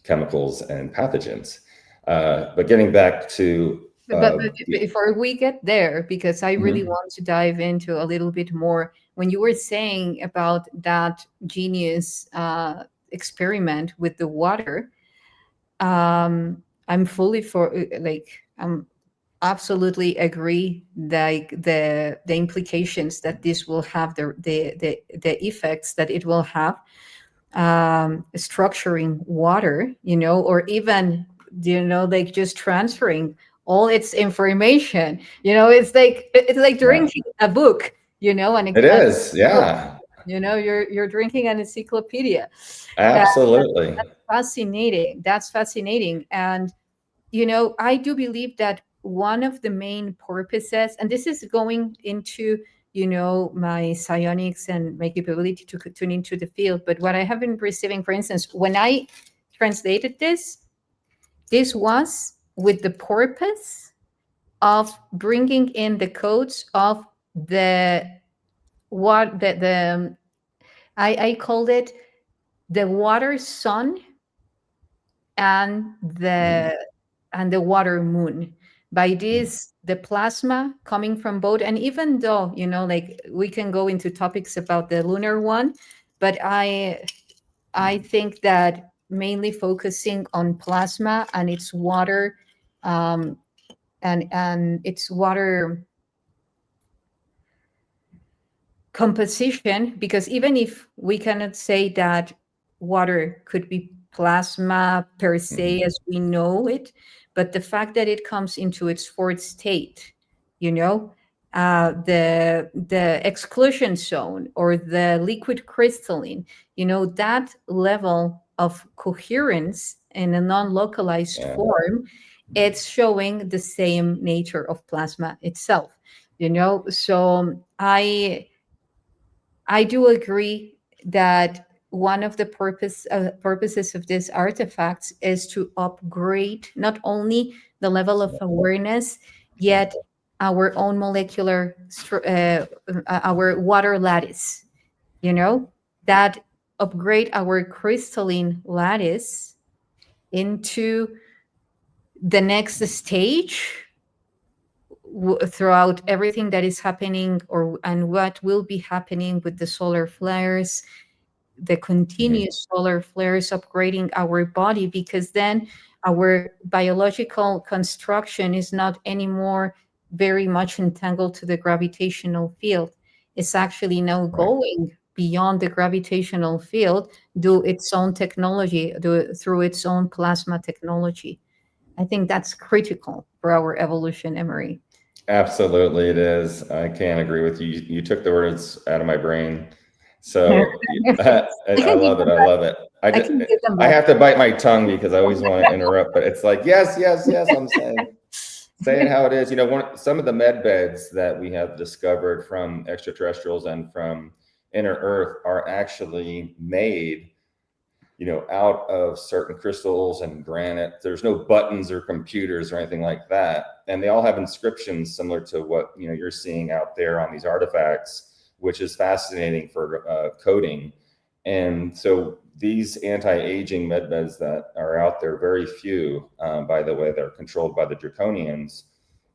chemicals and pathogens. But getting back to but before we get there, because I really want to dive into a little bit more, when you were saying about that genius experiment with the water, I'm fully I'm absolutely agree, like the implications that this will have, the effects that it will have, structuring water, or even like just transferring all its information. It's like drinking a book, and it is, yeah. You're drinking an encyclopedia. Absolutely. That's fascinating. And I do believe that one of the main purposes, and this is going into my psionics and my capability to tune into the field, but what I have been receiving, for instance, when I translated this was with the purpose of bringing in the codes of I called it the water sun and the water moon. By this, the plasma coming from both, and even though like we can go into topics about the lunar one, but I think that mainly focusing on plasma and its water, and its water composition, because even if we cannot say that water could be plasma per se as we know it, but the fact that it comes into its fourth state, the exclusion zone or the liquid crystalline, that level of coherence in a non-localized form, it's showing the same nature of plasma itself. So I do agree that one of the purposes of these artifacts is to upgrade not only the level of awareness, yet our own molecular, our water lattice, that upgrade our crystalline lattice into the next stage throughout everything that is happening and what will be happening with the solar flares, the continuous solar flares upgrading our body, because then our biological construction is not anymore very much entangled to the gravitational field. It's actually now going beyond the gravitational field, do its own technology, through its own plasma technology. I think that's critical for our evolution, Emery. Absolutely, it is. I can't agree with you. You took the words out of my brain. So I love it. I love it. I have to bite my tongue because I always want to interrupt, but it's like, yes, I'm saying. Say it how it is. You know, some of the med beds that we have discovered from extraterrestrials and from inner Earth are actually made, you know, out of certain crystals and granite. There's no buttons or computers or anything like that. And they all have inscriptions similar to what, you know, you're seeing out there on these artifacts, which is fascinating for coding. And so these anti-aging med beds that are out there, very few, by the way, they're controlled by the draconians,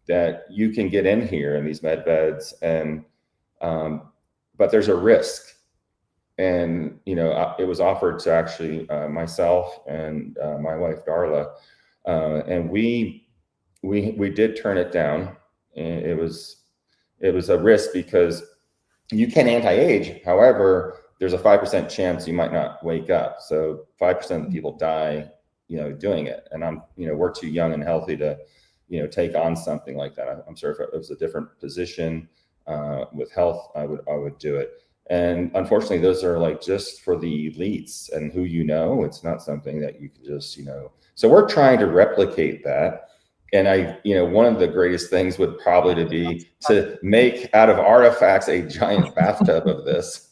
that you can get in here in these med beds, and but there's a risk. And, you know, it was offered to actually myself and my wife, Darla, and we did turn it down. And it was a risk because you can anti-age. However, there's a 5% chance you might not wake up. So 5% of the people die, you know, doing it. And you know, we're too young and healthy to, you know, take on something like that. I'm sure if it was a different position with health, I would do it. And unfortunately, those are like just for the elites and who you know. It's not something that you can just, you know. So we're trying to replicate that. And you know, one of the greatest things would probably be to make out of artifacts a giant bathtub of this.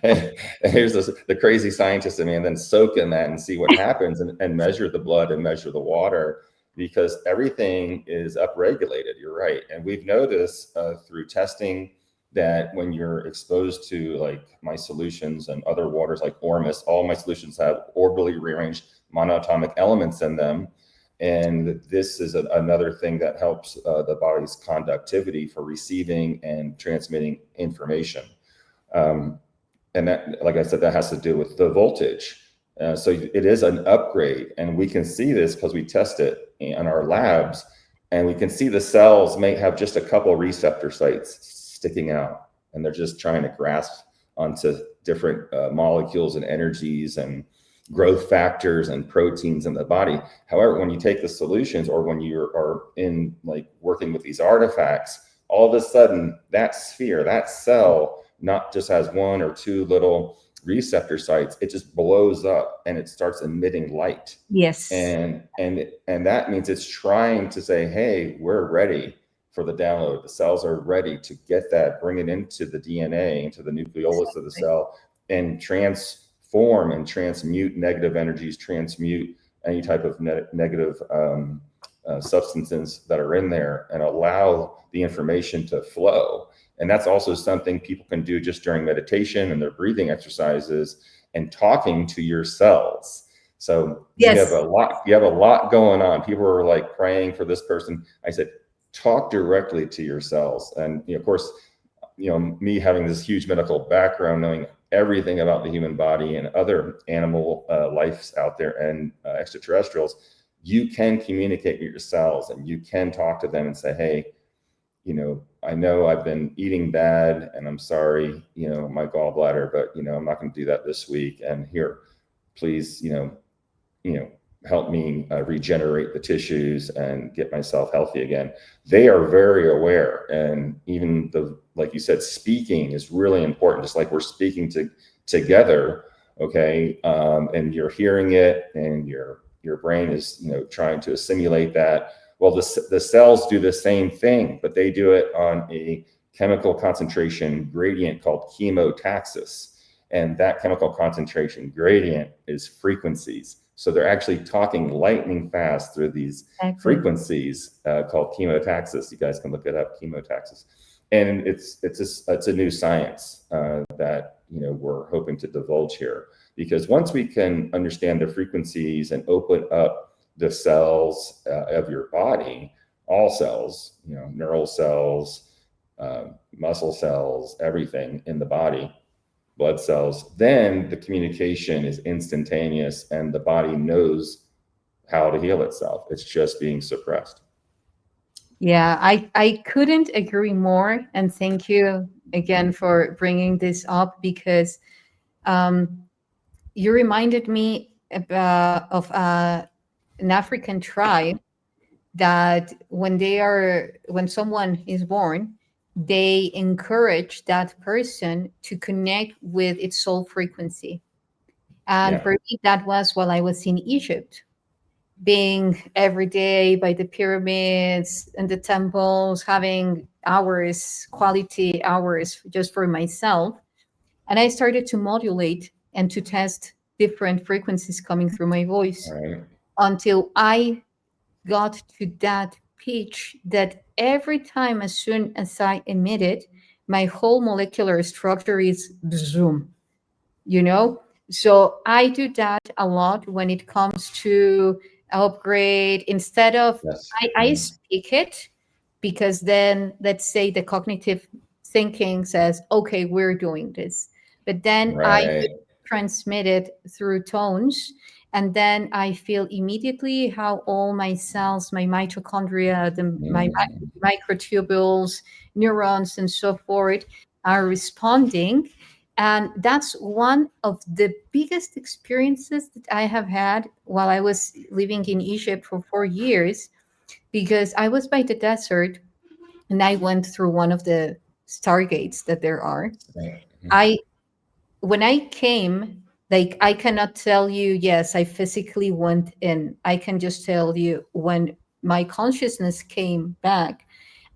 and here's the crazy scientist in me, and then soak in that and see what happens, and measure the blood and measure the water, because everything is upregulated. You're right. And we've noticed through testing that when you're exposed to like my solutions and other waters like Ormus, all my solutions have orbitally rearranged monoatomic elements in them. And this is another thing that helps the body's conductivity for receiving and transmitting information. And that, like I said, that has to do with the voltage. So it is an upgrade, and we can see this because we test it in our labs, and we can see the cells may have just a couple receptor sites sticking out, and they're just trying to grasp onto different molecules and energies and growth factors and proteins in the body. However, when you take the solutions, or when you are in like working with these artifacts, all of a sudden that sphere, that cell, not just has one or two little receptor sites, it just blows up and it starts emitting light. Yes. And that means it's trying to say, hey, we're ready for the download. The cells are ready to get that, bring it into the DNA, into the nucleolus of the cell, and transform and transmute negative energies, transmute any type of negative substances that are in there, and allow the information to flow. And that's also something people can do just during meditation and their breathing exercises and talking to your cells. So yes, you have a lot going on. People are like praying for this person. I said, talk directly to your cells. And you know, of course, you know, me having this huge medical background, knowing everything about the human body and other animal lives out there and extraterrestrials, you can communicate with your cells, and you can talk to them and say, hey, you know I've been eating bad, and I'm sorry, you know, my gallbladder, but you know, I'm not going to do that this week. And here, please, you know, help me regenerate the tissues and get myself healthy again. They are very aware, and even like you said, speaking is really important. Just like we're speaking together, okay, and you're hearing it, and your brain is, you know, trying to assimilate that. Well, the cells do the same thing, but they do it on a chemical concentration gradient called chemotaxis. And that chemical concentration gradient is frequencies. So they're actually talking lightning fast through these frequencies called chemotaxis. You guys can look it up, chemotaxis. And it's a new science that, you know, we're hoping to divulge here. Because once we can understand the frequencies and open up the cells of your body, all cells, you know, neural cells, muscle cells, everything in the body, blood cells, then the communication is instantaneous, and the body knows how to heal itself. It's just being suppressed. Yeah, I couldn't agree more. And thank you again for bringing this up, because you reminded me of an African tribe that when someone is born, they encourage that person to connect with its soul frequency. And for me, that was while I was in Egypt. being every day by the pyramids and the temples, having hours, quality hours just for myself. And I started to modulate and to test different frequencies coming through my voice until I got to that pitch that every time, as soon as I emit it, my whole molecular structure is zoom, you know? So I do that a lot when it comes to upgrade. Instead of, I speak it, because then let's say the cognitive thinking says, okay, we're doing this. But then I transmit it through tones, and then I feel immediately how all my cells, my mitochondria, my microtubules, neurons, and so forth are responding. And that's one of the biggest experiences that I have had while I was living in Egypt for 4 years, because I was by the desert and I went through one of the stargates that there are. When I came, like, I cannot tell you, yes, I physically went in. I can just tell you when my consciousness came back,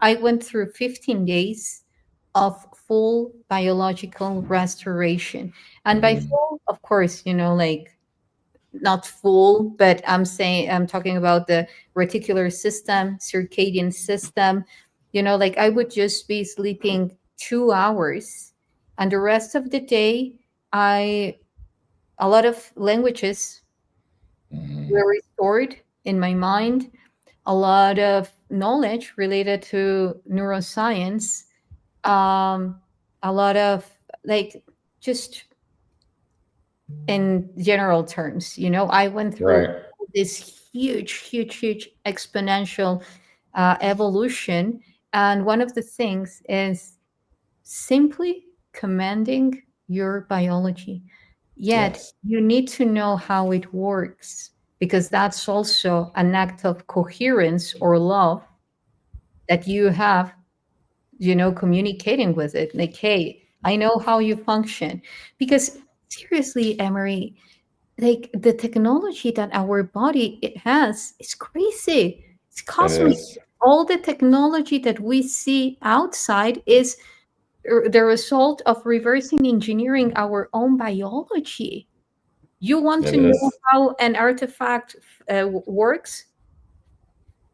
I went through 15 days of full biological restoration. And by full, of course, you know, like, not full, but I'm talking about the reticular system, circadian system, you know, like I would just be sleeping 2 hours, and the rest of the day, a lot of languages were restored in my mind, a lot of knowledge related to neuroscience, a lot of, like, just in general terms, you know, I went through this huge exponential evolution. And one of the things is simply commanding your biology. Yet you need to know how it works, because that's also an act of coherence or love that you have, you know, communicating with it. Like, hey, I know how you function. Because seriously, Emery, like, the technology that our body it has is crazy. It's cosmic. All the technology that we see outside is the result of reversing engineering our own biology. You want to know how an artifact works?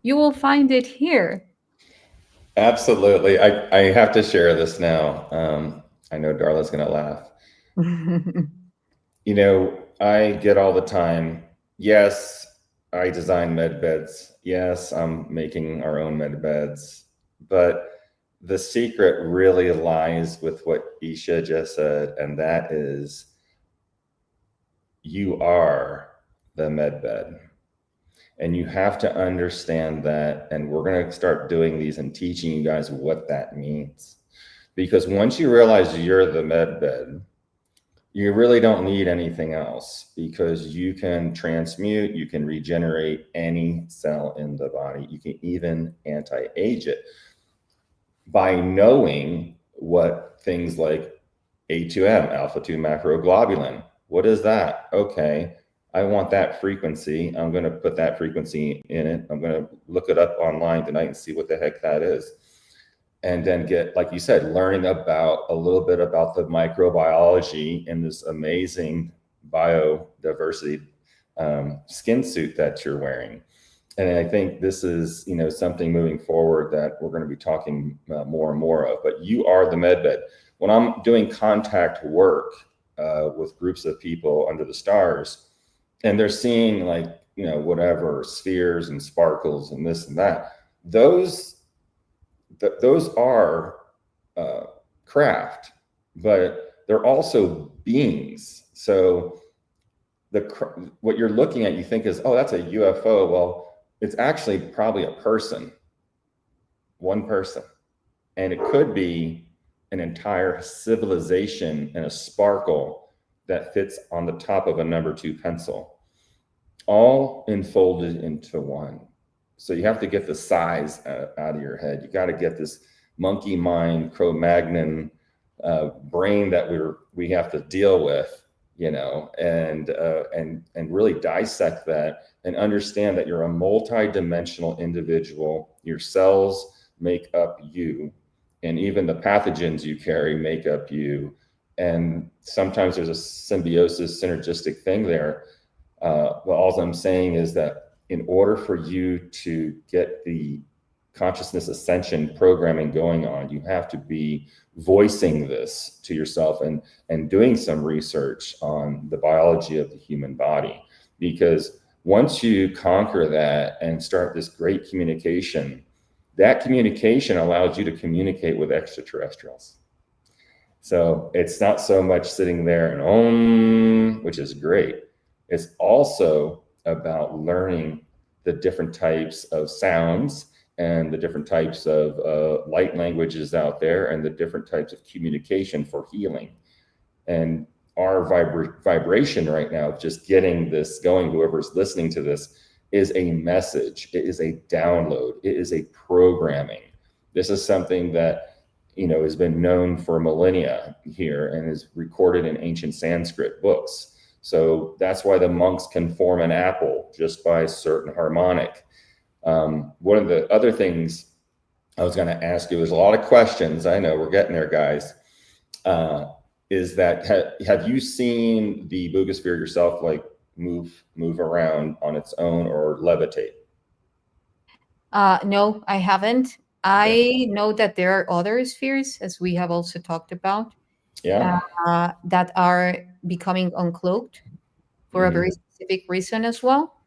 You will find it here. Absolutely. I have to share this now. I know Darla's going to laugh. You know, I get all the time, yes, I design med beds. Yes, I'm making our own med beds. But the secret really lies with what YssaH just said, and that is, you are the med bed. And you have to understand that, and we're going to start doing these and teaching you guys what that means. Because once you realize you're the med bed, you really don't need anything else, because you can transmute, you can regenerate any cell in the body. You can even anti-age it by knowing what things like A2M, alpha-2 macroglobulin, what is that? Okay, I want that frequency. I'm going to put that frequency in it. I'm going to look it up online tonight and see what the heck that is. And then get, like you said, learning about a little bit about the microbiology in this amazing biodiversity skin suit that you're wearing. And I think this is, you know, something moving forward that we're going to be talking more and more of. But you are the med bed. When I'm doing contact work with groups of people under the stars, and they're seeing, like, you know, whatever, spheres and sparkles and this and that, those are craft, but they're also beings. So what you're looking at, you think is, oh, that's a UFO. Well, it's actually probably a person, one person. And it could be an entire civilization and a sparkle that fits on the top of a number 2 pencil, all enfolded into one. So you have to get the size out of your head. You got to get this monkey mind, Cro-Magnon brain that we have to deal with. you know, and really dissect that and understand that you're a multi-dimensional individual. Your cells make up you, and even the pathogens you carry make up you. And sometimes there's a symbiosis, synergistic thing there. But all I'm saying is that in order for you to get the consciousness ascension programming going on, you have to be voicing this to yourself and doing some research on the biology of the human body. Because once you conquer that and start this great communication, that communication allows you to communicate with extraterrestrials. So it's not so much sitting there and which is great. It's also about learning the different types of sounds and the different types of light languages out there and the different types of communication for healing. And our vibration right now, just getting this going, whoever's listening to this, is a message. It is a download. It is a programming. This is something that, you know, has been known for millennia here and is recorded in ancient Sanskrit books. So that's why the monks can form an apple just by a certain harmonic. One of the other things I was going to ask you, there's a lot of questions. I know we're getting there, guys. Is that have you seen the Boogosphere yourself, like move around on its own or levitate? No, I haven't. I know that there are other spheres, as we have also talked about, that are becoming uncloaked for a very specific reason as well.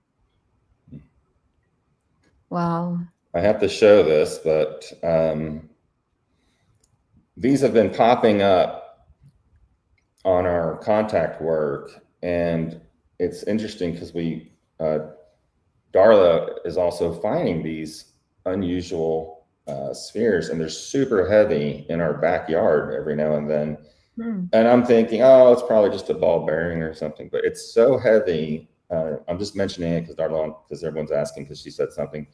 Wow. I have to show this, but these have been popping up on our contact work, and it's interesting because Darla is also finding these unusual spheres, and they're super heavy in our backyard every now and then. And I'm thinking, oh, it's probably just a ball bearing or something, but it's so heavy. I'm just mentioning it because Darla, because everyone's asking because she said something.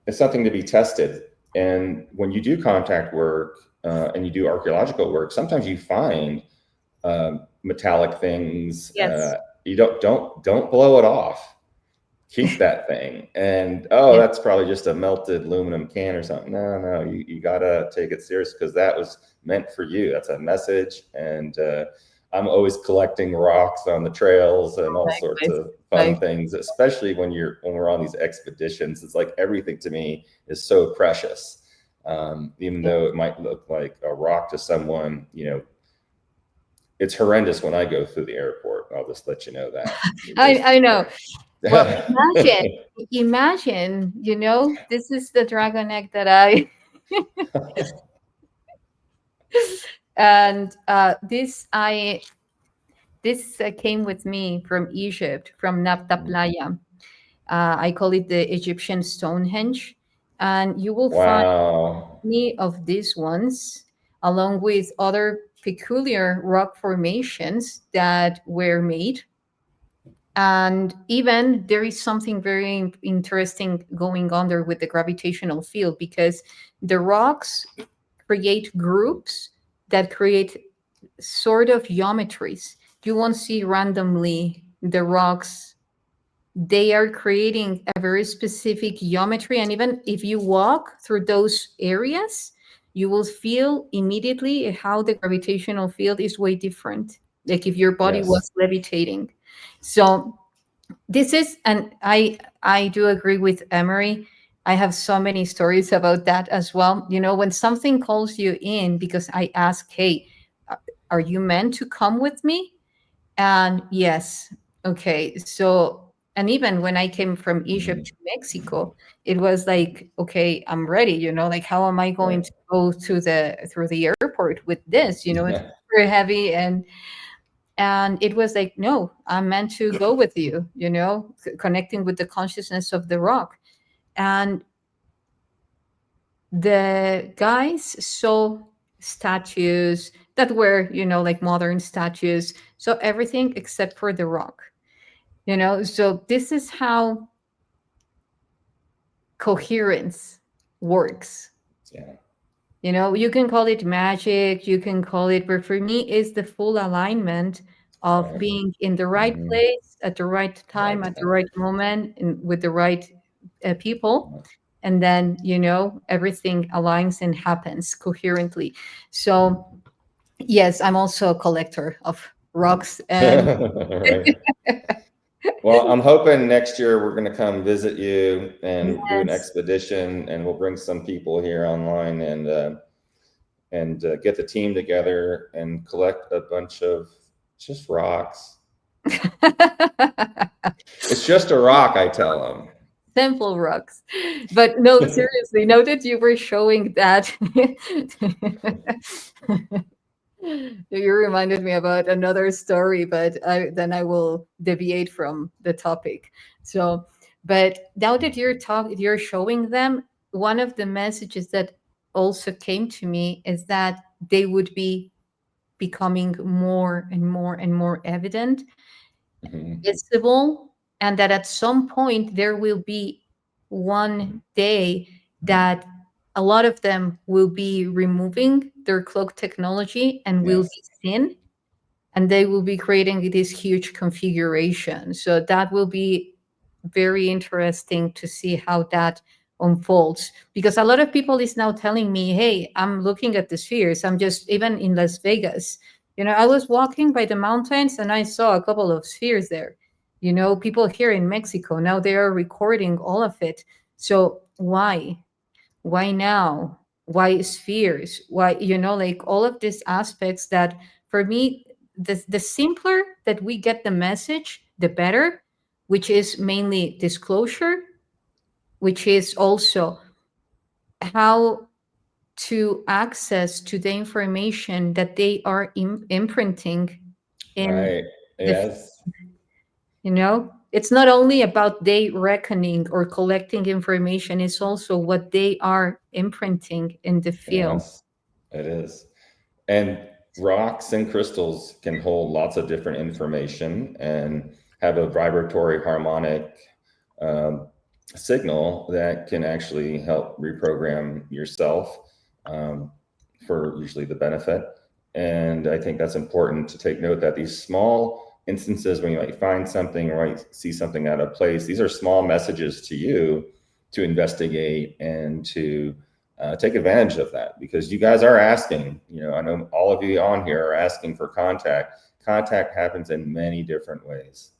It's something to be tested. And when you do contact work and you do archaeological work, sometimes you find metallic things. Yes. You don't blow it off. Keep that thing. And that's probably just a melted aluminum can or something. No, you gotta take it serious because that was meant for you. That's a message. And I'm always collecting rocks on the trails and all sorts of fun things, especially when we're on these expeditions. It's like everything to me is so precious. Even though it might look like a rock to someone, you know, it's horrendous when I go through the airport. I'll just let you know that. I know. Well, imagine, you know, this is the dragon egg that I and this came with me from Egypt, from Nabta Playa. I call it the Egyptian Stonehenge, and you will find many of these ones along with other peculiar rock formations that were made. And even there is something very interesting going on there with the gravitational field, because the rocks create groups that create sort of geometries. You won't see randomly the rocks. They are creating a very specific geometry. And even if you walk through those areas, you will feel immediately how the gravitational field is way different. Like if your body was levitating. So this is, and I do agree with Emery. I have so many stories about that as well. You know, when something calls you in, because I ask, hey, are you meant to come with me? And yes. Okay. So, and even when I came from Egypt to Mexico, it was like, okay, I'm ready, you know, like, how am I going to go through the airport with this? You know, it's very heavy. And it was like, no, I'm meant to go with you, you know, connecting with the consciousness of the rock. And the guys saw statues that were, you know, like modern statues. So everything except for the rock, you know. So this is how coherence works. Yeah. You know, you can call it magic, you can call it, but for me, it's the full alignment of being in the right place at the right time, at the right moment, and with the right people. And then, everything aligns and happens coherently. So yes, I'm also a collector of rocks. And Well, I'm hoping next year we're going to come visit you and do an Yes. expedition, and we'll bring some people here online and get the team together and collect a bunch of just rocks. It's just a rock, I tell them. Simple rocks. But no, seriously, now that you were showing that, you reminded me about another story, but then I will deviate from the topic. So, but now that you're showing them, one of the messages that also came to me is that they would be becoming more and more and more evident, visible, and that at some point there will be one day that a lot of them will be removing their cloak technology and will be seen, and they will be creating this huge configuration. So that will be very interesting to see how that unfolds, because a lot of people is now telling me, hey, I'm looking at the spheres. I'm just, even in Las Vegas, I was walking by the mountains and I saw a couple of spheres there. People here in Mexico now, they are recording all of it. So why now? Why spheres? Why, like all of these aspects that, for me, the simpler that we get the message, the better, which is mainly disclosure, which is also how to access to the information that they are imprinting in. Right. Yes. It's not only about they reckoning or collecting information, it's also what they are imprinting in the field. Yes, it is. And rocks and crystals can hold lots of different information and have a vibratory harmonic signal that can actually help reprogram yourself for usually the benefit. And I think that's important to take note that these small instances when you might find something or might see something out of place, these are small messages to you to investigate and to take advantage of that, because you guys are asking, I know all of you on here are asking for contact. Contact happens in many different ways.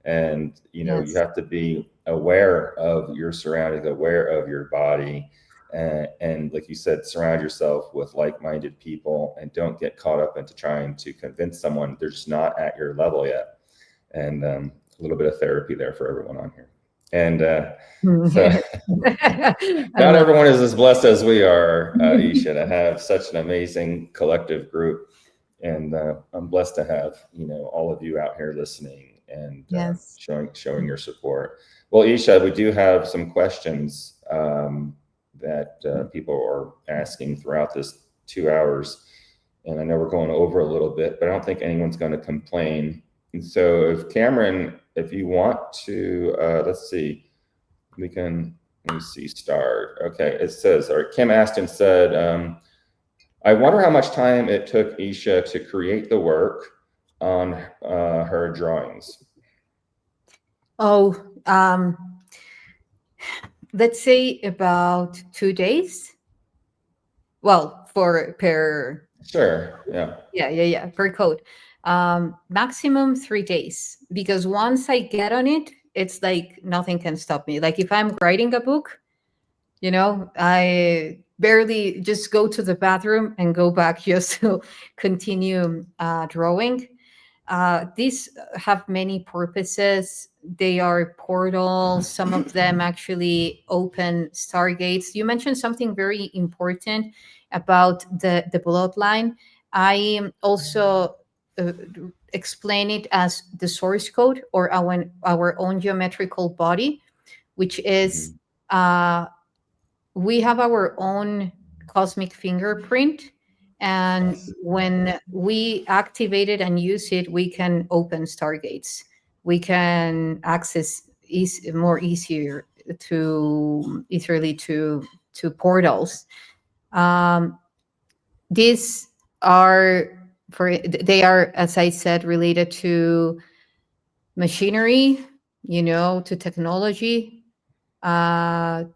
And, you have to be aware of your surroundings, aware of your body. And like you said, surround yourself with like-minded people and don't get caught up into trying to convince someone they're just not at your level yet. And a little bit of therapy there for everyone on here. And so not everyone is as blessed as we are, YssaH, to have such an amazing collective group. And I'm blessed to have, all of you out here listening and showing your support. Well, YssaH, we do have some questions that people are asking throughout this 2 hours. And I know we're going over a little bit, but I don't think anyone's going to complain. And so if Cameron, if you want to, let's see, let me see, start. Okay, it says, or Kim Aston said, I wonder how much time it took YssaH to create the work on her drawings. Oh, let's say about 2 days. Well, per. Sure, yeah. Yeah, per code. Maximum 3 days, because once I get on it, it's like nothing can stop me. Like if I'm writing a book, I barely just go to the bathroom and go back just to continue drawing. These have many purposes. They are portals. Some of them actually open stargates. You mentioned something very important about the bloodline. I also explain it as the source code, or our own geometrical body, which is we have our own cosmic fingerprint. And when we activate it and use it, we can open stargates. We can access more easily to portals. These are they are, as I said, related to machinery, to technology. For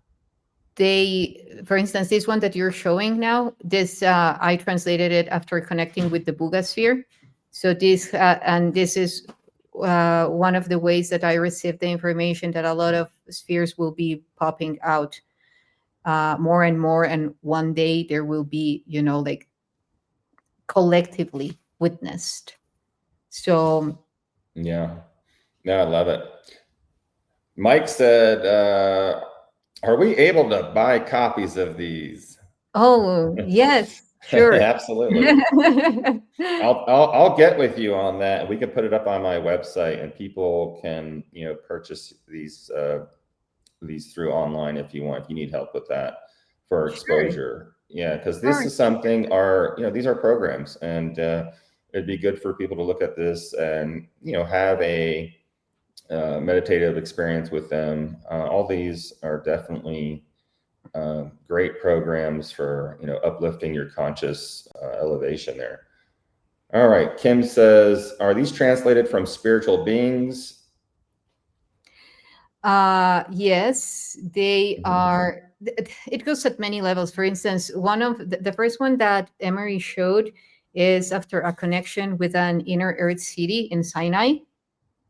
instance, this one that you're showing now, I translated it after connecting with the Bugasphere. So this is one of the ways that I received the information that a lot of spheres will be popping out more and more, and one day there will be, like collectively witnessed. So yeah, no, I love it. Mike said, are we able to buy copies of these? Oh, yes, sure. Absolutely. I'll get with you on that. We can put it up on my website, and people can, purchase these through online if you want, if you need help with that for exposure. Sure. Yeah, because this is something these are programs, and it'd be good for people to look at this and, have a meditative experience with them. All these are definitely great programs for, uplifting your conscious elevation there. All right. Kim says, are these translated from spiritual beings? Yes, they are. It goes at many levels. For instance, one of the first one that Emery showed is after a connection with an inner earth city in Sinai.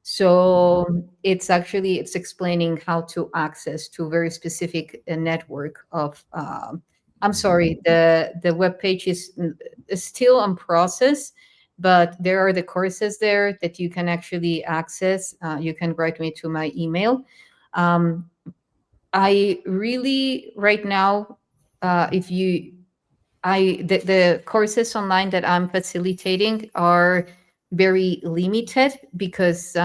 So it's explaining how to access to a very specific network of, I'm sorry, the webpage is still on process, but there are the courses there that you can actually access. You can write me to my email. I really, right now, the courses online that I'm facilitating are very limited because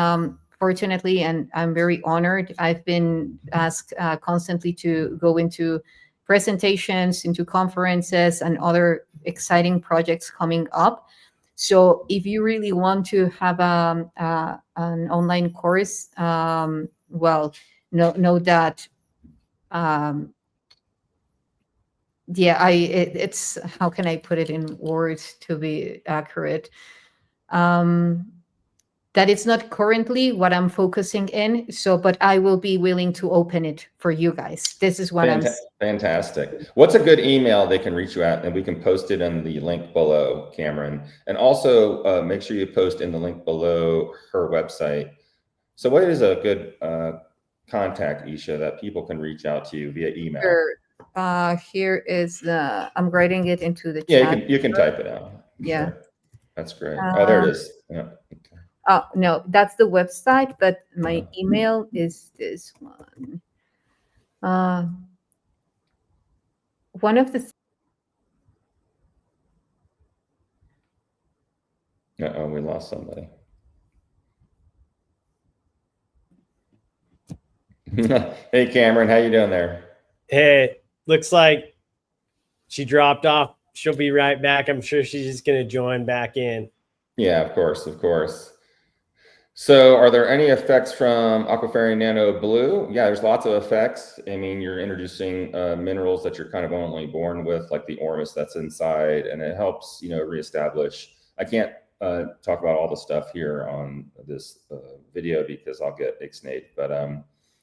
fortunately, and I'm very honored, I've been asked constantly to go into presentations, into conferences, and other exciting projects coming up. So if you really want to have an online course, well, know that it's how can I put it in words to be accurate? That it's not currently what I'm focusing in. So, but I will be willing to open it for you guys. This is what I'm. Fantastic. What's a good email they can reach you at? And we can post it in the link below, Cameron. And also make sure you post in the link below her website. So what is a good contact, YssaH, that people can reach out to you via email? Sure. Here is I'm writing it into the chat. Yeah, you can type it out. Yeah. Sure. That's great. Oh, there it is. Yeah. Okay. Oh, no, that's the website, but my email is this one. One of the. Uh-oh, we lost somebody. Hey, Cameron, how you doing there? Hey, looks like she dropped off. She'll be right back. I'm sure she's just going to join back in. Yeah, of course, of course. So are there any effects from Aquaferry Nano Blue? Yeah, there's lots of effects. I mean, you're introducing minerals that you're kind of only born with, like the ormus that's inside, and it helps, reestablish. I can't talk about all the stuff here on this video because I'll get ixnayed, but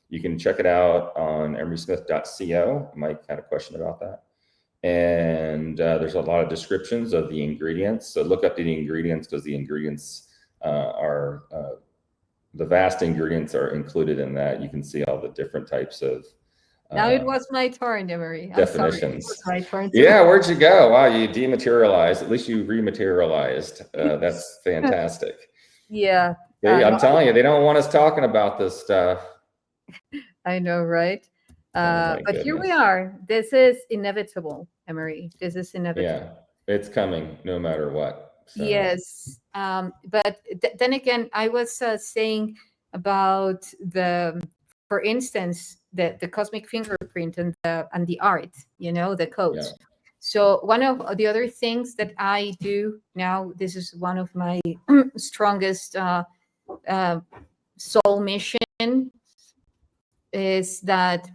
you can check it out on emerysmith.co. Mike had a question about that. And there's a lot of descriptions of the ingredients. So look up the ingredients because the ingredients the vast ingredients are included in that. You can see all the different types of now it was my turn, Emery. Definitions. It was my turn. Yeah, where'd you go? Wow, you dematerialized. At least you rematerialized. That's fantastic. Yeah. I'm telling you, they don't want us talking about this stuff. I know, right? But here we are. This is inevitable, Emery. This is inevitable. Yeah, it's coming no matter what. So. Yes. But then again, I was saying about for instance, the cosmic fingerprint and the art, the codes. Yeah. So one of the other things that I do now, this is one of my strongest soul mission, is that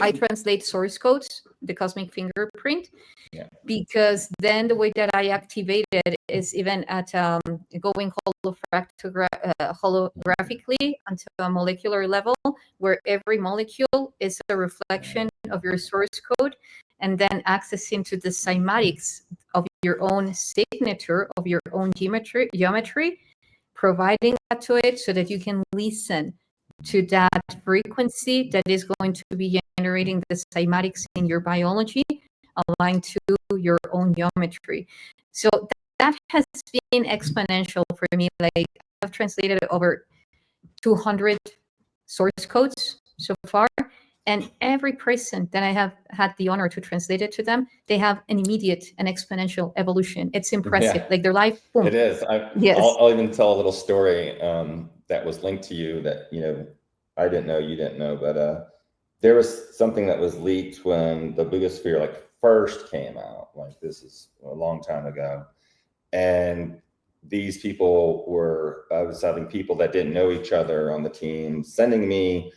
I translate source codes the cosmic fingerprint. Yeah. Because then the way that I activate it is even at going holographically onto a molecular level, where every molecule is a reflection of your source code, and then accessing to the cymatics of your own signature, of your own geometry, providing that to it so that you can listen to that frequency that is going to be generating the cymatics in your biology, aligned to your own geometry. So that has been exponential for me. Like, I've translated over 200 source codes so far, and every person that I have had the honor to translate it to them, they have an immediate and exponential evolution. It's impressive. Like, their life, boom. It is. Yes. I'll even tell a little story that was linked to you that, you know, I didn't know, you didn't know, but there was something that was leaked when the Boogosphere like first came out. Like, this is a long time ago. And these people were, I was having people that didn't know each other on the team sending me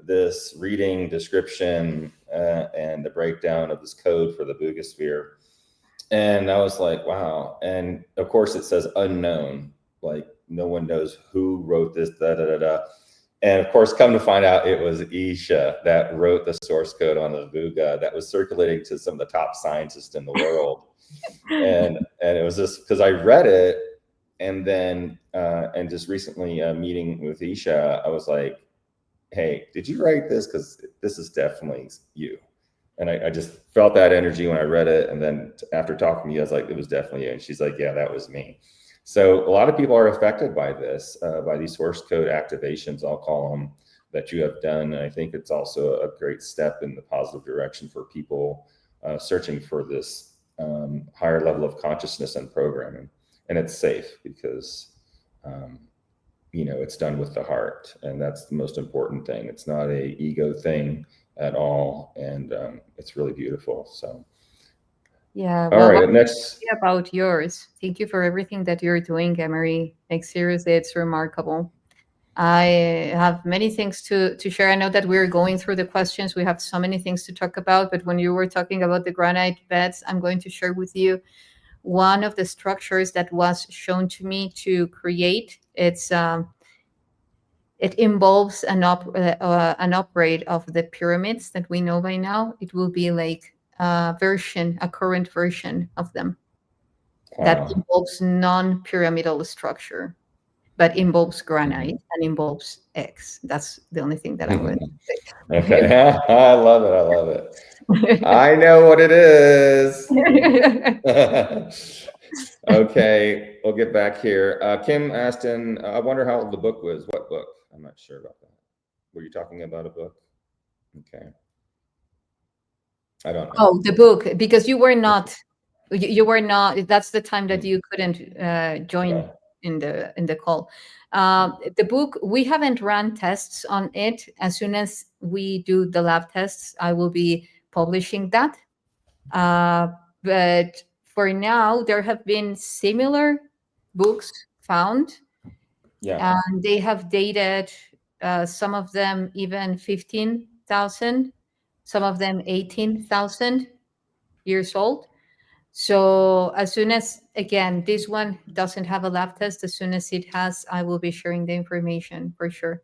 this reading description and the breakdown of this code for the Boogosphere. And I was like, wow. And of course it says unknown, like no one knows who wrote this, da, da, da, da. And of course, come to find out, it was YssaH that wrote the source code on the Booga that was circulating to some of the top scientists in the world. And it was just because I read it, and then and just recently meeting with YssaH, I was like, hey, did you write this? Because this is definitely you. And I just felt that energy when I read it. And then after talking to you, I was like, it was definitely you. And she's like, yeah, that was me. So a lot of people are affected by this, by these source code activations, I'll call them, that you have done. And I think it's also a great step in the positive direction for people searching for this higher level of consciousness and programming. And it's safe because, you know, it's done with the heart. And that's the most important thing. It's not an ego thing at all, and it's really beautiful. So yeah, well, all right, next about yours. Thank you for everything that you're doing, Emery. Like, seriously, it's remarkable. I have many things to share. I know that we're going through the questions. We have so many things to talk about, but when you were talking about the granite beds, I'm going to share with you one of the structures that was shown to me to create. It involves an upgrade of the pyramids that we know by now. It will be like a current version of them. Wow. That involves non-pyramidal structure, but involves granite and involves X. That's the only thing that I'm going to say. Okay, I love it. I love it. I know what it is. Okay, we'll get back here. Kim asked I wonder how old the book was. What book? I'm not sure about that. Were you talking about a book? Okay. I don't know. Oh, the book, because you were not, that's the time that you couldn't join in the call. The book, we haven't run tests on it. As soon as we do the lab tests, I will be publishing that. But for now, there have been similar books found. Yeah. And they have dated some of them even 15,000, some of them 18,000 years old. So as soon as, again, this one doesn't have a lab test, as soon as it has, I will be sharing the information for sure.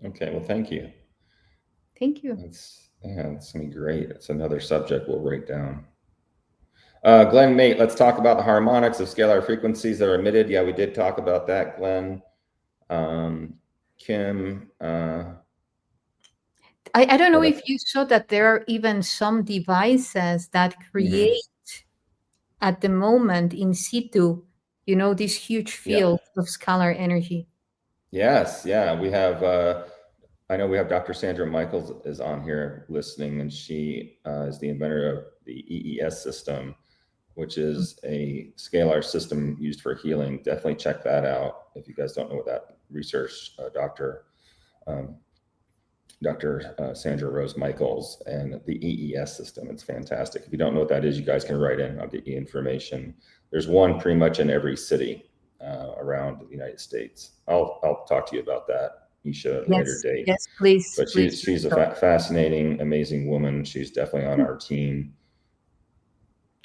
Okay, well, thank you. Thank you. It's going to be great. It's another subject we'll write down. Glenn Mate, let's talk about the harmonics of scalar frequencies that are emitted. Yeah, we did talk about that, Glenn. Kim. I don't know if you saw that there are even some devices that create at the moment in situ, you know, this huge field of scalar energy. Yes, yeah, we have, I know we have Dr. Sandra Michaels is on here listening, and she is the inventor of the EES system, which is a scalar system used for healing. Definitely check that out if you guys don't know what that research, Dr. Sandra Rose Michaels and the EES system. It's fantastic. If you don't know what that is, you guys can write in. I'll get you information. There's one pretty much in every city around the United States. I'll talk to you about that, Isha, at a Yes, later date. yes, please. But please she's a fascinating, amazing woman. She's definitely on our team.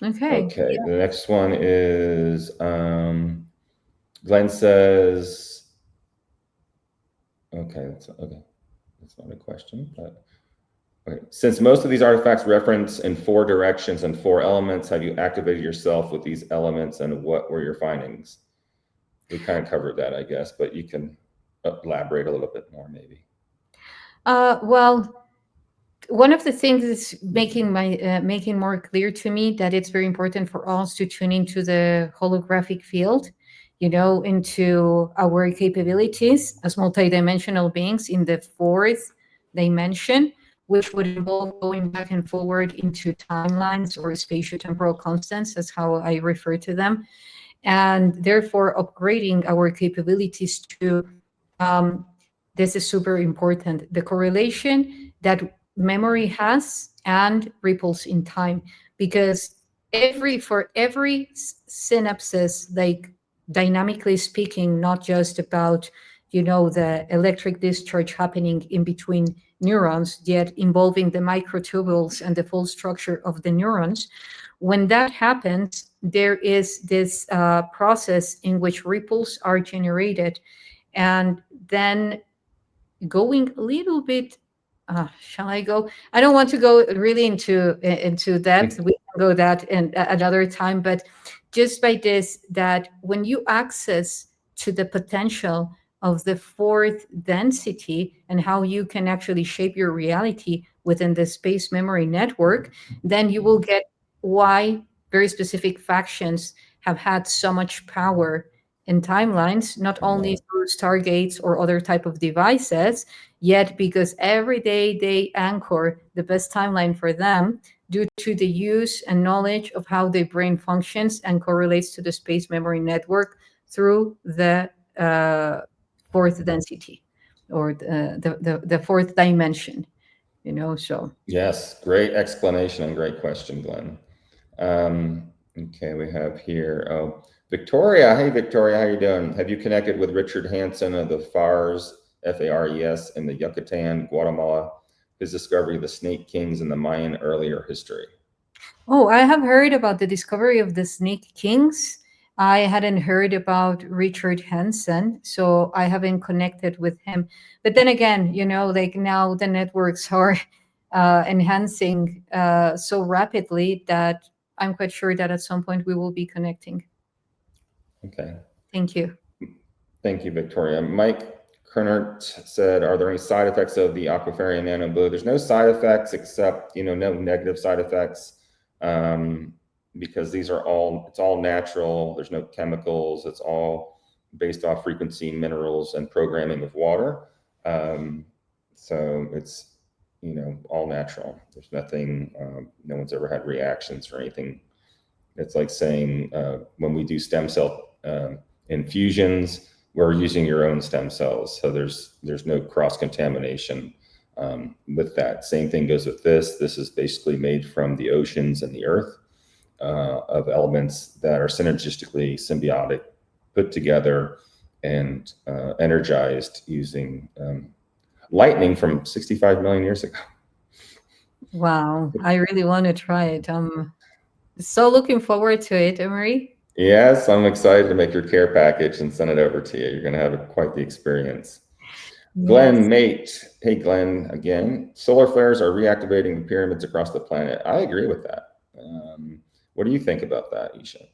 Okay. Okay, the next one is Glenn says, okay, that's not a question, but okay. Since most of these artifacts reference in 4 directions and 4 elements, have you activated yourself with these elements, and what were your findings? We kind of covered that, I guess, but you can elaborate a little bit more, maybe. Well, one of the things is making more clear to me that it's very important for us to tune into the holographic field, into our capabilities as multidimensional beings in the 4th dimension, which would involve going back and forward into timelines or spatiotemporal constants. That's how I refer to them. And therefore upgrading our capabilities to, this is super important, the correlation that memory has and ripples in time, because for every synapses, like dynamically speaking, not just about the electric discharge happening in between neurons, yet involving the microtubules and the full structure of the neurons. When that happens, there is this process in which ripples are generated, and then going a little bit, shall I go? I don't want to go really into depth. We can go that in another time, but just by this, that when you access to the potential of the 4th density and how you can actually shape your reality within the space memory network, then you will get why very specific factions have had so much power in timelines, not only through stargates or other type of devices, yet because every day they anchor the best timeline for them due to the use and knowledge of how the brain functions and correlates to the space memory network through the 4th density, or the 4th dimension, so. Yes, great explanation and great question, Glenn. Okay, we have here, Victoria. Hey, Victoria, how you doing? Have you connected with Richard Hansen of the FARES, F-A-R-E-S, in the Yucatan, Guatemala, his discovery of the Snake Kings in the Mayan earlier history? Oh, I have heard about the discovery of the Snake Kings. I hadn't heard about Richard Hansen, so I haven't connected with him. But then again, like now the networks are enhancing so rapidly that I'm quite sure that at some point we will be connecting. Okay. Thank you. Thank you, Victoria. Mike Kernert said, are there any side effects of the Aquafarian Nano Blue? There's no side effects except, no negative side effects, because it's all natural. There's no chemicals. It's all based off frequency, minerals, and programming of water. So it's, all natural. There's nothing, no one's ever had reactions or anything. It's like saying, when we do stem cell infusions, we're using your own stem cells. So there's no cross-contamination with that. Same thing goes with this. This is basically made from the oceans and the earth, of elements that are synergistically symbiotic, put together and energized using lightning from 65 million years ago. Wow, I really want to try it. I'm so looking forward to it, Emery. Yes, I'm excited to make your care package and send it over to you. You're going to have quite the experience. Yes. Glenn Mate. Hey, Glenn, again. Solar flares are reactivating the pyramids across the planet. I agree with that. What do you think about that, Isha?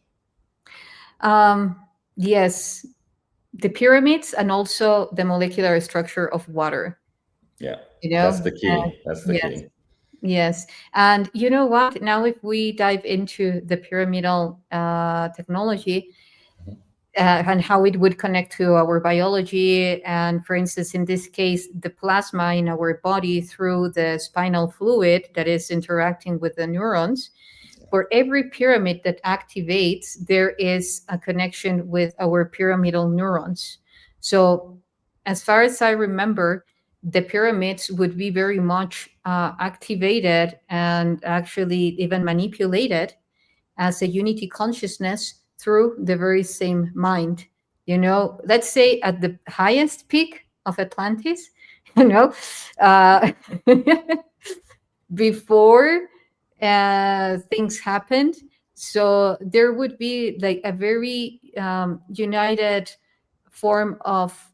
Yes, the pyramids and also the molecular structure of water. Yeah, that's the key. That's the key. Yes. And you know what? Now, if we dive into the pyramidal technology and how it would connect to our biology, and for instance, in this case, the plasma in our body through the spinal fluid that is interacting with the neurons, for every pyramid that activates, there is a connection with our pyramidal neurons. So as far as I remember, the pyramids would be very much activated and actually even manipulated as a unity consciousness through the very same mind. Let's say at the highest peak of Atlantis, before things happened. So there would be like a very united form of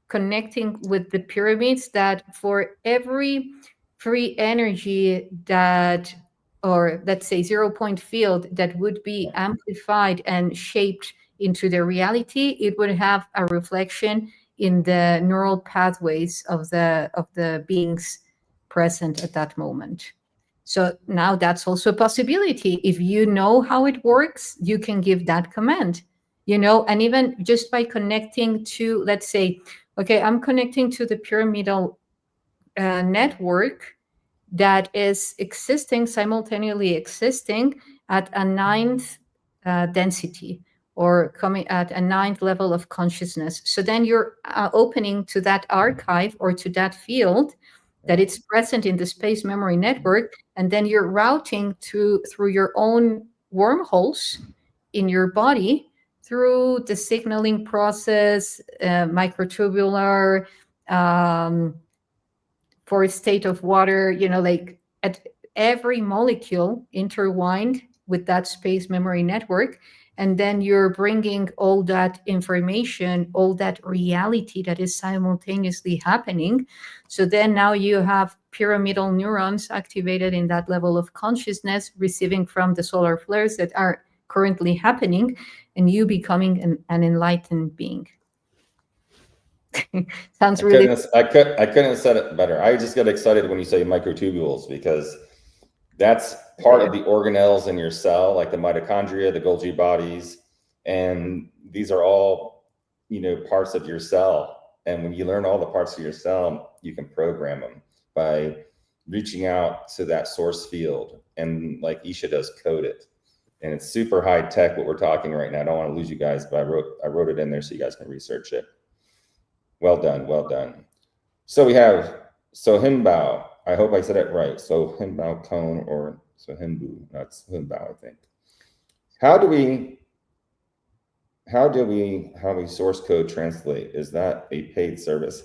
connecting with the pyramids, that for every free energy that, or let's say 0-point field, that would be amplified and shaped into the reality, it would have a reflection in the neural pathways of the beings present at that moment. So now that's also a possibility. If you know how it works, you can give that command, and even just by connecting to, let's say, okay, I'm connecting to the pyramidal network that is simultaneously existing at a 9th density, or coming at a 9th level of consciousness. So then you're opening to that archive, or to that field that it's present in the space memory network, and then you're routing through your own wormholes in your body, through the signaling process, microtubular, for a state of water, like at every molecule intertwined with that space memory network. And then you're bringing all that information, all that reality that is simultaneously happening. So then now you have pyramidal neurons activated in that level of consciousness, receiving from the solar flares that are currently happening, and you becoming an enlightened being. Sounds really. I couldn't have said it better. I just get excited when you say microtubules, because that's part of the organelles in your cell, like the mitochondria, the Golgi bodies, and these are all, parts of your cell. And when you learn all the parts of your cell, you can program them by reaching out to that source field, and like YssaH does, code it. And it's super high tech what we're talking right now. I don't want to lose you guys, but I wrote it in there so you guys can research it. Well done, well done. So we have Sohinbao. I hope I said it right. Sohinbao Cone, or Sohinbu. That's Sohinbao, I think. How do we source code translate? Is that a paid service?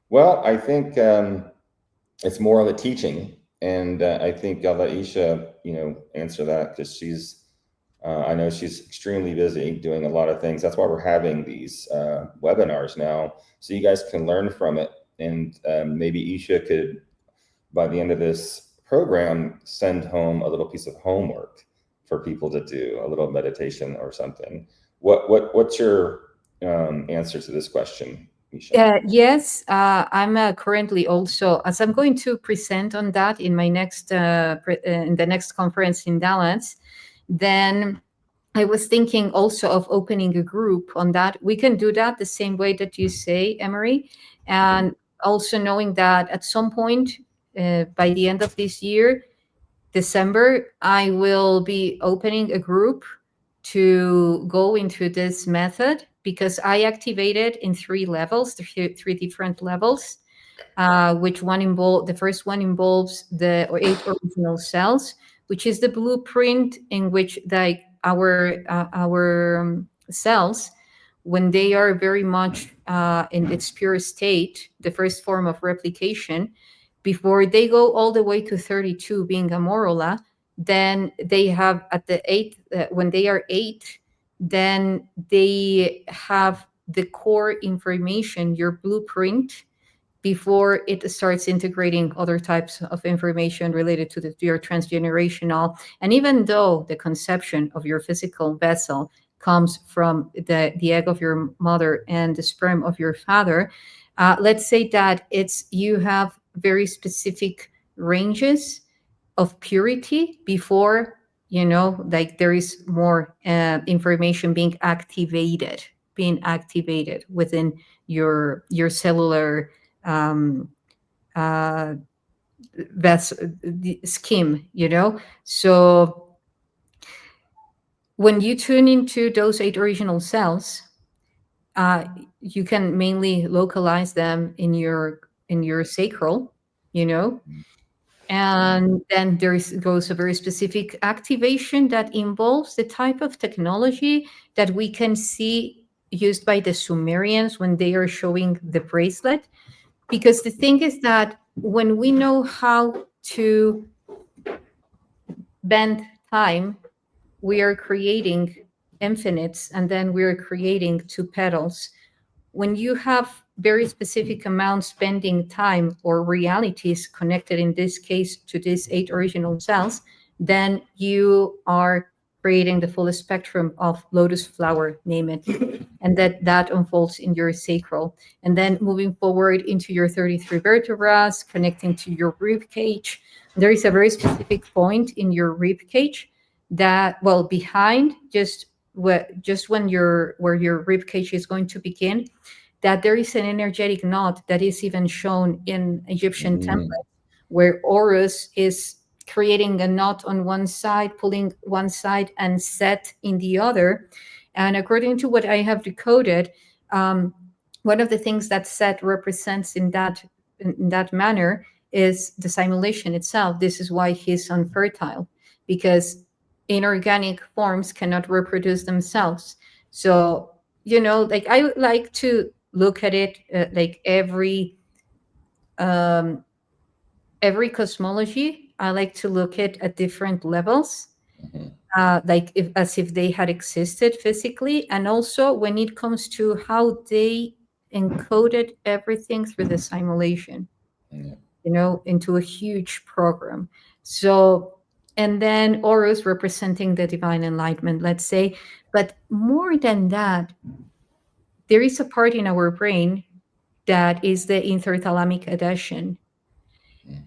Well, I think it's more of a teaching, and I think I'll let YssaH, answer that, because I know she's extremely busy doing a lot of things. That's why we're having these webinars now, so you guys can learn from it. And maybe YssaH could, by the end of this program, send home a little piece of homework for people to do, a little meditation or something. What's your answer to this question, YssaH? Yes, I'm currently also, as I'm going to present on that in my next in the next conference in Dallas. Then I was thinking also of opening a group on that. We can do that the same way that you say, Emery, and also knowing that at some point by the end of this year, December, I will be opening a group to go into this method, because I activated in 3 levels, three different levels. Which the first one involves the 8 original cells, which is the blueprint in which our cells, when they are very much in its pure state, the first form of replication, before they go all the way to 32 being a morula, then they have at the 8th, when they are 8, then they have the core information, your blueprint, before it starts integrating other types of information related to your transgenerational. And even though the conception of your physical vessel comes from the egg of your mother and the sperm of your father, let's say that you have very specific ranges of purity before, like there is more information being activated within your cellular scheme, So when you tune into those 8 original cells, you can mainly localize them in your sacral, and then goes a very specific activation that involves the type of technology that we can see, used by the Sumerians when they are showing the bracelet. Because the thing is that when we know how to bend time, we are creating infinites, and then we are creating two petals. When you have very specific amounts bending time or realities connected, in this case, to these 8 original cells, then you are creating the full spectrum of lotus flower, name it, and that unfolds in your sacral. And then moving forward into your 33 vertebrae, connecting to your rib cage, there is a very specific point in your rib cage that, well, behind just when where your rib cage is going to begin, that there is an energetic knot that is even shown in Egyptian templates, where Horus is creating a knot on one side, pulling one side, and Set in the other. And according to what I have decoded, one of the things that Set represents in that manner is the simulation itself. This is why he's unfertile, because inorganic forms cannot reproduce themselves. So, like, I would like to look at it like every cosmology. I like to look at different levels, like as if they had existed physically, and also when it comes to how they encoded everything through the simulation, into a huge program. So, and then Horus representing the divine enlightenment, let's say. But more than that, there is a part in our brain that is the interthalamic adhesion.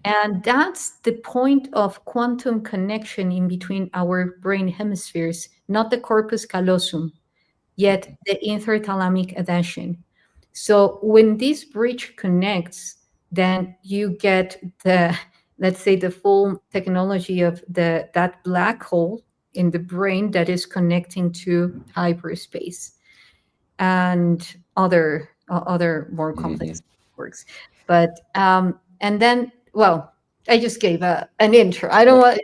And that's the point of quantum connection in between our brain hemispheres, not the corpus callosum, yet the interthalamic adhesion. So when this bridge connects, then you get let's say, the full technology of that black hole in the brain that is connecting to hyperspace and other more complex works. But and then, well, I just gave an intro. I don't want.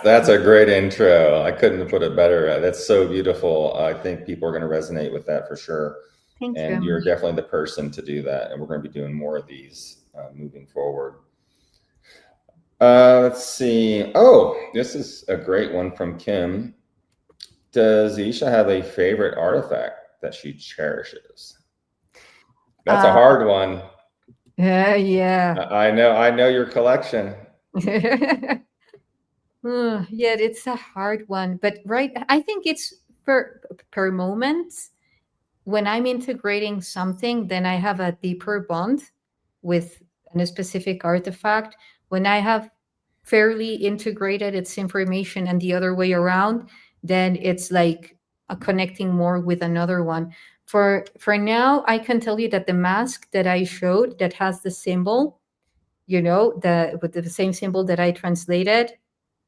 That's a great intro. I couldn't have put it better. That's so beautiful. I think people are going to resonate with that for sure. Thank you. And you're definitely the person to do that. And we're going to be doing more of these moving forward. Let's see. Oh, this is a great one from Kim. Does YssaH have a favorite artifact that she cherishes? That's a hard one. Yeah. I know your collection. Yeah, it's a hard one, but I think it's per moment. When I'm integrating something, then I have a deeper bond with a specific artifact. When I have fairly integrated its information and the other way around, then it's like connecting more with another one. For now, I can tell you that the mask that I showed that has the symbol, with the same symbol that I translated,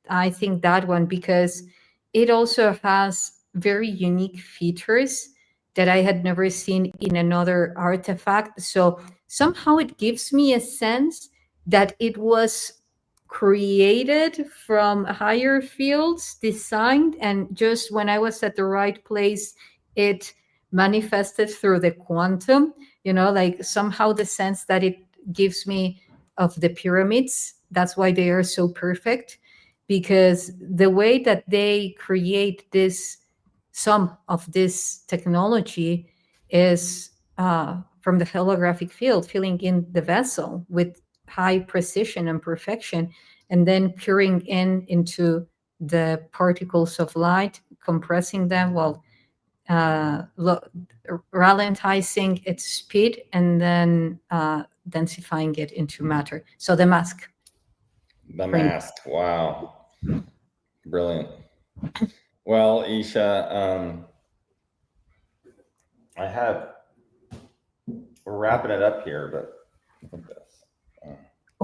I think that one, because it also has very unique features that I had never seen in another artifact. So somehow it gives me a sense that it was created from higher fields, designed, and just when I was at the right place, it manifested through the quantum, like somehow the sense that it gives me of the pyramids. That's why they are so perfect, because the way that they create some of this technology is from the holographic field, filling in the vessel with high precision and perfection, and then peering into the particles of light, compressing them while ralentizing its speed, and then densifying it into matter. So the mask. The mask. Wow. Brilliant. Well, YssaH, we're wrapping it up here, but look at this.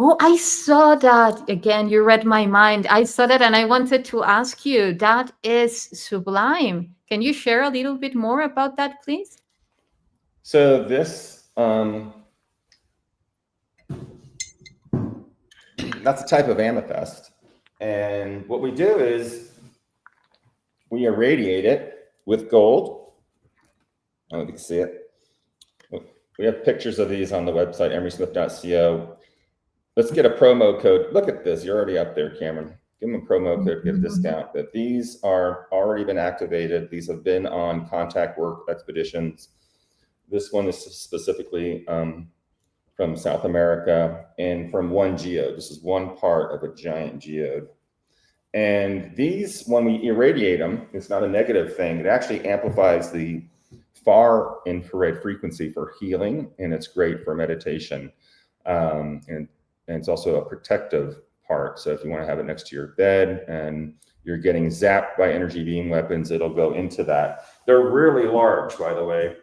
Oh, I saw that. Again, you read my mind. I saw that and I wanted to ask you, that is sublime. Can you share a little bit more about that, please? So this, that's a type of amethyst. And what we do is we irradiate it with gold, I don't know if you can see it. We have pictures of these on the website, emerysmith.co. Let's get a promo code. Look at this. You're already up there, Cameron. Give them a promo code to get a discount. But these are already been activated. These have been on contact work expeditions. This one is specifically from South America and from one geode. This is one part of a giant geode. And these, when we irradiate them, it's not a negative thing. It actually amplifies the far infrared frequency for healing, and it's great for meditation. And it's also a protective part. So if you want to have it next to your bed and you're getting zapped by energy beam weapons, it'll go into that. They're really large, by the way.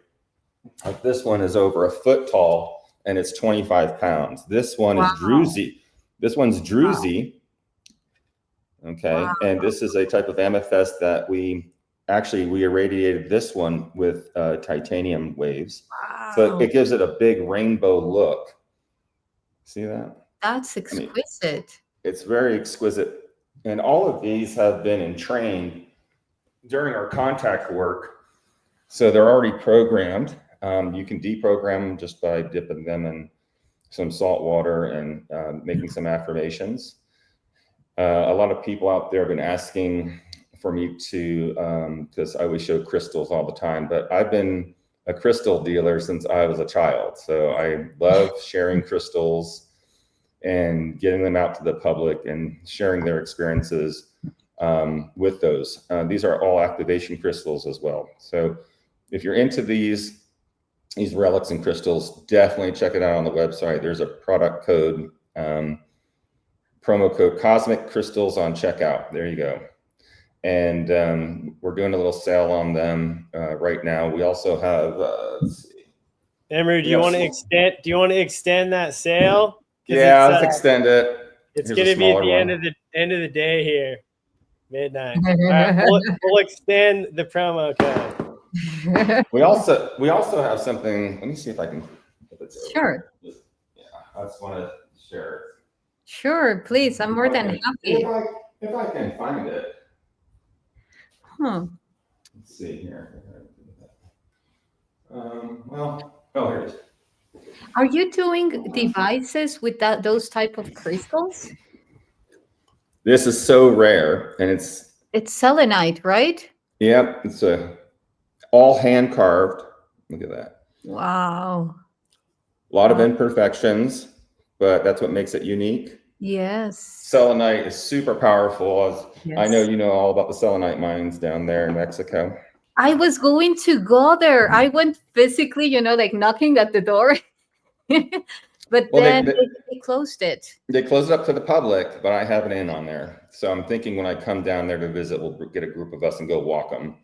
Like this one is over 1 foot tall and it's 25 pounds. This one is druzy. This one's druzy. Okay. And this is a type of amethyst that we irradiated this one with titanium waves. So it gives it a big rainbow look. See that? That's exquisite. I mean, it's very exquisite. And all of these have been entrained during our contact work. So they're already programmed. You can deprogram them just by dipping them in some salt water and making some affirmations. A lot of people out there have been asking for me to, because I always show crystals all the time, but I've been a crystal dealer since I was a child. So I love sharing crystals and getting them out to the public and sharing their experiences with those. These are all activation crystals as well. So if you're into these relics and crystals, definitely check it out on the website. There's a product code, promo code Cosmic Crystals on checkout. There you go. And we're doing a little sale on them right now. We also have, let's see. Emery, do you want to extend that sale? Yeah, let's extend it. It's going to be at the end of the day here, midnight. All right, we'll extend the promo code. We also have something. Let me see if I can. Sure. Yeah, I just want to share. Sure, please. I'm more than happy. If I can find it. Huh. Let's see here. Well, oh, here it is. Are you doing devices with those type of crystals? This is so rare, and it's selenite, right? Yep, it's all hand carved. Look at that. Wow. A lot of imperfections, but that's what makes it unique. Yes. Selenite is super powerful. Yes. I know you know all about the selenite mines down there in Mexico. I was going to go there. I went physically, like knocking at the door. But then they closed it. They closed it up to the public, but I have an in on there. So I'm thinking when I come down there to visit, we'll get a group of us and go walk them.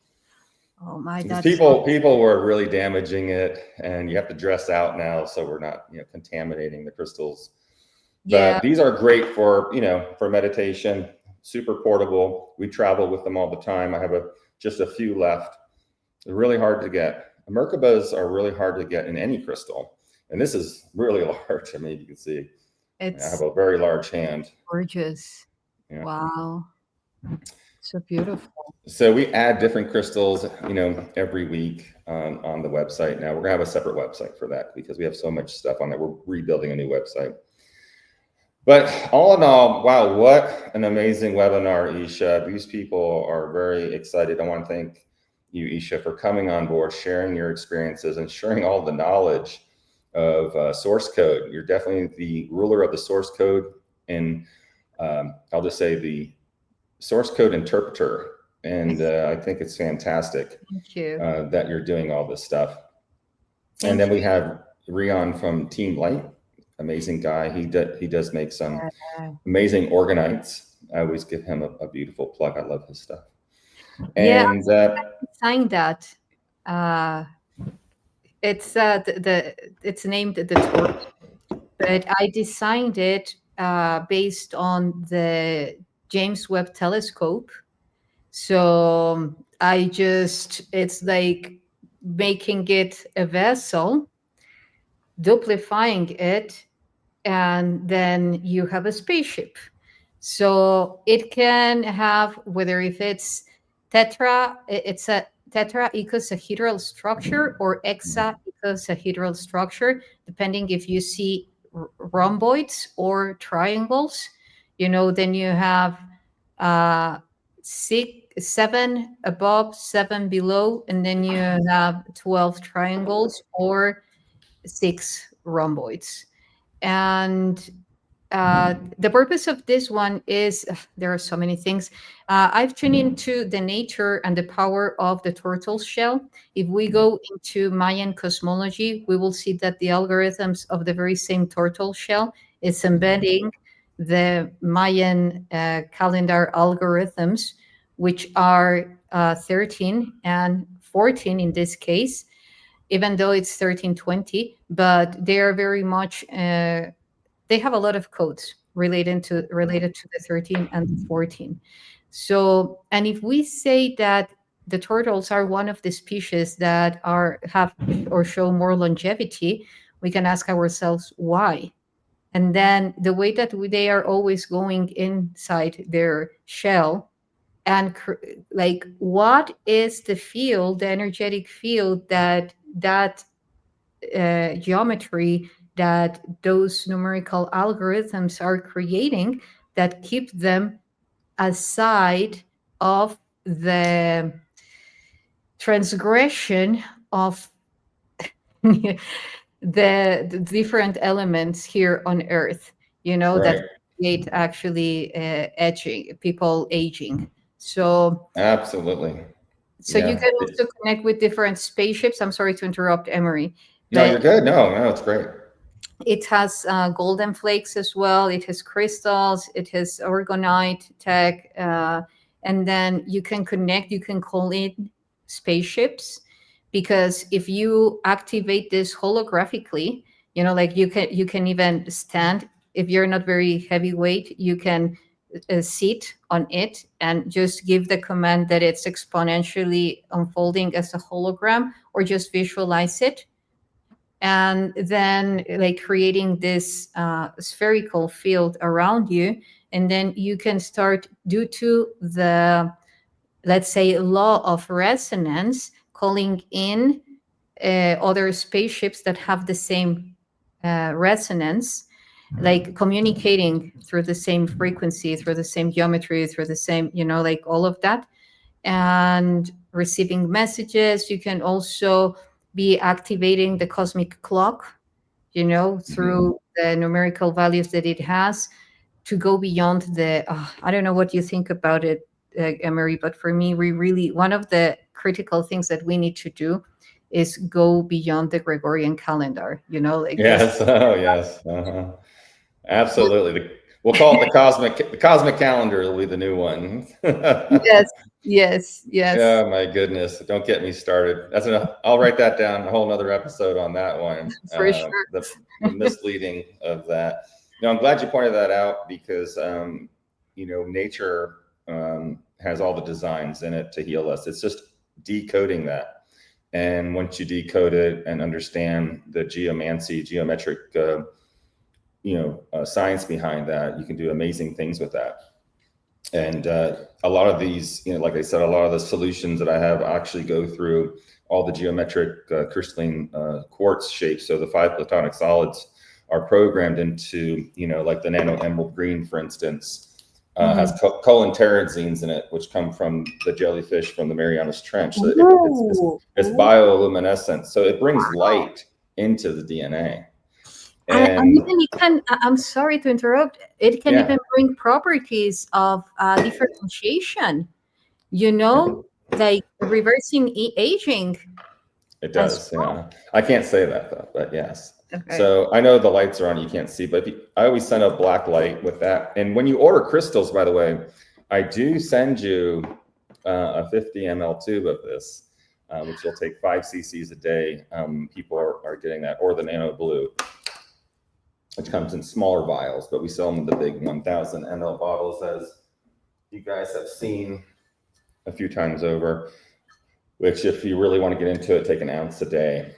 Oh my God! People were really damaging it, and you have to dress out now, so we're not contaminating the crystals. Yeah. But these are great for for meditation. Super portable. We travel with them all the time. I have just a few left. They're really hard to get. Merkabas are really hard to get in any crystal, and this is really large. I mean, you can see. I have a very large hand. Gorgeous. Yeah. Wow. So beautiful. So we add different crystals, every week on the website. Now we're gonna have a separate website for that because we have so much stuff on there. We're rebuilding a new website. But all in all, wow, what an amazing webinar, YssaH. These people are very excited. I want to thank you, YssaH, for coming on board, sharing your experiences and sharing all the knowledge of source code. You're definitely the ruler of the source code, and I'll just say the source code interpreter. And I think it's fantastic. Thank you. That you're doing all this stuff. And then we have Rion from Team Light, amazing guy. He does make some amazing organites. I always give him a beautiful plug. I love his stuff. And I designed that. It's named the Torch, but I designed it based on the James Webb Telescope. So it's like making it a vessel, duplifying it, and then you have a spaceship. So it can have, whether if it's tetra, it's a tetraicosahedral structure or hexaicosahedral structure, depending if you see rhomboids or triangles. Then you have 7 above, 7 below, and then you have 12 triangles or 6 rhomboids. And the purpose of this one is, there are so many things. I've tuned into the nature and the power of the turtle shell. If we go into Mayan cosmology, we will see that the algorithms of the very same turtle shell is embedding the Mayan calendar algorithms, which are 13 and 14 in this case, even though it's 1320, but they are very much they have a lot of codes related to the 13 and the 14. So, and if we say that the turtles are one of the species that have or show more longevity, we can ask ourselves why. And then the way that they are always going inside their shell, and like, what is the field, the energetic field that geometry, that those numerical algorithms are creating, that keep them aside of the transgression of the different elements here on Earth, that create actually people aging. So absolutely. So you can also connect with different spaceships. I'm sorry to interrupt, Emery. No, you're good. No, it's great. It has golden flakes as well. It has crystals. It has orgonite tech. And then you can connect, you can call in spaceships, because if you activate this holographically, like you can even stand. If you're not very heavyweight, you can sit on it and just give the command that it's exponentially unfolding as a hologram, or just visualize it. And then like creating this spherical field around you. And then you can start, due to the, let's say, law of resonance, calling in other spaceships that have the same resonance, like communicating through the same frequency, through the same geometry, through the same, like all of that, and receiving messages. You can also be activating the cosmic clock, through the numerical values that it has, to go beyond the, I don't know what you think about it, Emery, but for me, one of the critical things that we need to do is go beyond the Gregorian calendar, like yes. Oh, yes. Absolutely. We'll call it the cosmic calendar will be the new one. Yes. Oh my goodness. Don't get me started. That's enough. I'll write that down, a whole nother episode on that one. For sure. The misleading of that. No, I'm glad you pointed that out, because, nature has all the designs in it to heal us. It's just decoding that. And once you decode it and understand the geometric, science behind that, you can do amazing things with that. And a lot of these, like I said, a lot of the solutions that I have actually go through all the geometric crystalline quartz shapes. So the 5 platonic solids are programmed into, like the nano emerald green, for instance, has cholinterazines in it, which come from the jellyfish from the Marianas Trench. So it's bioluminescent. So it brings light into the DNA. And even it can, I'm sorry to interrupt, it can even bring properties of differentiation, like reversing aging. It does, yeah. I can't say that though, but yes. Okay. So I know the lights are on, you can't see, but I always send a black light with that. And when you order crystals, by the way, I do send you a 50 ml tube of this, which will take 5 cc's a day. People are getting that, or the nano blue, which comes in smaller vials, but we sell them in the big 1000 ml bottles, as you guys have seen a few times over, which if you really want to get into it, take an ounce a day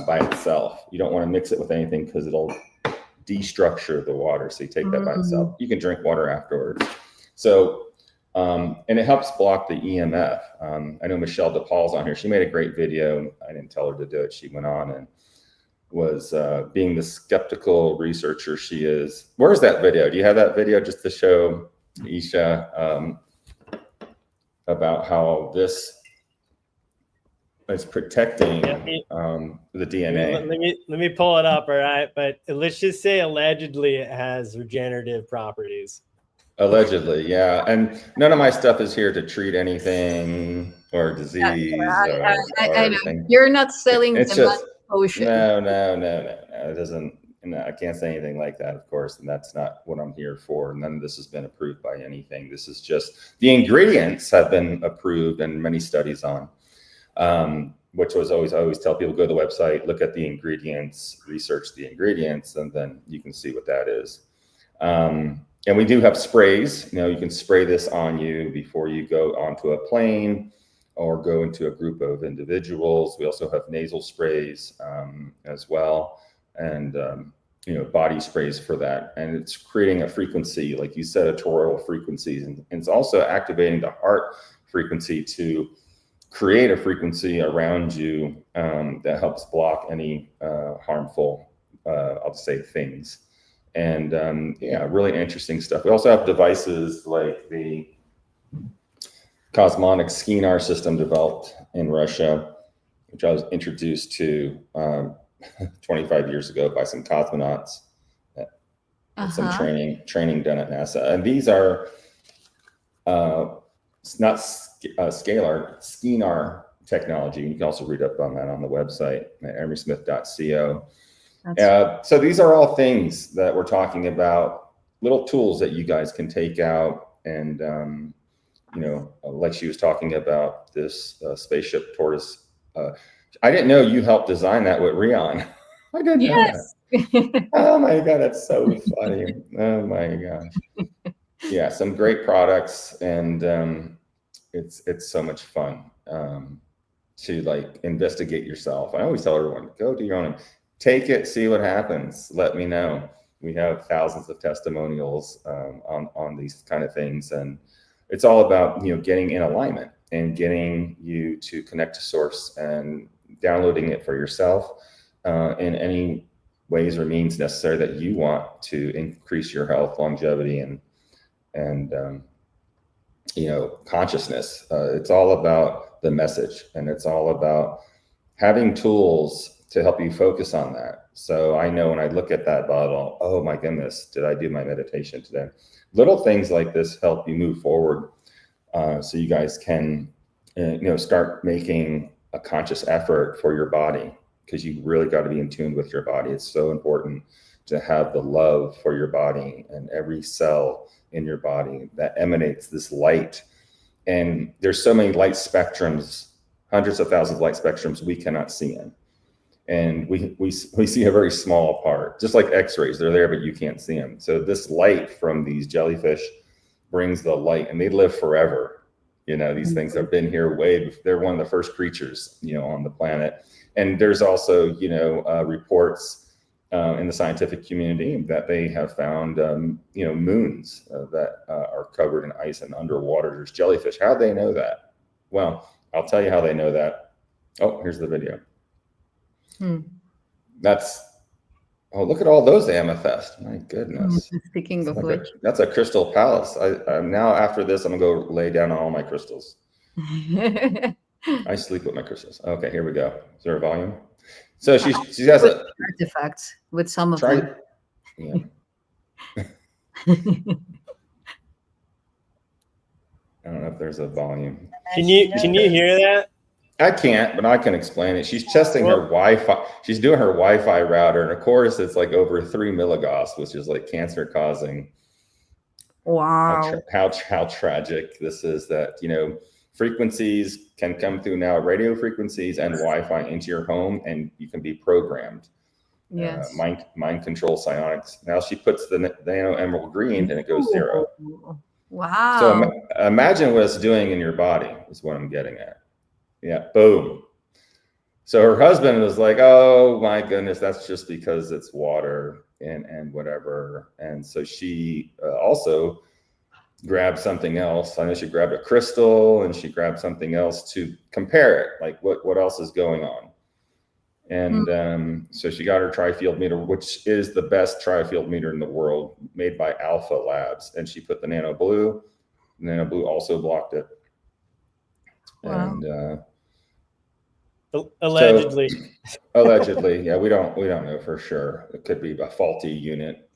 by itself. You don't want to mix it with anything, because it'll destructure the water. So you take that by itself. You can drink water afterwards. So And it helps block the EMF. I know Michelle DePaul's on here. She made a great video. I didn't tell her to do it. She went on and was being the skeptical researcher she is. Where's that video? Do you have that video just to show YssaH about how this is protecting the DNA? Let me pull it up, all right? But let's just say allegedly it has regenerative properties. Allegedly, yeah. And none of my stuff is here to treat anything or disease or anything. You're not selling it's the just potion. No. It doesn't. No, I can't say anything like that, of course, and that's not what I'm here for. None of this has been approved by anything. This is just the ingredients have been approved and many studies on, which was I always tell people, go to the website, look at the ingredients, research the ingredients, and then you can see what that is. And we do have sprays. You know, you can spray this on you before you go onto a plane or go into a group of individuals. We also have nasal sprays as well, and you know, body sprays for that. And it's creating a frequency, like you said, a toroidal frequencies, and it's also activating the heart frequency to create a frequency around you that helps block any harmful, I'll just say, things. And yeah, really interesting stuff. We also have devices like the cosmonic Skinar system developed in Russia, which I was introduced to 25 years ago by some cosmonauts. Some training done at NASA. And these are not Skinar technology. You can also read up on that on the website at emerysmith.co. So these are all things that we're talking about, little tools that you guys can take out. And, you know, like she was talking about this spaceship tortoise. I didn't know you helped design that with Rion. I didn't know that. Oh my God, that's so funny. Oh my gosh. Yeah, some great products, and it's so much fun to like investigate yourself. I always tell everyone, go do your own. Take it, see what happens. Let me know. We have thousands of testimonials on these kind of things, and it's all about, you know, getting in alignment and getting you to connect to source and downloading it for yourself in any ways or means necessary that you want to increase your health, longevity, and you know, consciousness. It's all about the message, and it's all about having tools to help you focus on that. So I know when I look at that bottle, oh my goodness, did I do my meditation today? Little things like this help you move forward, so you guys can, you know, start making a conscious effort for your body, because you really got to be in tune with your body. It's so important to have the love for your body and every cell in your body that emanates this light. And there's so many light spectrums, hundreds of thousands of light spectrums we cannot see in. And we see a very small part, just like X-rays. They're there, but you can't see them. So this light from these jellyfish brings the light, and they live forever. You know, these things have been here they're one of the first creatures, you know, on the planet. And there's also, you know, reports in the scientific community that they have found, you know, moons that are covered in ice and underwater. There's jellyfish. How do they know that? Well, I'll tell you how they know that. Oh, here's the video. Oh, look at all those amethyst. My goodness. Speaking of which, that's a crystal palace. I'm now, after this, I'm gonna go lay down on all my crystals. I sleep with my crystals. Okay, here we go. Is there a volume? So she has artifacts with some of them. Yeah. I don't know if there's a volume. Can you hear that? I can't, but I can explain it. She's testing her Wi-Fi. She's doing her Wi-Fi router, and of course, it's like over 3 milligauss, which is like cancer causing. Wow! How tragic this is. That, you know, frequencies can come through now, radio frequencies and Wi-Fi into your home, and you can be programmed. Yes. Mind control psionics. Now she puts the nano emerald green, and it goes 0. Wow! So imagine what it's doing in your body. Is what I'm getting at. Yeah, boom. So her husband was like, oh my goodness, that's just because it's water and whatever. And so she also grabbed something else. I know she grabbed a crystal and she grabbed something else to compare it, like what else is going on. And so she got her tri-field meter, which is the best tri-field meter in the world, made by Alpha Labs. And she put the nano blue. Nano blue also blocked it. Wow. And allegedly. So, allegedly, yeah, we don't know for sure. It could be a faulty unit.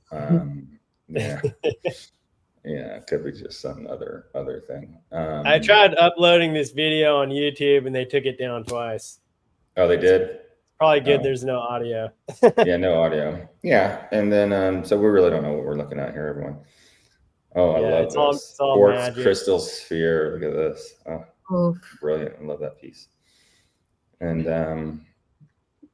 Yeah. Yeah, it could be just some other thing. I tried uploading this video on YouTube and they took it down twice. Oh, they did? Probably good there's no audio. Yeah, no audio. Yeah, and then so we really don't know what we're looking at here, everyone. Oh, I love this. Quartz crystal sphere. Look at this. Oh, brilliant. I love that piece. And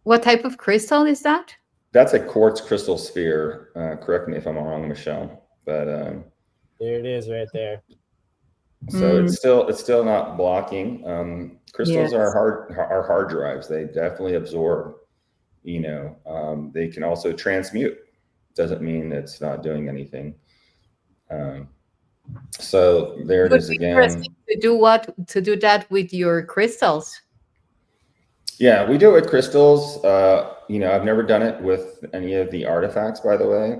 what type of crystal is that? That's a quartz crystal sphere. Correct me if I'm wrong, Michelle. But there it is right there. So it's still not blocking. Crystals are hard drives. They definitely absorb, you know, they can also transmute. Doesn't mean it's not doing anything. So there it is again. To do what? To do that with your crystals? Yeah, we do it with crystals. You know, I've never done it with any of the artifacts, by the way.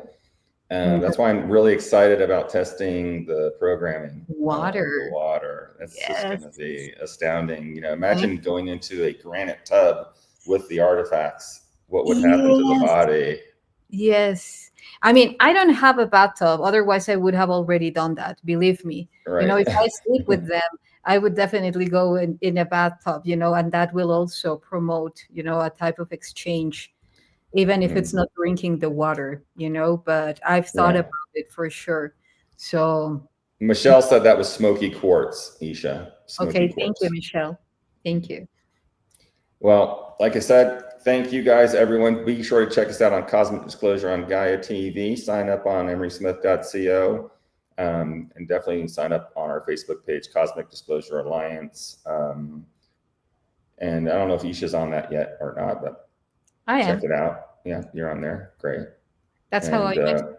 That's why I'm really excited about testing the programming. Water. The water. That's just going to be astounding. You know, imagine going into a granite tub with the artifacts. What would happen to the body? Yes. I mean, I don't have a bathtub. Otherwise, I would have already done that. Believe me. Right. You know, if I sleep with them, I would definitely go in a bathtub, you know, and that will also promote, you know, a type of exchange, even if it's not drinking the water, you know, but I've thought about it for sure. So Michelle said that was smoky quartz, Yssa. Okay, thank you, Michelle. Thank you. Well, like I said, thank you guys, everyone. Be sure to check us out on Cosmic Disclosure on GAIA TV. Sign up on emerysmith.co. And definitely sign up on our Facebook page, Cosmic Disclosure Alliance. And I don't know if Isha's on that yet or not, but check it out. Yeah, you're on there. Great. That's how I met you.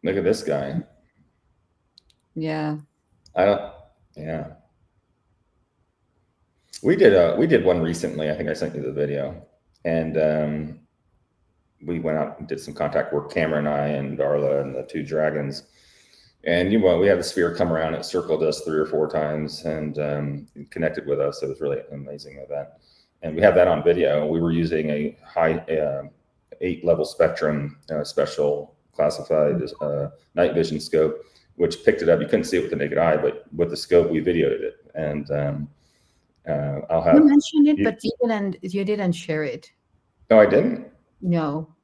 Look at this guy. Yeah. Yeah. We did one recently. I think I sent you the video. And we went out and did some contact work, Cameron and I and Darla and the two dragons. And we had the sphere come around. It circled us 3 or 4 times and connected with us. It was really an amazing event. And we have that on video. We were using a high 8-level spectrum special classified night vision scope, which picked it up. You couldn't see it with the naked eye, but with the scope, we videoed it. And I'll have. You mentioned it, but you didn't share it. No, I didn't. No.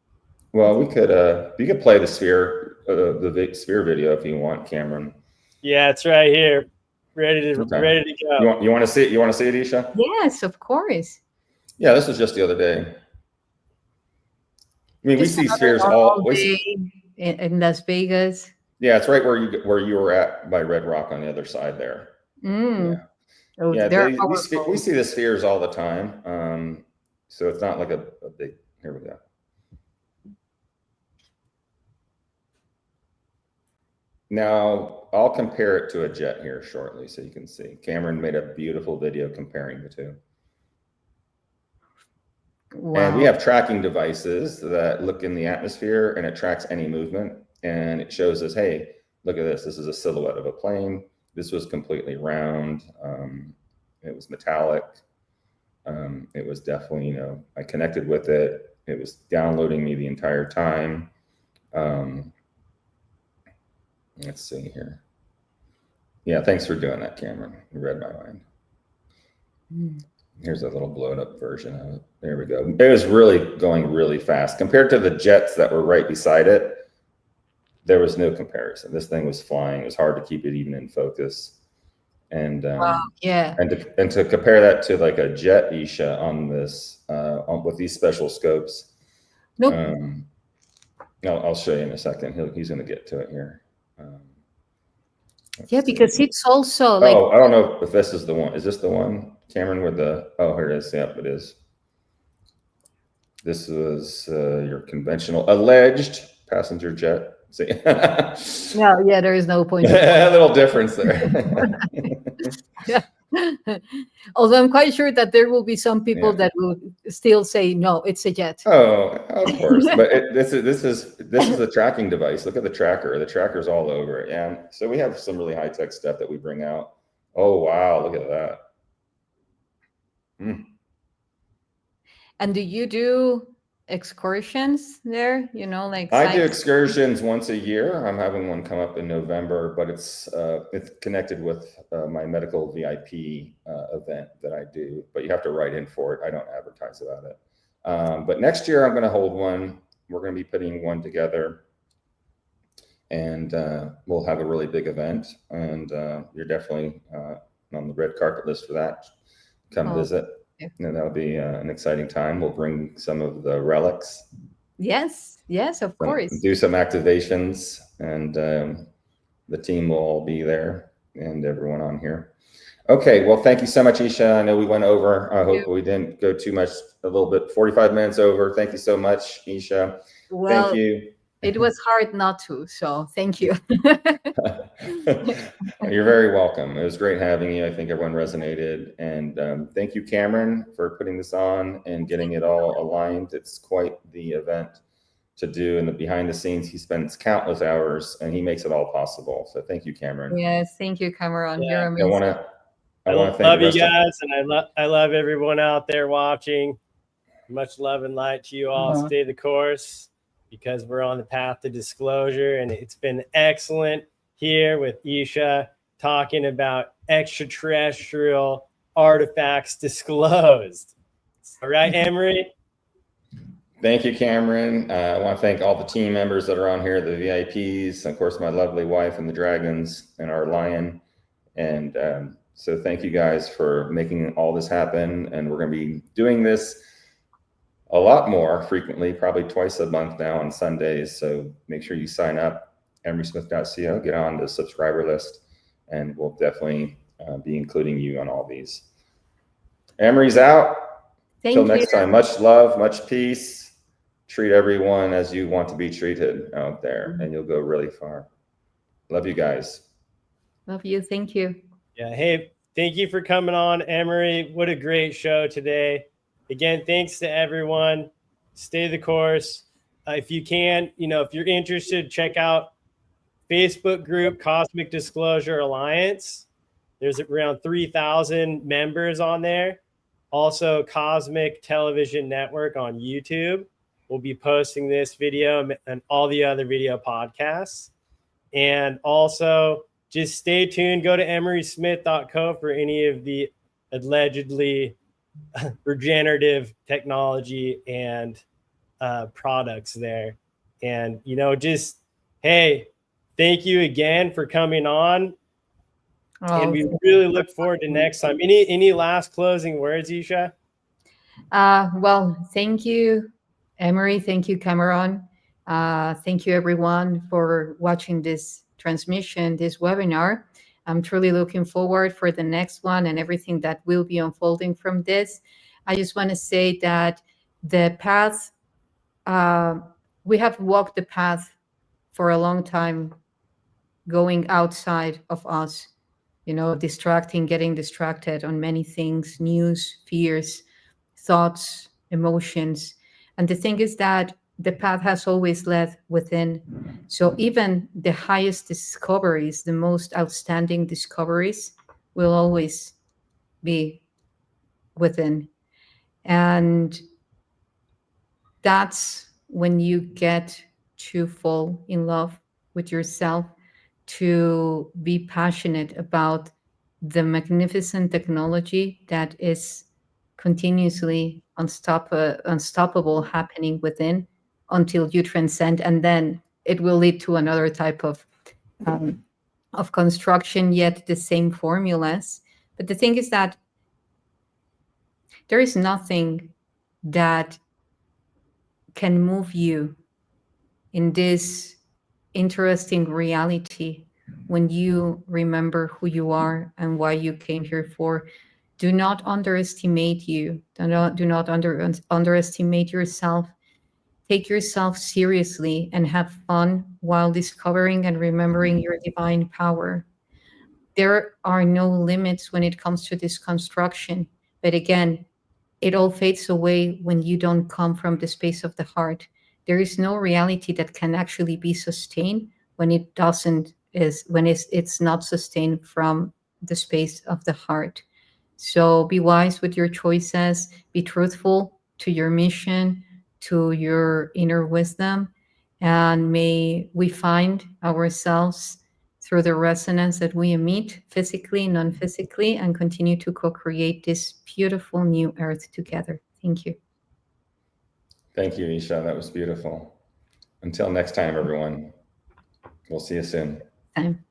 Well, we could. You could play the sphere video if you want, Cameron. Yeah, it's right here, ready to go. You want to see it? You want to see it, Isha? Yes, of course. Yeah, this was just the other day. I mean, just we see spheres all day in Las Vegas. Yeah, it's right where you were at by Red Rock on the other side there. Yeah, we see the spheres all the time. So it's not like a big. Here we go. Now, I'll compare it to a jet here shortly so you can see. Cameron made a beautiful video comparing the two. Wow. And we have tracking devices that look in the atmosphere and it tracks any movement. And it shows us, hey, look at this. This is a silhouette of a plane. This was completely round. It was metallic. It was definitely, I connected with it. It was downloading me the entire time. Let's see here. Yeah, thanks for doing that, Cameron. You read my mind. Here's a little blown up version of it. There we go. It was really going really fast. Compared to the jets that were right beside it, there was no comparison. This thing was flying. It was hard to keep it even in focus. And yeah. And to compare that to like a jet, Isha, on this with these special scopes. Nope. I'll show you in a second. He's going to get to it here. Yeah, because it's also like. Oh, I don't know if this is the one. Is this the one, Cameron? With the here it is. Yep, it is. This was your conventional alleged passenger jet See, No, yeah, there is no point. a little difference there. Yeah. Although I'm quite sure that there will be some people that will still say, no, it's a jet. Oh, of course. But this is the tracking device. Look at the tracker. The tracker's all over it. And so we have some really high-tech stuff that we bring out. Oh, wow. Look at that. And do you do excursions there? You know, like I do excursions once a year. I'm having one come up in November, but it's connected with my medical VIP event that I do. But you have to write in for it. I don't advertise about it. But next year I'm going to hold one. We're going to be putting one together, and we'll have a really big event. And you're definitely on the red carpet list for that. Come visit. And that'll be an exciting time. We'll bring some of the relics. Yes, of course. Do some activations, and the team will all be there, and everyone on here. Okay, well, thank you so much, YssaH. I know we went over. I hope we didn't go too much, a little bit, 45 minutes over. Thank you so much, YssaH. Well, thank you. It was hard not to, so thank you. You're very welcome. It was great having you. I think everyone resonated. And thank you, Cameron, for putting this on and getting it all aligned. It's quite the event to do. And the behind the scenes, he spends countless hours and he makes it all possible. So thank you, Cameron. Yes, thank you, Cameron. Yeah. You're amazing. I want to love you guys, and I love everyone out there watching. Much love and light to you all. Stay the course, because we're on the path to disclosure, and it's been excellent here with YssaH talking about extraterrestrial artifacts disclosed. All right, Emery? Thank you, Cameron. I want to thank all the team members that are on here, the VIPs, of course, my lovely wife and the dragons and our lion. And so thank you guys for making all this happen. And we're going to be doing this a lot more frequently, probably twice a month now on Sundays. So make sure you sign up, emerysmith.co, get on the subscriber list, and we'll definitely be including you on all these. Emery's out. Till next time, much love, much peace. Treat everyone as you want to be treated out there, and you'll go really far. Love you guys. Love you. Thank you. Yeah. Hey, thank you for coming on, Emery. What a great show today. Again, thanks to everyone. Stay the course. If you can, if you're interested, check out Facebook group Cosmic Disclosure Alliance. There's around 3,000 members on there. Also, Cosmic Television Network on YouTube. We'll be posting this video and all the other video podcasts. And also, just stay tuned. Go to emerysmith.co for any of the allegedly regenerative technology and products there. And just, hey, thank you again for coming on. And we really look forward to next time. Any last closing words, YssaH? Well, thank you, Emery. Thank you, Cameron. Thank you, everyone, for watching this transmission, this webinar. I'm truly looking forward for the next one and everything that will be unfolding from this. I just want to say that the path, we have walked the path for a long time, going outside of us, getting distracted on many things, news, fears, thoughts, emotions. And the thing is that the path has always led within. So even the highest discoveries, the most outstanding discoveries, will always be within. And that's when you get to fall in love with yourself, to be passionate about the magnificent technology that is continuously unstoppable happening within, until you transcend, and then it will lead to another type of construction, yet the same formulas. But the thing is that there is nothing that can move you in this interesting reality when you remember who you are and why you came here for. Do not underestimate you. Do not underestimate yourself. take yourself seriously and have fun while discovering and remembering your divine power. There are no limits when it comes to this construction. But again, it all fades away when you don't come from the space of the heart. There is no reality that can actually be sustained when it doesn't is when it's not sustained from the space of the heart. So be wise with your choices, be truthful to your mission, to your inner wisdom, and may we find ourselves through the resonance that we emit physically, non-physically, and continue to co-create this beautiful new earth together. Thank you. Thank you, YssaH. That was beautiful. Until next time, everyone. We'll see you soon. Time.